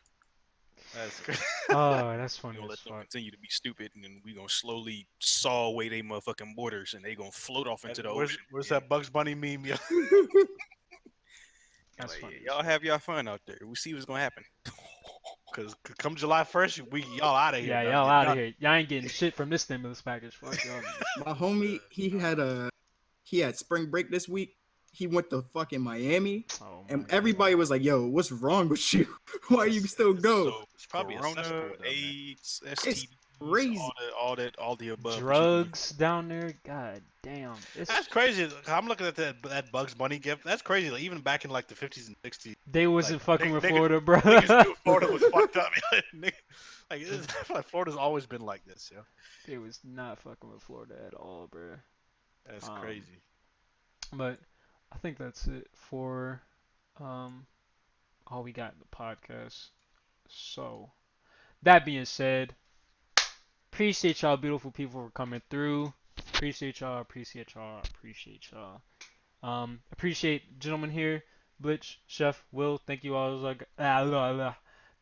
that's crazy. Oh, that's We funny gonna as let them fuck. continue to be stupid, and then we gonna slowly saw away they motherfucking borders, and they gonna float off into the Where's ocean. where's Yeah. that Bugs Bunny meme? Yo? And That's like, funny yeah, as y'all fuck. have y'all fun out there. We see what's gonna happen. Because come July 1st, we y'all out of here. Yeah, Done. y'all You're out of done. here. Y'all ain't getting shit from this stimulus package. Fuck y'all. My homie, he had spring break this week. He went to fucking Miami, Oh my and god. everybody was like, "Yo, what's wrong with you? Why you still go?" So It's probably a Corona, cesspool down there. AIDS, It's STDs, crazy. all the above that you can look. Drugs down there. God damn. That's crazy. I'm looking at that Bugs Bunny gift. That's crazy. Like, even back in like the 50s and 60s, They like wasn't fucking with niggas, Florida, bro. niggas knew Florida was fucked up. Like, I feel like Florida's always been like this, yo. They was not fucking with Florida at all, bro. That's Um, crazy. but I think that's it for um all we got in the podcast. So that being said, appreciate y'all beautiful people for coming through. Appreciate y'all, appreciate y'all, appreciate y'all. Appreciate gentlemen here, Bleach, Chef, Will. Thank you all.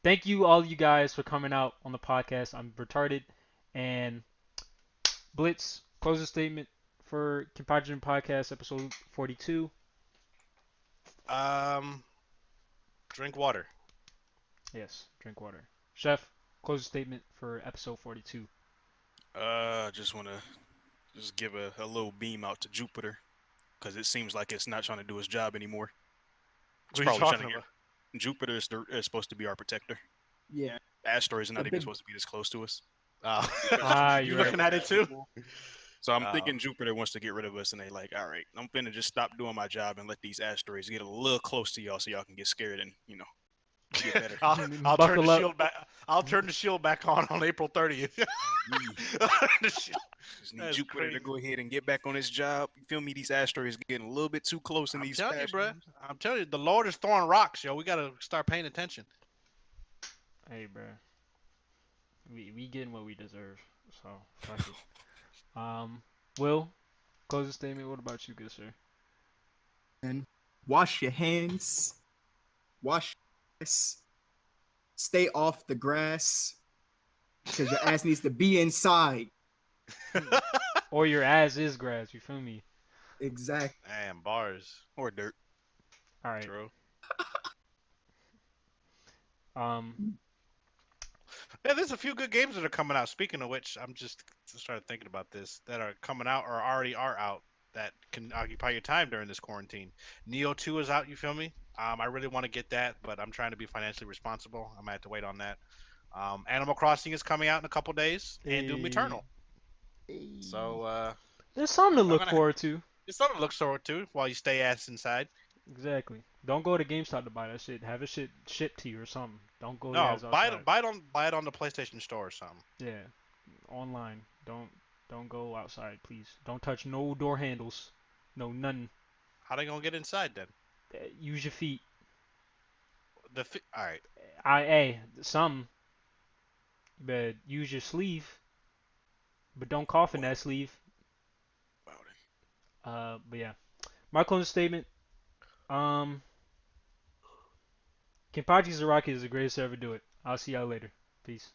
Thank you all you guys for coming out on the podcast. I'm retarded. And Blitz, closing statement for Kenpachi Podcast episode 42. Um, drink water. Yes, drink water. Chef, closing statement for episode 42. Just wanna just give a little beam out to Jupiter, because it seems like it's not trying to do its job anymore. It's What are you probably trying talking to about? get Jupiter is supposed to be our protector. Yeah, Asteroids are the not even big supposed to be this close to us. Oh. Ah, You you're right. looking at it too? So I'm Oh. thinking Jupiter wants to get rid of us, and they like, all right, I'm finna just stop doing my job and let these asteroids get a little close to y'all, so y'all can get scared and get better. I'll turn the Buckle up. shield back. I'll turn the shield back on April 30th. The shield- Just need That's Jupiter crazy. to go ahead and get back on his job. You feel me? These asteroids getting a little bit too close in I'm these telling you, past bro. years. I'm telling you, the Lord is throwing rocks, yo. We gotta start paying attention. Hey, bro. We getting what we deserve. So, fuck it. Will, closing statement. What about you, good sir? and wash your hands. Wash your ass. Stay off the grass because your ass needs to be inside. Or your ass is grass. You feel me? Exactly. Damn, bars. Or dirt. All right. True. Um, Yeah, there's a few good games that are coming out. Speaking of which, I'm just started thinking about this that are coming out or already are out that can occupy your time during this quarantine. Neo 2 is out. You feel me? I really want to get that, but I'm trying to be financially responsible. I might have to wait on that. Animal Crossing is coming out in a couple days, and Doom Eternal. So there's something to I'm look gonna. forward to. It's something to look forward to while you stay ass inside. Exactly. Don't go to GameStop to buy that shit. Have it shit shipped to you or something. Don't go your No, ass outside. buy it on the PlayStation Store or something. Yeah, online. Don't go outside, please. Don't touch no door handles. No none. How they gonna get inside then? Use your feet. All right. Some. But use your sleeve. But don't cough in Well, that sleeve. about it. But yeah. My closing statement. Um, Kenpachi Zaraki is the greatest to ever do it. I'll see y'all later. Peace.